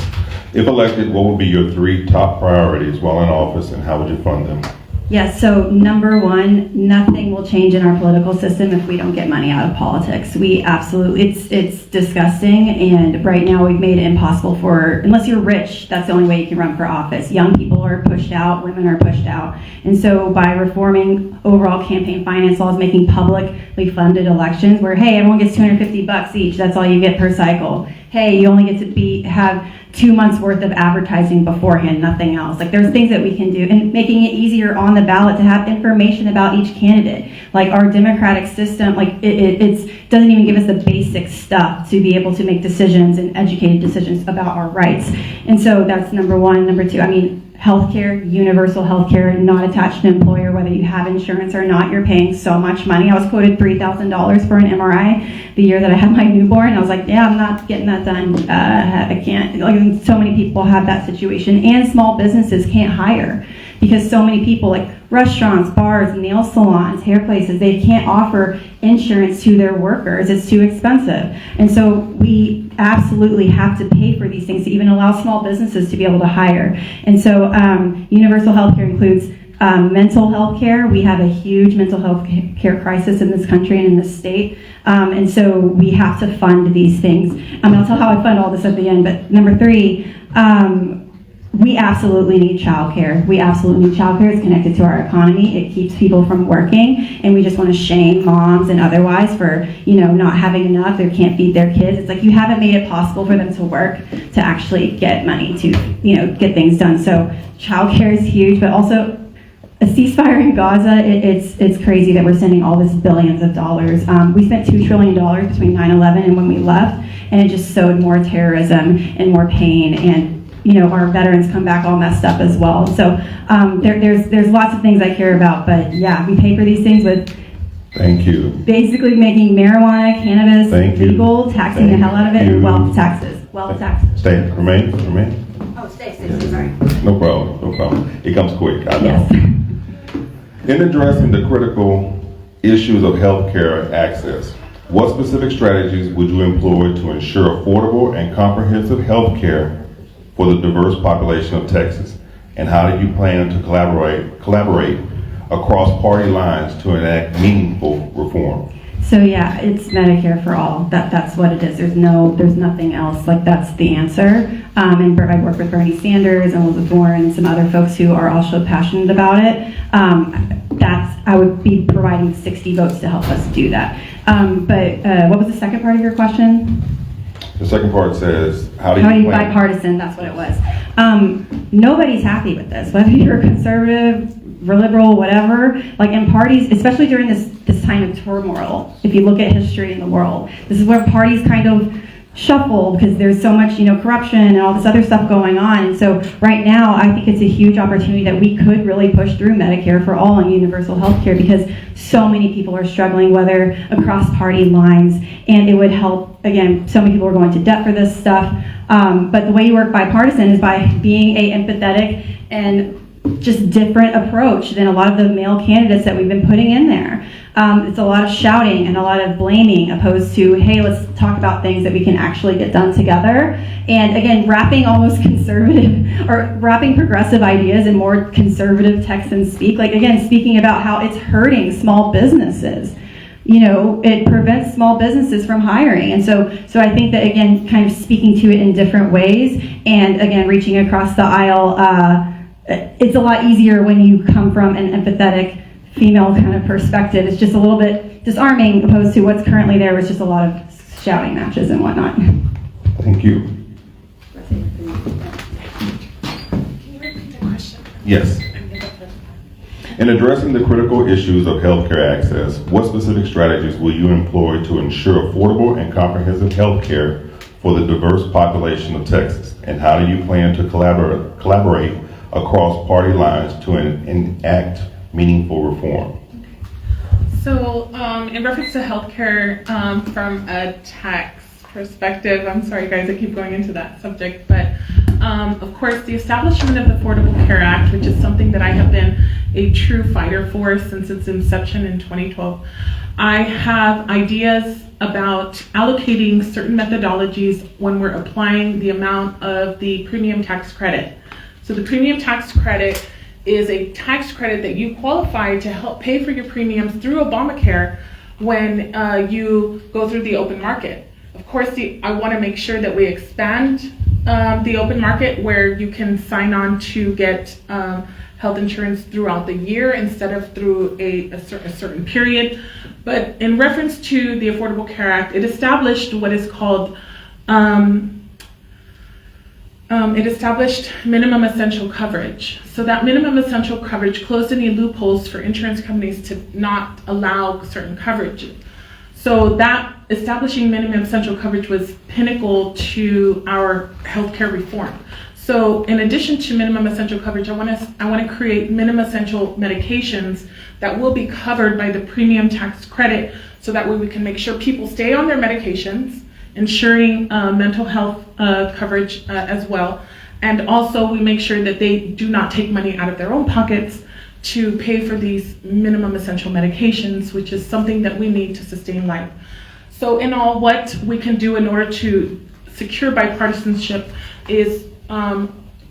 If elected, what would be your 3 top priorities while in office, and how would you fund them? Yes, so number 1, nothing will change in our political system if we don't get money out of politics. We absolutely, it's disgusting, and right now we've made it impossible unless you're rich, that's the only way you can run for office. Young people are pushed out, women are pushed out. And so by reforming overall campaign finance laws, making publicly funded elections where, hey, everyone gets $250 each, that's all you get per cycle. Hey, you only get to be have 2 months worth of advertising beforehand, nothing else. Like there's things that we can do, and making it easier on the ballot to have information about each candidate. Like our democratic system, like it doesn't even give us the basic stuff to be able to make decisions and educated decisions about our rights. And so that's number one. Number two, I mean, healthcare, universal healthcare, not attached to an employer, whether you have insurance or not, you're paying so much money. I was quoted $3,000 for an MRI the year that I had my newborn. I was like, yeah, I'm not getting that done. I can't. Like, so many people have that situation, and small businesses can't hire because so many people, like restaurants, bars, nail salons, hair places, they can't offer insurance to their workers. It's too expensive. And so we absolutely have to pay for these things to even allow small businesses to be able to hire. And so universal health care includes mental health care. We have a huge mental health care crisis in this country and in this state. And so we have to fund these things. I'll tell how I fund all this at the end, but number three, we absolutely need childcare. We absolutely need childcare. It's connected to our economy. It keeps people from working, and we just want to shame moms and otherwise for, not having enough. They can't feed their kids. It's like you haven't made it possible for them to work to actually get money to, get things done. So childcare is huge, but also a ceasefire in Gaza. It's crazy that we're sending all this billions of dollars. We spent $2 trillion between 9/11 and when we left, and it just sowed more terrorism and more pain, and our veterans come back all messed up as well. So there's lots of things I care about, but yeah, we pay for these things with Thank you. Basically making marijuana, cannabis legal, taxing the hell out of it, and wealth taxes. Stay, remain. Oh, stay, sorry. No problem. It comes quick, I know. Yes. In addressing the critical issues of healthcare access, what specific strategies would you employ to ensure affordable and comprehensive healthcare for the diverse population of Texas? And how do you plan to collaborate across party lines to enact meaningful reform? So yeah, it's Medicare for all. That's what it is. There's nothing else. Like that's the answer. And I work with Bernie Sanders and Elizabeth Warren and some other folks who are also passionate about it. I would be providing 60 votes to help us do that. But what was the second part of your question? The second part says, how do you plan? Bipartisan, that's what it was. Nobody's happy with this, whether you're a conservative, liberal, whatever. Like in parties, especially during this time of turmoil, if you look at history in the world, this is where parties kind of shuffle because there's so much, corruption and all this other stuff going on. And so right now, I think it's a huge opportunity that we could really push through Medicare for all and universal health care because so many people are struggling, whether across party lines, and it would help. Again, so many people are going to debt for this stuff. But the way you work bipartisan is by being a empathetic and just different approach than a lot of the male candidates that we've been putting in there. It's a lot of shouting and a lot of blaming opposed to, hey, let's talk about things that we can actually get done together. And again, wrapping almost conservative or wrapping progressive ideas in more conservative Texan speak. Like again, speaking about how it's hurting small businesses. It prevents small businesses from hiring. And so I think that, again, kind of speaking to it in different ways and, again, reaching across the aisle, it's a lot easier when you come from an empathetic female kind of perspective. It's just a little bit disarming opposed to what's currently there, which is a lot of shouting matches and whatnot. Thank you. Can you repeat the question? Yes. In addressing the critical issues of healthcare access, what specific strategies will you employ to ensure affordable and comprehensive healthcare for the diverse population of Texas? And how do you plan to collaborate across party lines to enact meaningful reform? So, in reference to healthcare, from a tax perspective, I'm sorry guys, I keep going into that subject, but of course, the establishment of the Affordable Care Act, which is something that I have been a true fighter for since its inception in 2012. I have ideas about allocating certain methodologies when we're applying the amount of the premium tax credit. So the premium tax credit is a tax credit that you qualify to help pay for your premiums through Obamacare when you go through the open market. Of course, I want to make sure that we expand the open market where you can sign on to get health insurance throughout the year instead of through a certain period. But in reference to the Affordable Care Act, it established what is called it established minimum essential coverage. So that minimum essential coverage closed any loopholes for insurance companies to not allow certain coverage. So that establishing minimum essential coverage was pinnacle to our healthcare reform. So in addition to minimum essential coverage, I want to create minimum essential medications that will be covered by the premium tax credit, so that way we can make sure people stay on their medications, ensuring mental health coverage as well. And also we make sure that they do not take money out of their own pockets to pay for these minimum essential medications, which is something that we need to sustain life. So in all, what we can do in order to secure bipartisanship is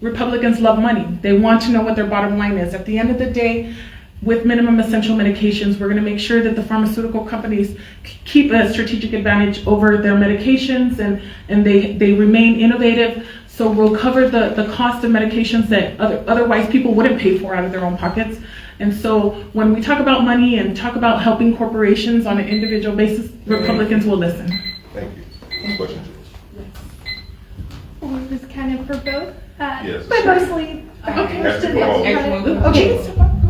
Republicans love money. They want to know what their bottom line is. At the end of the day, with minimum essential medications, we're going to make sure that the pharmaceutical companies keep a strategic advantage over their medications, and they remain innovative. So we'll cover the cost of medications that otherwise people wouldn't pay for out of their own pockets. And so when we talk about money and talk about helping corporations on an individual basis, Republicans will listen. Thank you. Questions? Well, it was kind of for both. Yes. But mostly. Okay. Okay.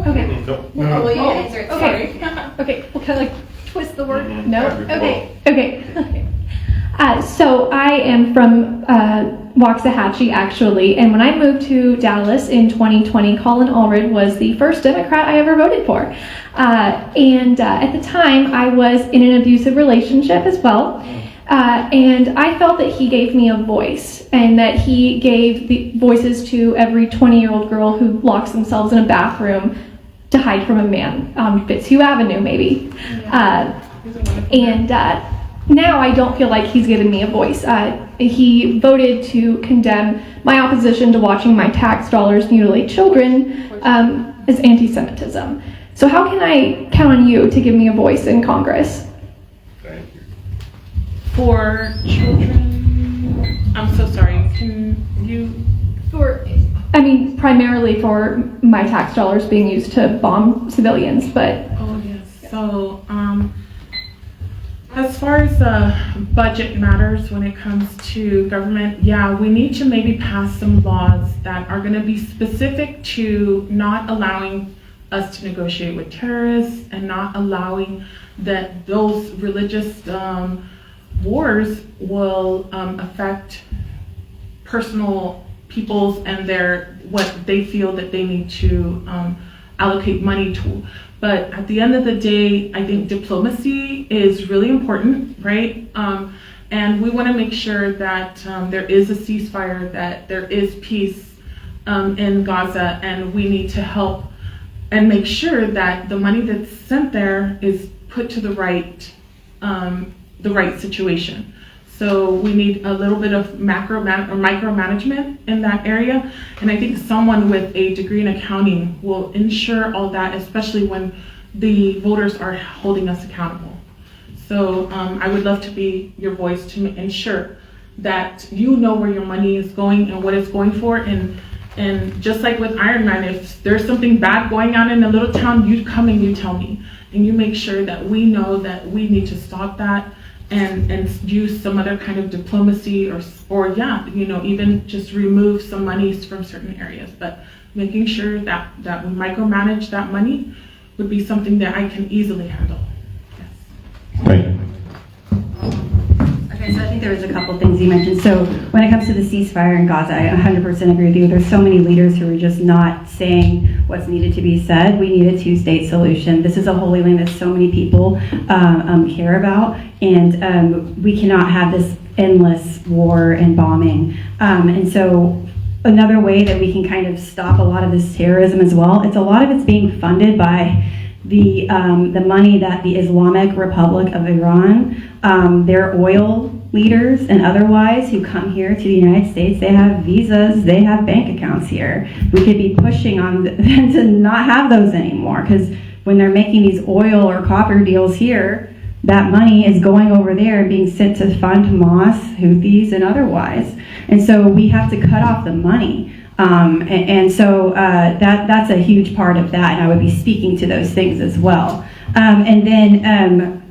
Okay. No. Well, you answer it. Okay. Okay. Well, kind of like twist the word. No. Okay. Okay. So I am from Waxahachie, actually, and when I moved to Dallas in 2020, Colin Allred was the first Democrat I ever voted for. And at the time, I was in an abusive relationship as well. And I felt that he gave me a voice, and that he gave the voices to every 20-year-old girl who locks themselves in a bathroom to hide from a man on Fitzhugh Avenue, maybe. Now I don't feel like he's given me a voice. He voted to condemn my opposition to watching my tax dollars mutilate children as anti-Semitism. So how can I count on you to give me a voice in Congress? Thank you. For children, I'm so sorry, can you? Primarily for my tax dollars being used to bomb civilians, but. Oh yes, so as far as budget matters when it comes to government, yeah, we need to maybe pass some laws that are going to be specific to not allowing us to negotiate with terrorists, and not allowing that those religious wars will affect personal peoples and what they feel that they need to allocate money to. But at the end of the day, I think diplomacy is really important, right? And we want to make sure that there is a ceasefire, that there is peace in Gaza, and we need to help and make sure that the money that's sent there is put to the right situation. So we need a little bit of micromanagement in that area, and I think someone with a degree in accounting will ensure all that, especially when the voters are holding us accountable. So I would love to be your voice to ensure that you know where your money is going and what it's going for, and just like with Iron Man, if there's something bad going on in a little town, you come and you tell me, and you make sure that we know that we need to stop that. And use some other kind of diplomacy, or yeah, even just remove some monies from certain areas. But making sure that we micromanage that money would be something that I can easily handle. Yes. Thank you. Okay, so I think there was a couple things you mentioned. So when it comes to the ceasefire in Gaza, I 100% agree with you. There's so many leaders who are just not saying what's needed to be said. We need a two-state solution. This is a holy land that so many people care about, and we cannot have this endless war and bombing. And so another way that we can kind of stop a lot of this terrorism as well, a lot of it's being funded by the money that the Islamic Republic of Iran, their oil leaders and otherwise who come here to the United States, they have visas, they have bank accounts here. We could be pushing on them to not have those anymore, because when they're making these oil or copper deals here, that money is going over there and being sent to fund Hamas, Houthis, and otherwise. And so we have to cut off the money. So that's a huge part of that, and I would be speaking to those things as well. And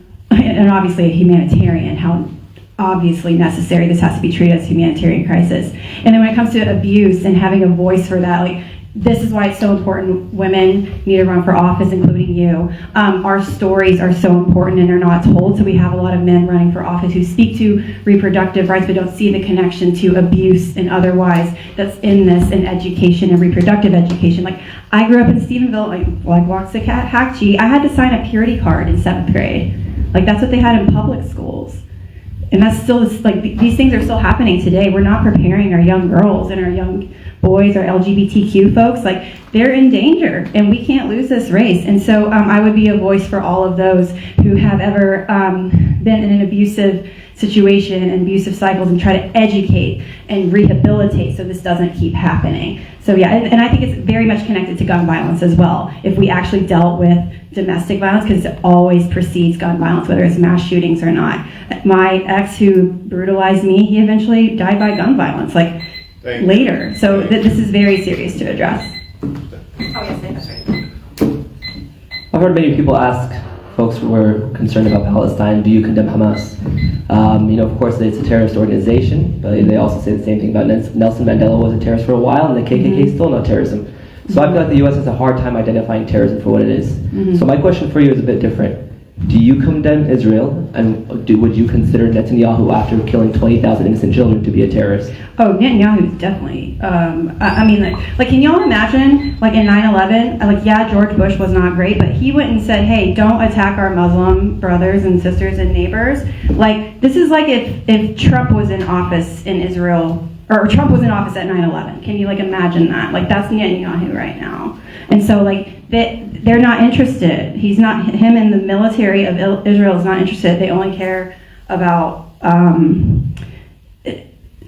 obviously a humanitarian, how obviously necessary. This has to be treated as a humanitarian crisis. And then when it comes to abuse and having a voice for that, like, this is why it's so important women need to run for office, including you. Our stories are so important and they're not told, so we have a lot of men running for office who speak to reproductive rights but don't see the connection to abuse and otherwise that's in this, in education and reproductive education. Like, I grew up in Stephenville, like Waxahachie. I had to sign a purity card in 7th grade. Like, that's what they had in public schools. And that's still, like, these things are still happening today. We're not preparing our young girls and our young boys, our LGBTQ folks. Like, they're in danger, and we can't lose this race. And so I would be a voice for all of those who have ever been in an abusive situation and abusive cycles and try to educate and rehabilitate so this doesn't keep happening. So yeah, and I think it's very much connected to gun violence as well. If we actually dealt with domestic violence, because it always precedes gun violence, whether it's mass shootings or not. My ex who brutalized me, he eventually died by gun violence, like later. So this is very serious to address. I've heard many people ask folks who are concerned about Palestine, do you condemn Hamas? Of course, it's a terrorist organization, but they also say the same thing about Nelson Mandela was a terrorist for a while, and the KKK is still not terrorism. So I feel like the U.S. has a hard time identifying terrorism for what it is. So my question for you is a bit different. Do you condemn Israel, and would you consider Netanyahu, after killing 20,000 innocent children, to be a terrorist? Oh, Netanyahu definitely. Can y'all imagine, like, in 9/11, like, yeah, George Bush was not great, but he went and said, hey, don't attack our Muslim brothers and sisters and neighbors. Like, this is like if Trump was in office in Israel, or Trump was in office at 9/11. Can you, like, imagine that? Like, that's Netanyahu right now. And so, like, they're not interested. Him and the military of Israel is not interested. They only care about,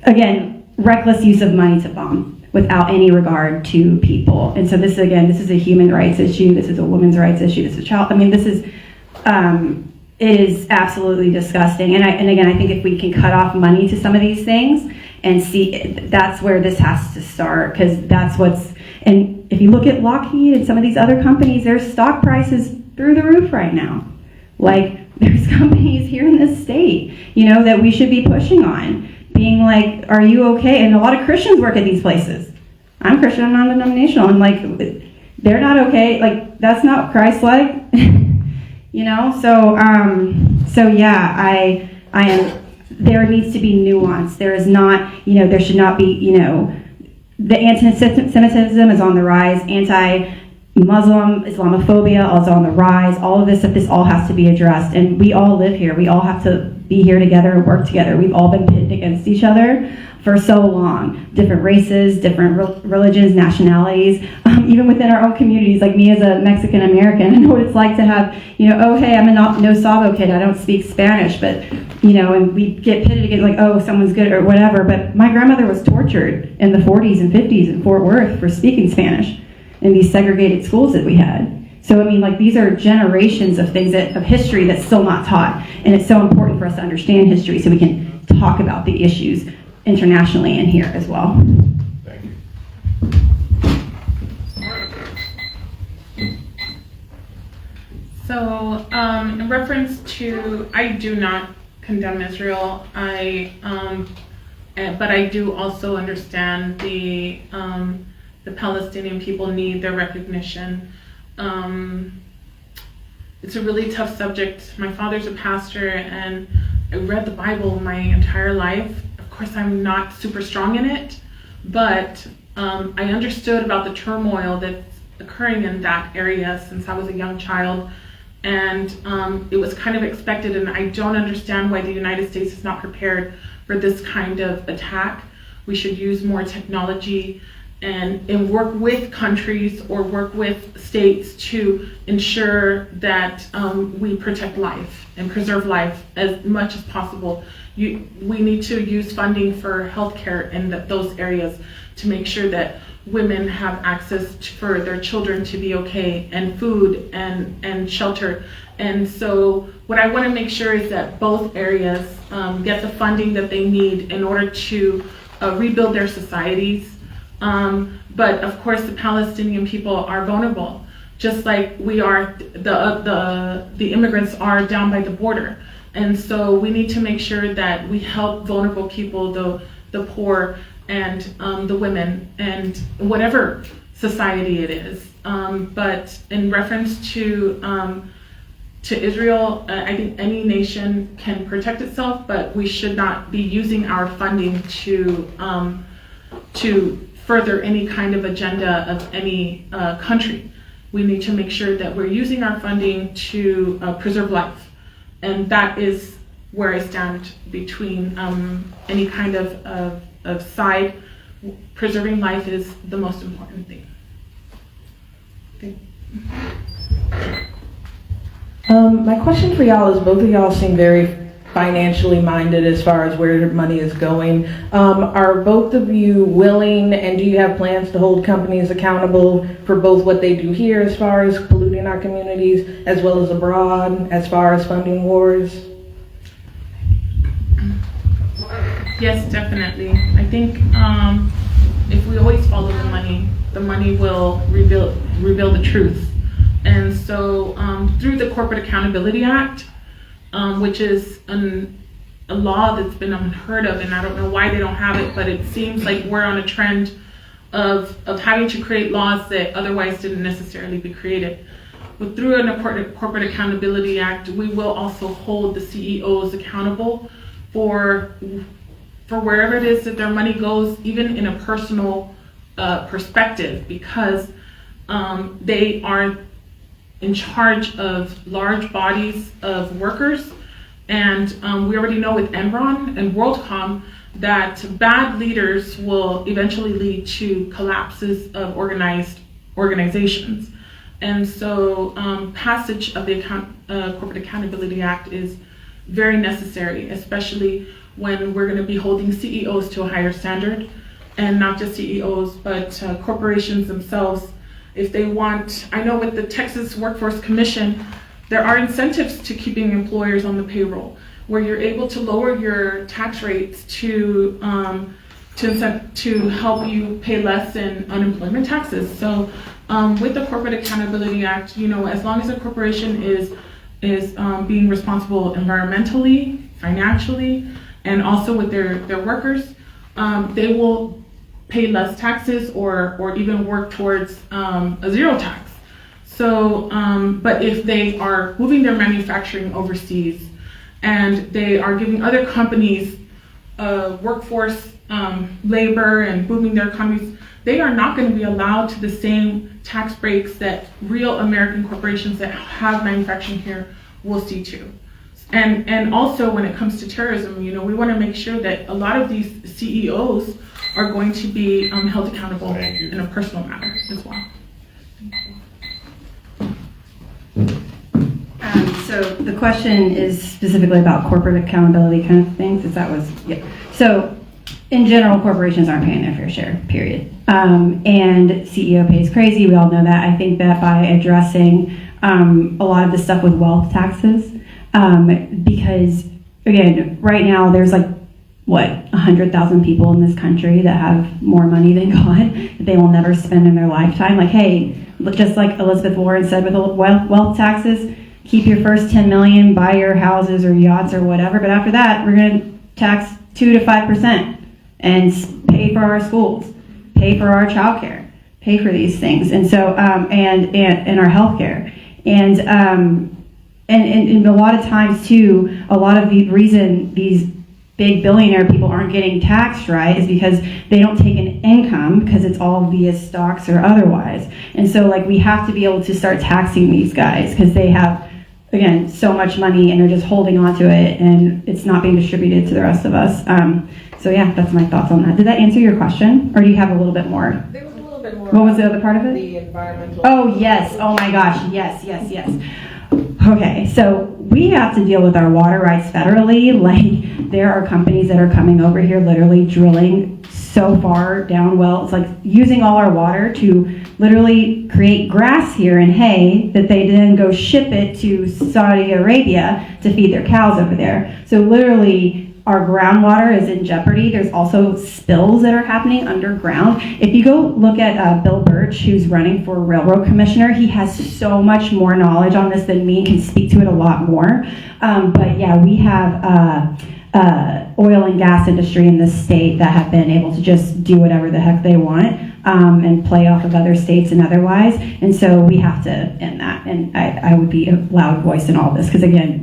again, reckless use of money to bomb without any regard to people. And so this is a human rights issue. This is a women's rights issue. This is a child. I mean, it is absolutely disgusting. And again, I think if we can cut off money to some of these things and see, that's where this has to start, because that's and if you look at Lockheed and some of these other companies, their stock prices through the roof right now. Like, there's companies here in this state, that we should be pushing on, being like, are you okay? And a lot of Christians work at these places. I'm Christian, I'm non-denominational, and like, they're not okay. Like, that's not Christ-like, So yeah, I am. There needs to be nuance. There is not, there should not be, the anti-Semitism is on the rise, anti-Muslim, Islamophobia is on the rise, all of this stuff, this all has to be addressed, and we all live here, we all have to be here together and work together. We've all been pitted against each other for so long, different races, different religions, nationalities, even within our own communities. Like, me as a Mexican American, I know what it's like to have, oh, hey, I'm a No Sabo kid, I don't speak Spanish, but, and we get pitted against, like, oh, someone's good or whatever. But my grandmother was tortured in the 40s and 50s in Fort Worth for speaking Spanish in these segregated schools that we had. So, I mean, like, these are generations of things of history that's still not taught. And it's so important for us to understand history so we can talk about the issues internationally and here as well. Thank you. So, in reference to, I do not condemn Israel. But I do also understand the Palestinian people need their recognition. It's a really tough subject. My father's a pastor, and I read the Bible my entire life. Of course, I'm not super strong in it, but I understood about the turmoil that's occurring in that area since I was a young child. And it was kind of expected, and I don't understand why the United States is not prepared for this kind of attack. We should use more technology and work with countries or work with states to ensure that we protect life and preserve life as much as possible. We need to use funding for healthcare in those areas to make sure that women have access for their children to be okay, and food and shelter. And so what I want to make sure is that both areas get the funding that they need in order to rebuild their societies. But of course, the Palestinian people are vulnerable, just like we are. The immigrants are down by the border, And so we need to make sure that we help vulnerable people, the poor, and the women, and whatever society it is. But in reference to Israel, I think any nation can protect itself, but we should not be using our funding to further any kind of agenda of any country. We need to make sure that we're using our funding to preserve life. And that is where I stand between any kind of side. Preserving life is the most important thing. My question for y'all is, both of y'all seem very financially minded as far as where money is going. Are both of you willing, and do you have plans to hold companies accountable for both what they do here as far as polluting our communities, as well as abroad as far as funding wars? Yes, definitely. I think if we always follow the money will reveal the truth. And so through the Corporate Accountability Act, which is a law that's been unheard of, and I don't know why they don't have it, but it seems like we're on a trend of having to create laws that otherwise didn't necessarily be created. But through an important Corporate Accountability Act, we will also hold the CEOs accountable for wherever it is that their money goes, even in a personal perspective, because they are in charge of large bodies of workers. And we already know with Enron and WorldCom that bad leaders will eventually lead to collapses of organized organizations. And so passage of the Corporate Accountability Act is very necessary, especially when we're going to be holding CEOs to a higher standard, and not just CEOs, but corporations themselves. If they want, I know with the Texas Workforce Commission, there are incentives to keeping employers on the payroll, where you're able to lower your tax rates to help you pay less in unemployment taxes. So with the Corporate Accountability Act, as long as a corporation is being responsible environmentally, financially, and also with their workers, they will pay less taxes or even work towards a zero tax. So, but if they are moving their manufacturing overseas and they are giving other companies workforce labor and booming their economies, they are not going to be allowed to the same tax breaks that real American corporations that have manufacturing here will see to. And also when it comes to terrorism, we want to make sure that a lot of these CEOs are going to be held accountable in a personal matter as well. So the question is specifically about corporate accountability kind of things. Yeah. So in general, corporations aren't paying their fair share, period. And CEO pays crazy. We all know that. I think that by addressing a lot of the stuff with wealth taxes, because again, right now there's 100,000 people in this country that have more money than God that they will never spend in their lifetime. Hey, just like Elizabeth Warren said with wealth taxes, keep your first 10 million, buy your houses or yachts or whatever, but after that, we're going to tax 2 to 5% and pay for our schools, pay for our childcare, pay for these things, and so and our healthcare, and a lot of times too, a lot of the reason these big billionaire people aren't getting taxed right is because they don't take an income, because it's all via stocks or otherwise. And so we have to be able to start taxing these guys, because they have, again, so much money and they're just holding on to it and it's not being distributed to the rest of us. So yeah, that's my thoughts on that. Did that answer your question, or do you have a little bit more? There was a little bit more. What was the other part of it? The environmental. Oh yes, oh my gosh, yes. Okay, so we have to deal with our water rights federally. There are companies that are coming over here literally drilling so far down wells, using all our water to literally create grass here and hay that they then go ship it to Saudi Arabia to feed their cows over there. So literally our groundwater is in jeopardy. There's also spills that are happening underground. If you go look at Bill Birch, who's running for railroad commissioner, he has so much more knowledge on this than me, can speak to it a lot more. But yeah, we have oil and gas industry in this state that have been able to just do whatever the heck they want and play off of other states and otherwise. And so we have to end that. And I would be a loud voice in all this because, again,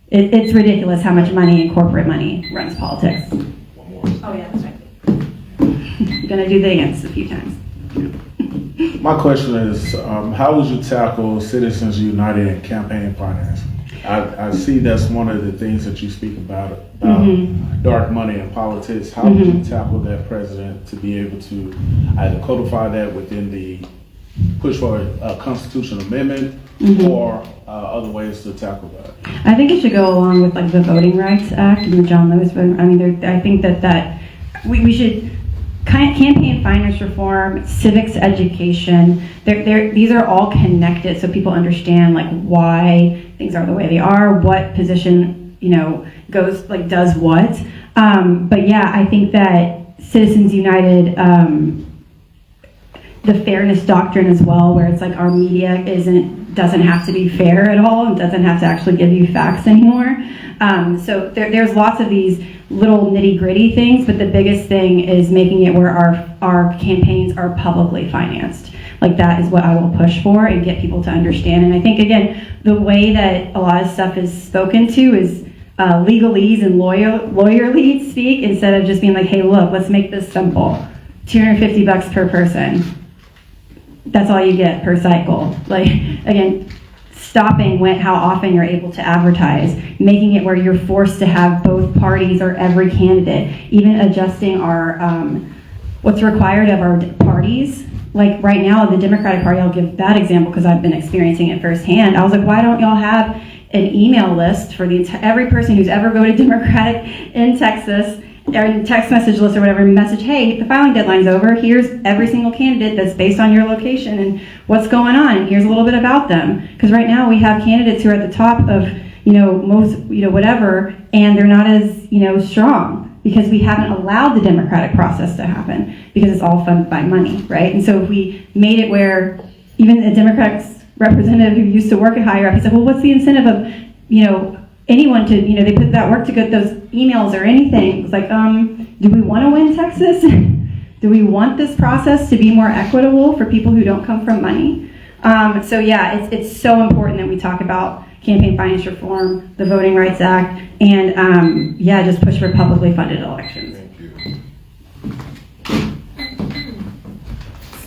it's ridiculous how much money and corporate money runs politics. Oh yeah, that's right. I'm gonna do the against a few times. My question is, how would you tackle Citizens United and campaign finance? I see that's one of the things that you speak about dark money in politics. How would you tackle that, President, to be able to either codify that within the push for a constitutional amendment or other ways to tackle that? I think it should go along with like the Voting Rights Act and the John Lewis. I mean, I think that we should campaign finance reform, civics education. These are all connected, so people understand like why things are the way they are, what position goes like does what. But yeah, I think that Citizens United, the fairness doctrine as well, where it's like our media doesn't have to be fair at all and doesn't have to actually give you facts anymore. So there's lots of these little nitty gritty things, but the biggest thing is making it where our campaigns are publicly financed. Like that is what I will push for and get people to understand. And I think, again, the way that a lot of stuff is spoken to is legalese and lawyerly speak instead of just being like, hey, look, let's make this simple. $250 per person. That's all you get per cycle. Like, again, stopping how often you're able to advertise, making it where you're forced to have both parties or every candidate, even adjusting our what's required of our parties. Like right now, the Democratic Party, I'll give that example because I've been experiencing it firsthand. I was like, why don't y'all have an email list for every person who's ever voted Democratic in Texas, or text message list or whatever, message, hey, the filing deadline's over. Here's every single candidate that's based on your location and what's going on. And here's a little bit about them. Because right now we have candidates who are at the top of, most, whatever, and they're not as, strong because we haven't allowed the democratic process to happen because it's all funded by money, right? And so if we made it where even a Democratic representative who used to work at higher up, he said, well, what's the incentive of, anyone to, they put that work to get those emails or anything. It's like, do we want to win Texas? Do we want this process to be more equitable for people who don't come from money? So yeah, it's so important that we talk about campaign finance reform, the Voting Rights Act, and just push for publicly funded elections.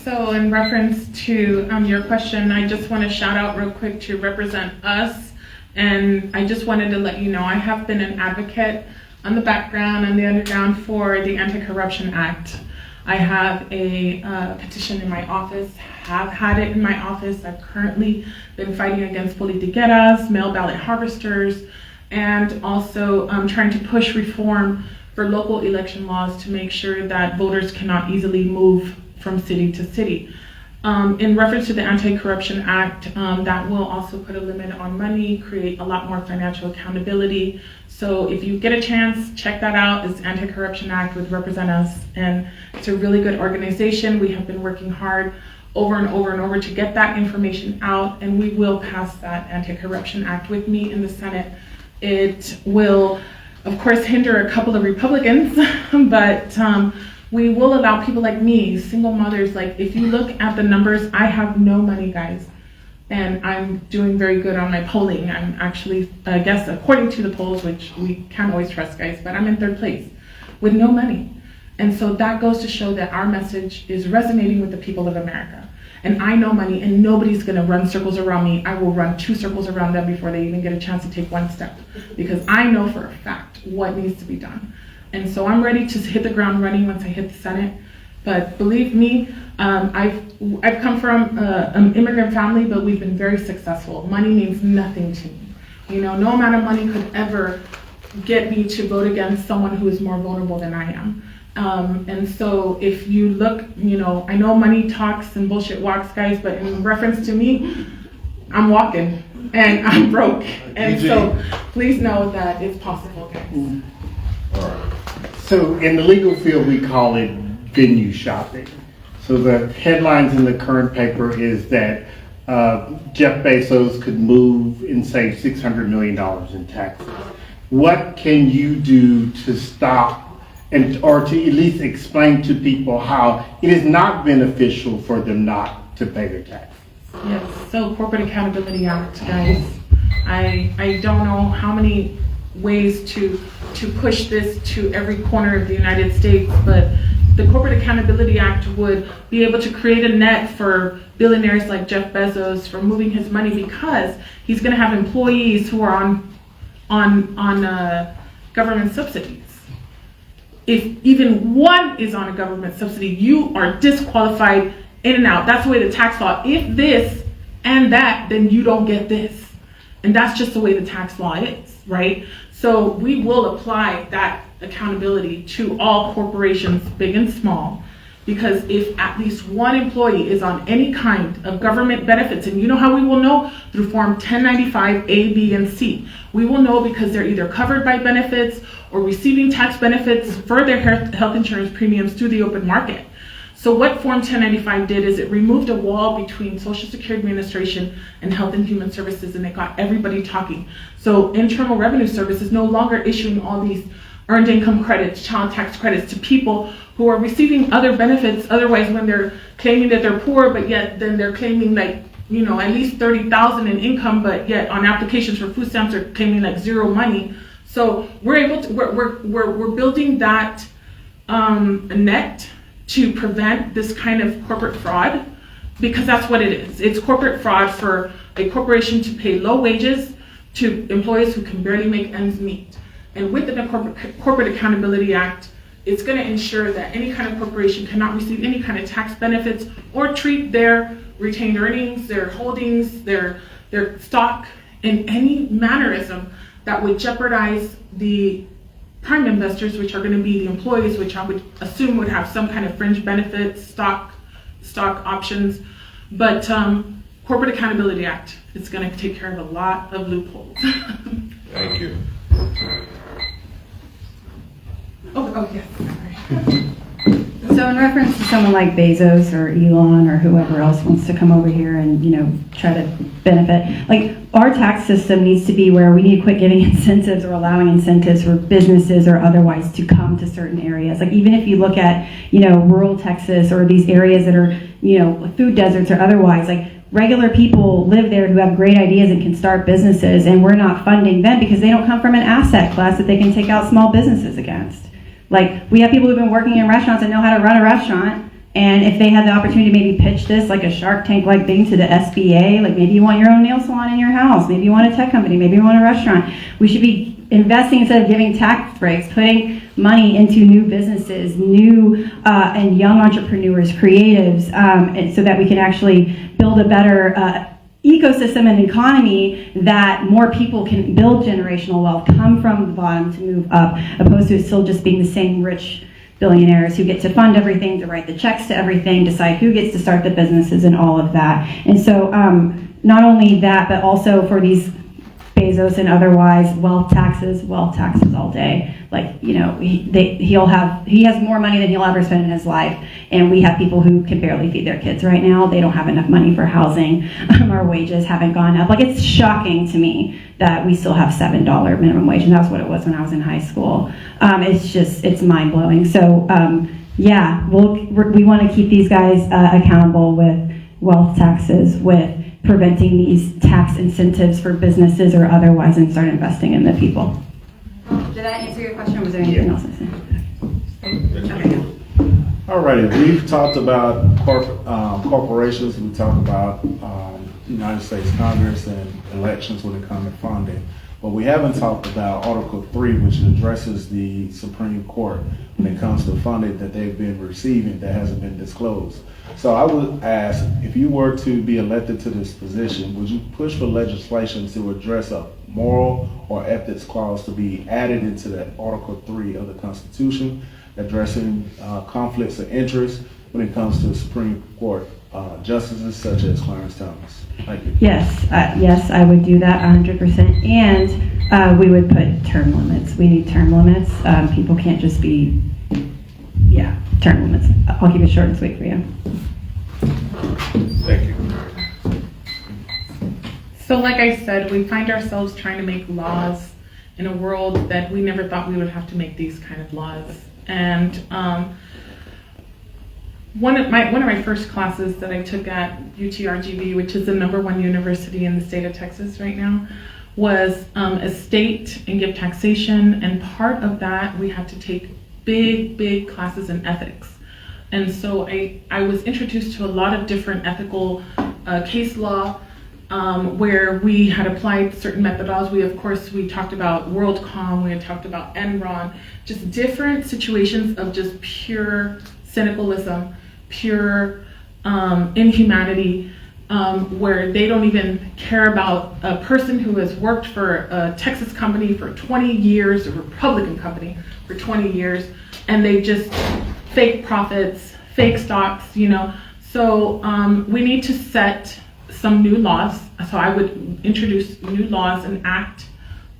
So in reference to your question, I just want to shout out real quick to Represent Us. And I just wanted to let you know I have been an advocate on the background and the underground for the Anti-Corruption Act. I have a petition in my office, have had it in my office. I've currently been fighting against politiqueras, mail ballot harvesters, and also trying to push reform for local election laws to make sure that voters cannot easily move from city to city. In reference to the Anti-Corruption Act, that will also put a limit on money, create a lot more financial accountability. So if you get a chance, check that out. It's Anti-Corruption Act with Represent Us, and it's a really good organization. We have been working hard over and over and over to get that information out, and we will pass that Anti-Corruption Act with me in the Senate. It will, of course, hinder a couple of Republicans, but we will allow people like me, single mothers, like if you look at the numbers, I have no money, guys. And I'm doing very good on my polling. I'm actually, I guess, according to the polls, which we can't always trust, guys, but I'm in 3rd place with no money. And so that goes to show that our message is resonating with the people of America. And I know money, and nobody's gonna run circles around me. I will run 2 circles around them before they even get a chance to take 1 step. Because I know for a fact what needs to be done. And so I'm ready to hit the ground running once I hit the Senate. But believe me, I've come from an immigrant family, but we've been very successful. Money means nothing to me. No amount of money could ever get me to vote against someone who is more vulnerable than I am. And so if you look, I know money talks and bullshit walks, guys, but in reference to me, I'm walking and I'm broke. And so please know that it's possible, guys. All right. So in the legal field, we call it venue shopping. So the headlines in the current paper is that Jeff Bezos could move and save $600 million in taxes. What can you do to stop or to at least explain to people how it is not beneficial for them not to pay their taxes? Yes, so Corporate Accountability Act, guys. I don't know how many ways to push this to every corner of the United States, but the Corporate Accountability Act would be able to create a net for billionaires like Jeff Bezos for moving his money, because he's going to have employees who are on government subsidies. If even one is on a government subsidy, you are disqualified in and out. That's the way the tax law. If this and that, then you don't get this. And that's just the way the tax law is, right? So we will apply that accountability to all corporations, big and small, because if at least one employee is on any kind of government benefits, and you know how we will know? Through Form 1095 A, B, and C. We will know because they're either covered by benefits or receiving tax benefits for their health insurance premiums through the open market. So what Form 1095 did is it removed a wall between Social Security Administration and Health and Human Services, and it got everybody talking. So Internal Revenue Service is no longer issuing all these earned income credits, child tax credits to people who are receiving other benefits otherwise when they're claiming that they're poor, but yet then they're claiming like, you know, at least $30,000 in income, but yet on applications for food stamps are claiming like zero money. So we're able to, we're building that net to prevent this kind of corporate fraud, because that's what it is. It's corporate fraud for a corporation to pay low wages to employees who can barely make ends meet. And with the Corporate Accountability Act, it's going to ensure that any kind of corporation cannot receive any kind of tax benefits or treat their retained earnings, their holdings, their stock in any mannerism that would jeopardize the prime investors, which are going to be the employees, which I would assume would have some kind of fringe benefits, stock options. But Corporate Accountability Act is going to take care of a lot of loopholes. Thank you. Oh yes. So in reference to someone like Bezos or Elon or whoever else wants to come over here and, you know, try to benefit, like our tax system needs to be where we need to quit giving incentives or allowing incentives for businesses or otherwise to come to certain areas. Like even if you look at, you know, rural Texas or these areas that are, you know, food deserts or otherwise, like regular people live there who have great ideas and can start businesses, and we're not funding them because they don't come from an asset class that they can take out small businesses against. Like, we have people who've been working in restaurants and know how to run a restaurant, and if they had the opportunity to maybe pitch this like a Shark Tank-like thing to the SBA, like maybe you want your own nail salon in your house, maybe you want a tech company, maybe you want a restaurant. We should be investing instead of giving tax breaks, putting money into new businesses, new and young entrepreneurs, creatives, and so that we can actually build a better ecosystem and economy that more people can build generational wealth, come from the bottom to move up, opposed to it still just being the same rich billionaires who get to fund everything, to write the checks to everything, decide who gets to start the businesses and all of that. And so not only that, but also for these Bezos and otherwise, wealth taxes all day. Like, you know, he has more money than he'll ever spend in his life, and we have people who can barely feed their kids right now. They don't have enough money for housing. Our wages haven't gone up. Like, it's shocking to me that we still have $7 minimum wage, and that's what it was when I was in high school. It's mind blowing. So yeah, we want to keep these guys accountable with wealth taxes, with preventing these tax incentives for businesses or otherwise, and start investing in the people. Did that answer your question, or was there anything else to say? Okay. Alrighty, we've talked about corporations, we talked about United States Congress and elections when it comes to funding. But we haven't talked about Article 3, which addresses the Supreme Court when it comes to funding that they've been receiving that hasn't been disclosed. So I would ask, if you were to be elected to this position, would you push for legislation to address a moral or ethics clause to be added into that Article 3 of the Constitution, addressing conflicts of interest when it comes to Supreme Court justices such as Clarence Thomas? Thank you. Yes, I would do that 100%. And we would put term limits. We need term limits. People can't just be, term limits. I'll keep it short and sweet for you. Thank you. So like I said, we find ourselves trying to make laws in a world that we never thought we would have to make these kind of laws. And one of my first classes that I took at UTRGV, which is the #1 university in the state of Texas right now, was estate and gift taxation. And part of that, we had to take big classes in ethics. And so I was introduced to a lot of different ethical case law where we had applied certain methodologies. We talked about WorldCom, we had talked about Enron, just different situations of just pure cynicalism, pure inhumanity, where they don't even care about a person who has worked for a Texas company for 20 years, a Republican company for 20 years, and they just fake profits, fake stocks, So we need to set some new laws. So I would introduce new laws, an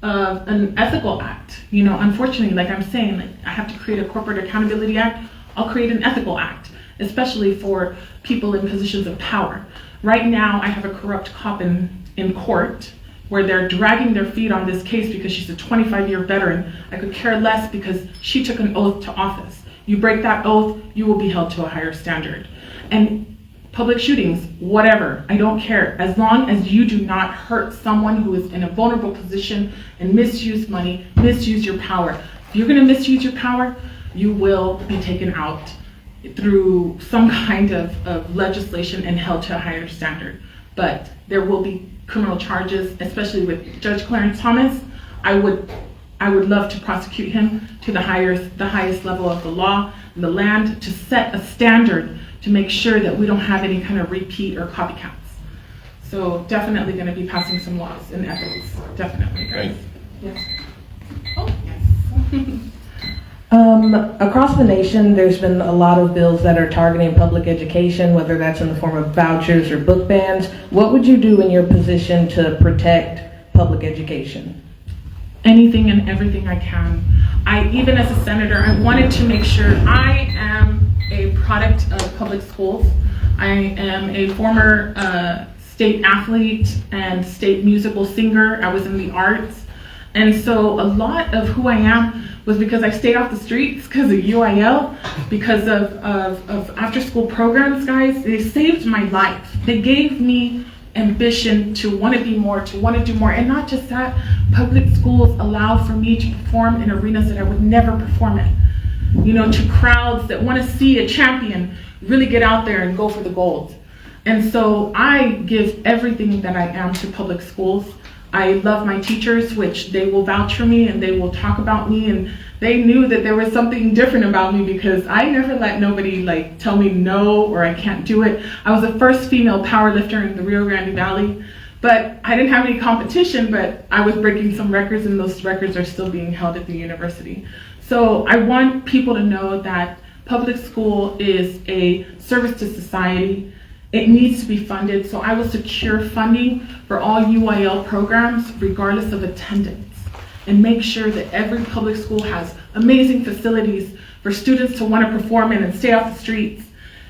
ethical act. Unfortunately, like I'm saying, I have to create a corporate accountability act. I'll create an ethical act, especially for people in positions of power. Right now, I have a corrupt cop in court where they're dragging their feet on this case because she's a 25-year veteran. I could care less because she took an oath to office. You break that oath, you will be held to a higher standard. And public shootings, whatever, I don't care. As long as you do not hurt someone who is in a vulnerable position and misuse money, misuse your power. If you're gonna misuse your power, you will be taken out through some kind of legislation and held to a higher standard. But there will be criminal charges, especially with Judge Clarence Thomas. I would love to prosecute him to the highest level of the law and the land, to set a standard to make sure that we don't have any kind of repeat or copycats. So definitely going to be passing some laws in ethics. Definitely, guys. Yes. Oh, yes. Across the nation, there's been a lot of bills that are targeting public education, whether that's in the form of vouchers or book bans. What would you do in your position to protect public education? Anything and everything I can. Even as a senator, I wanted to make sure I am a product of public schools. I am a former state athlete and state musical singer. I was in the arts. And so a lot of who I am was because I stayed off the streets because of UIL, because of after school programs, guys. They saved my life. They gave me ambition to want to be more, to want to do more. And not just that, public schools allow for me to perform in arenas that I would never perform in. To crowds that want to see a champion really get out there and go for the gold. And so I give everything that I am to public schools. I love my teachers, which they will vouch for me and they will talk about me, and they knew that there was something different about me because I never let nobody tell me no or I can't do it. I was the first female powerlifter in the Rio Grande Valley, but I didn't have any competition, but I was breaking some records, and those records are still being held at the university. So I want people to know that public school is a service to society. It needs to be funded, so I will secure funding for all UIL programs regardless of attendance, and make sure that every public school has amazing facilities for students to want to perform in and stay off the streets,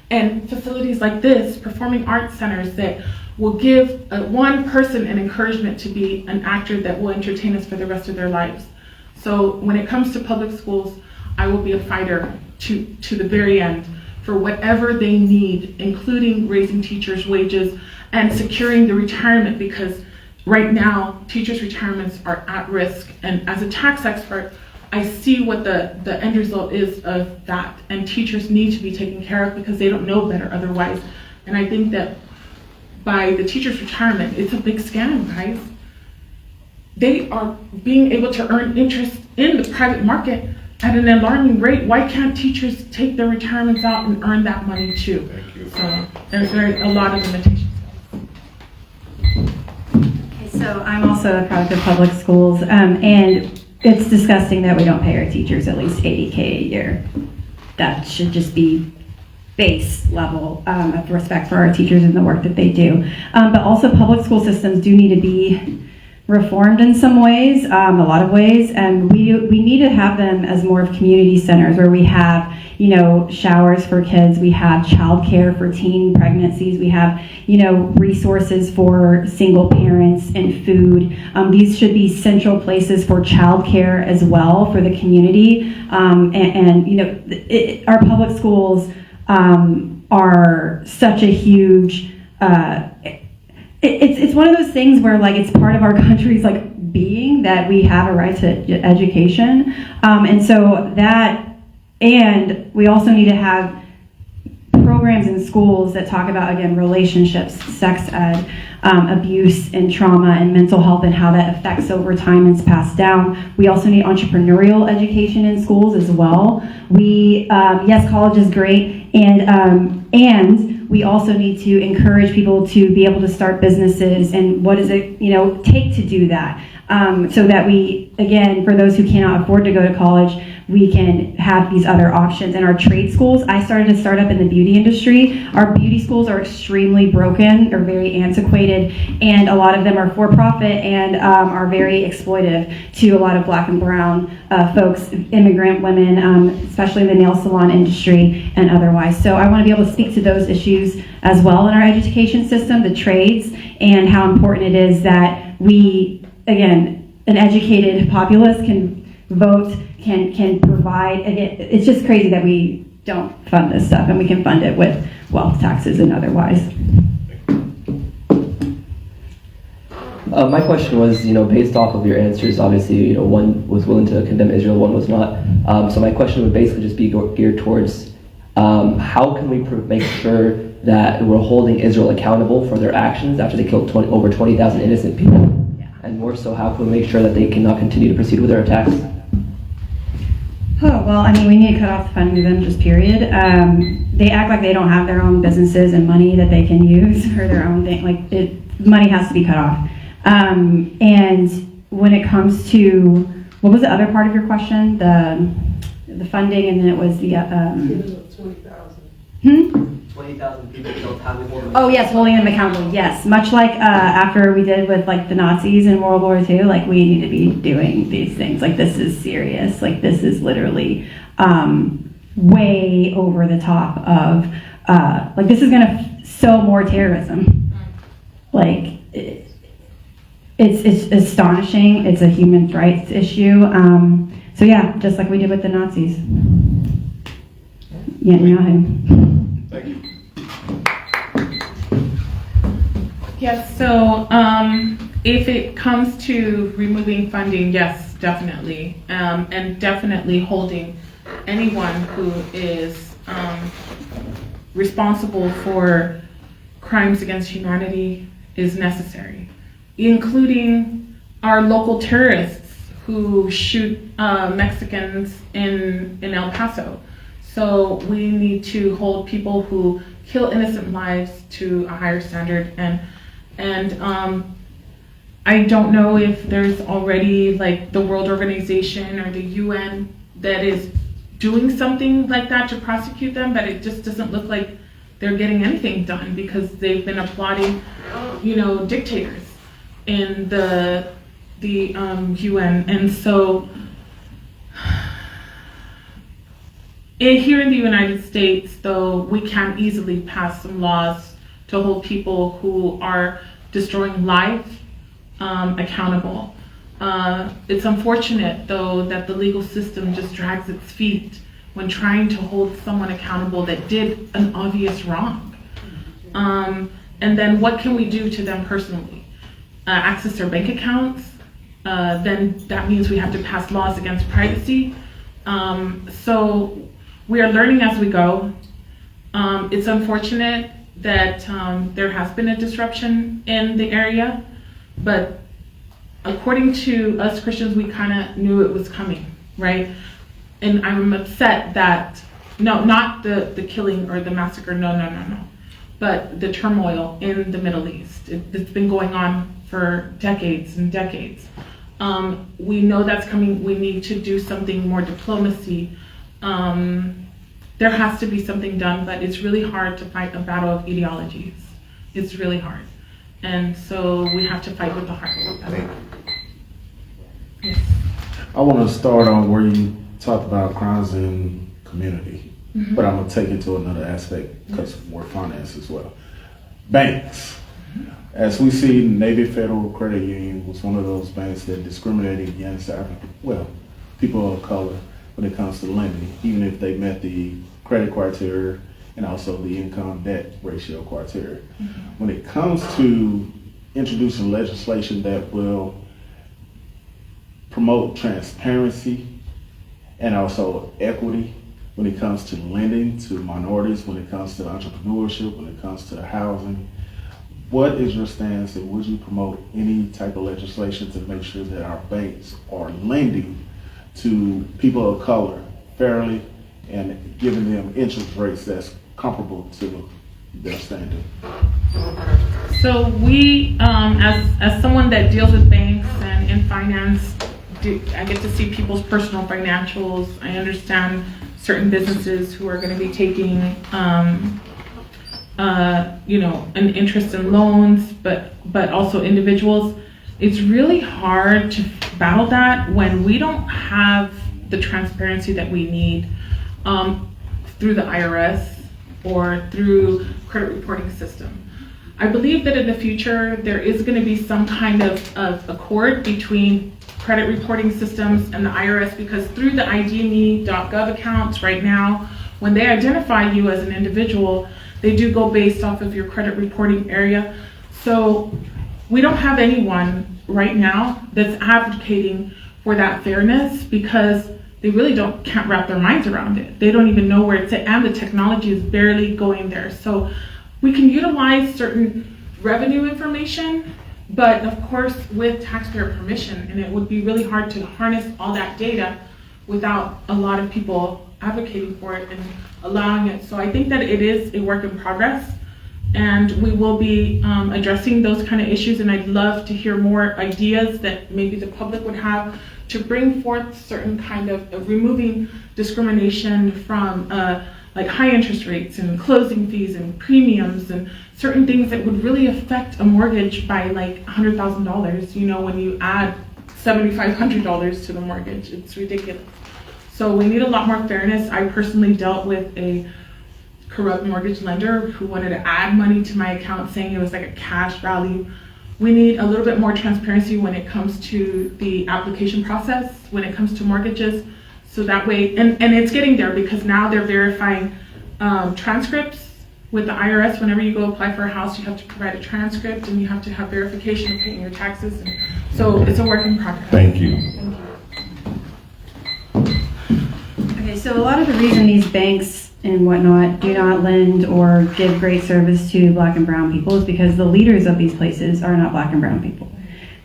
and facilities like this, performing arts centers that will give one person an encouragement to be an actor that will entertain us for the rest of their lives. So when it comes to public schools, I will be a fighter to the very end for whatever they need, including raising teachers' wages and securing the retirement, because right now teachers' retirements are at risk. And as a tax expert, I see what the end result is of that, and teachers need to be taken care of because they don't know better otherwise. And I think that by the teachers' retirement, it's a big scam, guys. They are being able to earn interest in the private market at an alarming rate. Why can't teachers take their retirements out and earn that money too? Thank you. So there's a lot of limitations. Okay, so I'm also a product of public schools, and it's disgusting that we don't pay our teachers at least $80K a year. That should just be base level of respect for our teachers and the work that they do. But also public school systems do need to be reformed in some ways, a lot of ways, and we need to have them as more of community centers where we have, showers for kids, we have childcare for teen pregnancies, we have, resources for single parents and food. These should be central places for childcare as well for the community, our public schools are such a huge. It's one of those things where it's part of our country's being that we have a right to education, and so that, and we also need to have programs in schools that talk about, again, relationships, sex ed, abuse and trauma and mental health and how that affects over time and is passed down. We also need entrepreneurial education in schools as well. Yes, college is great, and we also need to encourage people to be able to start businesses, and what does it take to do that, so that we, again, for those who cannot afford to go to college, we can have these other options. In our trade schools, I started to start up in the beauty industry. Our beauty schools are extremely broken, or very antiquated, and a lot of them are for-profit and are very exploitive to a lot of Black and brown folks, immigrant women, especially in the nail salon industry and otherwise. So I want to be able to speak to those issues as well in our education system, the trades, and how important it is that we, again, an educated populace can vote, can provide. Again, it's just crazy that we don't fund this stuff, and we can fund it with wealth taxes and otherwise. My question was, based off of your answers, obviously, one was willing to condemn Israel, one was not. So my question would basically just be geared towards how can we make sure that we're holding Israel accountable for their actions after they killed over 20,000 innocent people? And more so, how can we make sure that they cannot continue to proceed with their attacks? Oh, well, we need to cut off the funding to them, just period. They act like they don't have their own businesses and money that they can use for their own thing. Money has to be cut off. And when it comes to, what was the other part of your question? The funding, and then it was the 20,000 people killed. How do we hold them? Oh yes, holding them accountable. Yes, much like after we did with the Nazis in World War II. We need to be doing these things. This is serious. This is literally way over the top of. This is gonna sow more terrorism. It's astonishing. It's a human rights issue. So yeah, just like we did with the Nazis. Netanyahu. Thank you. Yes, so if it comes to removing funding, yes, definitely. And definitely holding anyone who is responsible for crimes against humanity is necessary, including our local terrorists who shoot Mexicans in El Paso. So we need to hold people who kill innocent lives to a higher standard, and I don't know if there's already the World Organization or the UN that is doing something like that to prosecute them, but it just doesn't look like they're getting anything done because they've been applauding, dictators in the UN, and so. Here in the United States, though, we can easily pass some laws to hold people who are destroying life accountable. It's unfortunate, though, that the legal system just drags its feet when trying to hold someone accountable that did an obvious wrong. And then what can we do to them personally? Access their bank accounts? Then that means we have to pass laws against privacy. So we are learning as we go. It's unfortunate that there has been a disruption in the area, but according to us Christians, we kind of knew it was coming, right? And I'm upset that, no, not the killing or the massacre, no, but the turmoil in the Middle East. It's been going on for decades and decades. We know that's coming. We need to do something more diplomacy. there has to be something done, but it's really hard to fight a battle of ideologies. It's really hard. And so we have to fight with the heart. Yes. I want to start on where you talked about crimes in community, but I'm going to take it to another aspect because we're finance as well. Banks. As we see, Navy Federal Credit Union was one of those banks that discriminated against people of color when it comes to lending, even if they met the credit criteria and also the income debt ratio criteria. When it comes to introducing legislation that will promote transparency and also equity when it comes to lending to minorities, when it comes to entrepreneurship, when it comes to housing, what is your stance, and would you promote any type of legislation to make sure that our banks are lending to people of color fairly and giving them interest rates that's comparable to their standard? So we, as someone that deals with banks and in finance, I get to see people's personal financials. I understand certain businesses who are going to be taking, an interest in loans, but also individuals. It's really hard to battle that when we don't have the transparency that we need through the IRS or through credit reporting system. I believe that in the future there is going to be some kind of accord between credit reporting systems and the IRS, because through the IDme.gov accounts right now, when they identify you as an individual, they do go based off of your credit reporting area. So we don't have anyone right now that's advocating for that fairness because they really can't wrap their minds around it. They don't even know where it's at, and the technology is barely going there. So we can utilize certain revenue information, but of course with taxpayer permission, and it would be really hard to harness all that data without a lot of people advocating for it and allowing it. So I think that it is a work in progress, and we will be addressing those kind of issues, and I'd love to hear more ideas that maybe the public would have to bring forth certain kind of removing discrimination from like high interest rates and closing fees and premiums and certain things that would really affect a mortgage by like $100,000, when you add $7,500 to the mortgage. It's ridiculous. So we need a lot more fairness. I personally dealt with a corrupt mortgage lender who wanted to add money to my account saying it was like a cash value. We need a little bit more transparency when it comes to the application process, when it comes to mortgages. So that way, and it's getting there because now they're verifying transcripts with the IRS. Whenever you go apply for a house, you have to provide a transcript and you have to have verification of paying your taxes. And so it's a work in progress. Thank you. Okay, so a lot of the reason these banks and whatnot do not lend or give great service to Black and brown people is because the leaders of these places are not Black and brown people.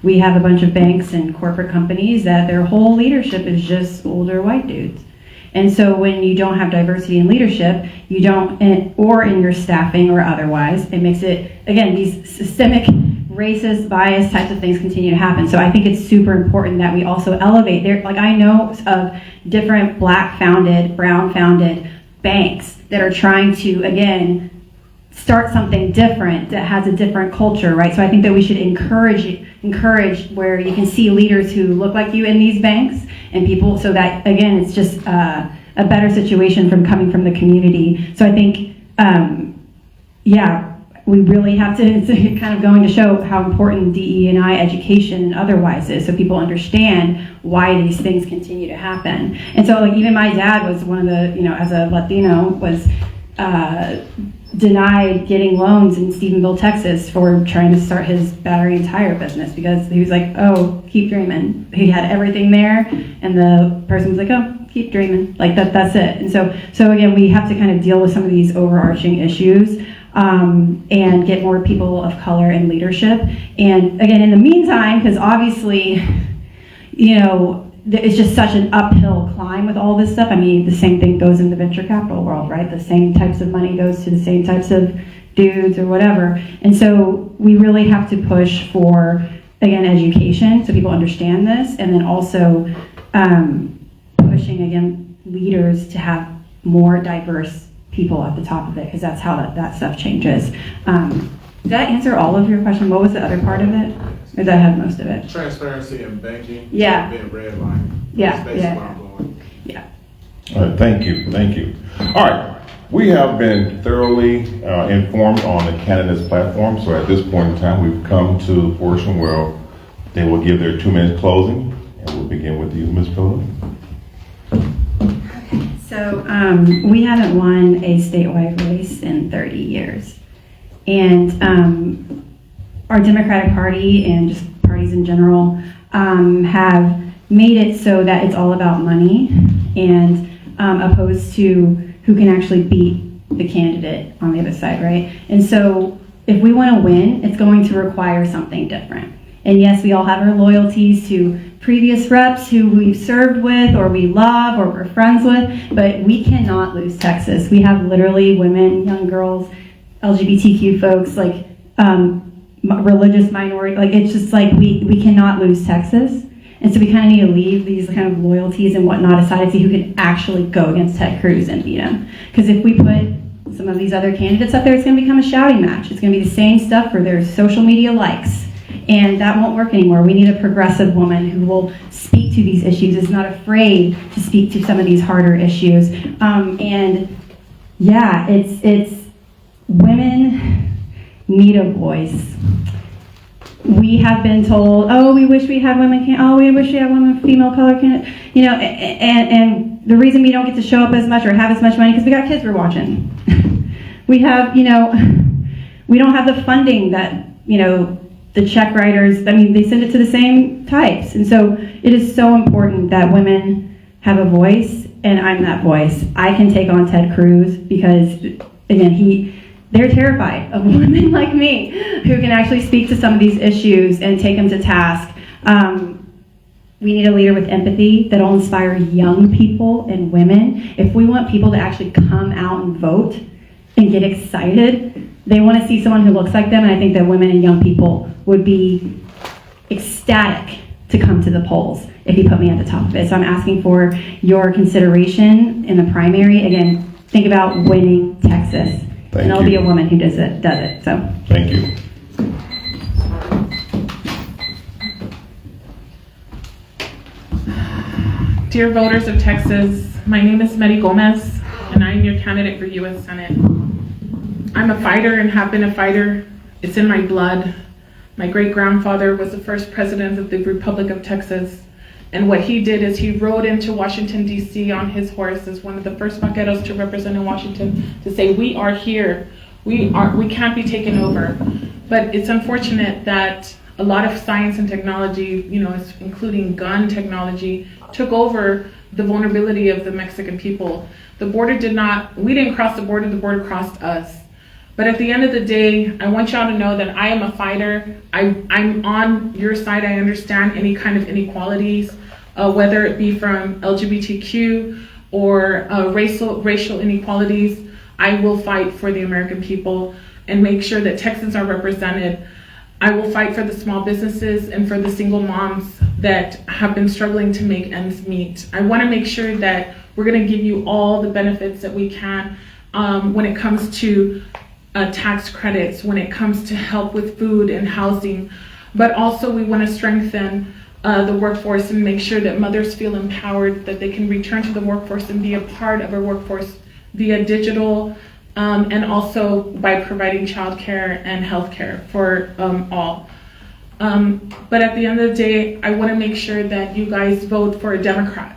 We have a bunch of banks and corporate companies that their whole leadership is just older white dudes. And so when you don't have diversity in leadership, you don't, or in your staffing or otherwise, it makes it, again, these systemic racist, bias types of things continue to happen. So I think it's super important that we also elevate there. Like I know of different Black founded, brown founded banks that are trying to, again, start something different that has a different culture, right? So I think that we should encourage where you can see leaders who look like you in these banks and people, so that, again, it's just a better situation from coming from the community. So I think, we really have to, it's kind of going to show how important DE&I education and otherwise is, so people understand why these things continue to happen. And so, like, even my dad was one of the, as a Latino, was denied getting loans in Stephenville, Texas for trying to start his battery and tire business because he was like, oh, keep dreaming. He had everything there, and the person was like, oh, keep dreaming. Like that's it. And so again, we have to kind of deal with some of these overarching issues and get more people of color in leadership. And again, in the meantime, because obviously, it's just such an uphill climb with all this stuff. I mean, the same thing goes in the venture capital world, right? The same types of money goes to the same types of dudes or whatever. And so we really have to push for, again, education so people understand this, and then also pushing, again, leaders to have more diverse people at the top of it, because that's how that stuff changes. Did that answer all of your question? What was the other part of it? Or did I have most of it? Transparency in banking. Yeah. Being redlined. Yeah, That's basically yeah. where I'm going. Yeah. All right, thank you. All right, we have been thoroughly informed on the candidates platform, so at this point in time, we've come to the portion where they will give their 2-minute closing, and we'll begin with you, Ms. Phillips. So we haven't won a statewide race in 30 years. And our Democratic Party and just parties in general have made it so that it's all about money and opposed to who can actually beat the candidate on the other side, right? And so if we want to win, it's going to require something different. And yes, we all have our loyalties to previous reps who we've served with or we love or we're friends with, but we cannot lose Texas. We have literally women, young girls, LGBTQ folks, like religious minority, like it's just like we cannot lose Texas. And so we kind of need to leave these kind of loyalties and whatnot aside and see who can actually go against Ted Cruz and beat him. Because if we put some of these other candidates up there, it's going to become a shouting match. It's going to be the same stuff for their social media likes. And that won't work anymore. We need a progressive woman who will speak to these issues, is not afraid to speak to some of these harder issues. And yeah, it's women need a voice. We have been told, oh, we wish we had women, we wish we had women, female color candidates, and the reason we don't get to show up as much or have as much money because we got kids we're watching. We have, we don't have the funding that, the check writers, they send it to the same types. And so it is so important that women have a voice, and I'm that voice. I can take on Ted Cruz because, again, they're terrified of women like me who can actually speak to some of these issues and take them to task. We need a leader with empathy that'll inspire young people and women. If we want people to actually come out and vote and get excited, they want to see someone who looks like them, and I think that women and young people would be ecstatic to come to the polls if you put me at the top of it. So I'm asking for your consideration in the primary. Again, think about winning Texas. And it'll be a woman who does it. So thank you. Dear voters of Texas, my name is Mary Gomez, and I am your candidate for U.S. Senate. I'm a fighter and have been a fighter. It's in my blood. My great-grandfather was the first president of the Republic of Texas, and what he did is he rode into Washington, D.C. on his horse as one of the first vaqueros to represent in Washington to say, we are here. We can't be taken over. But it's unfortunate that a lot of science and technology, including gun technology, took over the vulnerability of the Mexican people. We didn't cross the border crossed us. But at the end of the day, I want y'all to know that I am a fighter. I'm on your side. I understand any kind of inequalities, whether it be from LGBTQ or racial inequalities. I will fight for the American people and make sure that Texans are represented. I will fight for the small businesses and for the single moms that have been struggling to make ends meet. I want to make sure that we're going to give you all the benefits that we can when it comes to tax credits, when it comes to help with food and housing, but also we want to strengthen the workforce and make sure that mothers feel empowered, that they can return to the workforce and be a part of our workforce via digital and also by providing childcare and healthcare for all. But at the end of the day, I want to make sure that you guys vote for a Democrat,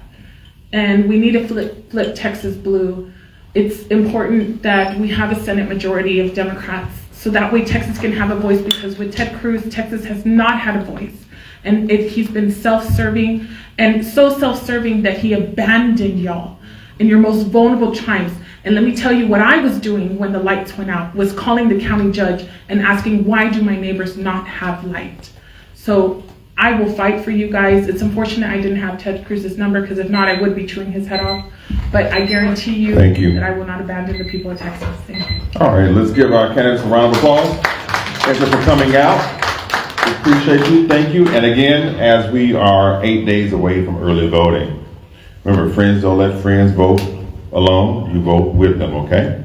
and we need to flip Texas blue. It's important that we have a Senate majority of Democrats so that way Texas can have a voice, because with Ted Cruz, Texas has not had a voice. And he's been self-serving, and so self-serving that he abandoned y'all in your most vulnerable times. And let me tell you what I was doing when the lights went out, was calling the county judge and asking, why do my neighbors not have light? So I will fight for you guys. It's unfortunate I didn't have Ted Cruz's number, because if not, I would be chewing his head off. But I guarantee you that I will not abandon the people of Texas. Thank you. All right, let's give our candidates a round of applause. Thank you for coming out. We appreciate you. Thank you. And again, as we are 8 days away from early voting, remember, friends don't let friends vote alone, you vote with them, okay?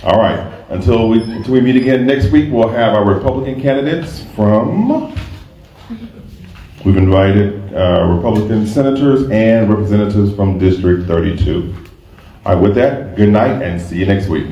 All right, until we meet again next week, we'll have our Republican candidates we've invited Republican senators and representatives from District 32. All right, with that, good night and see you next week.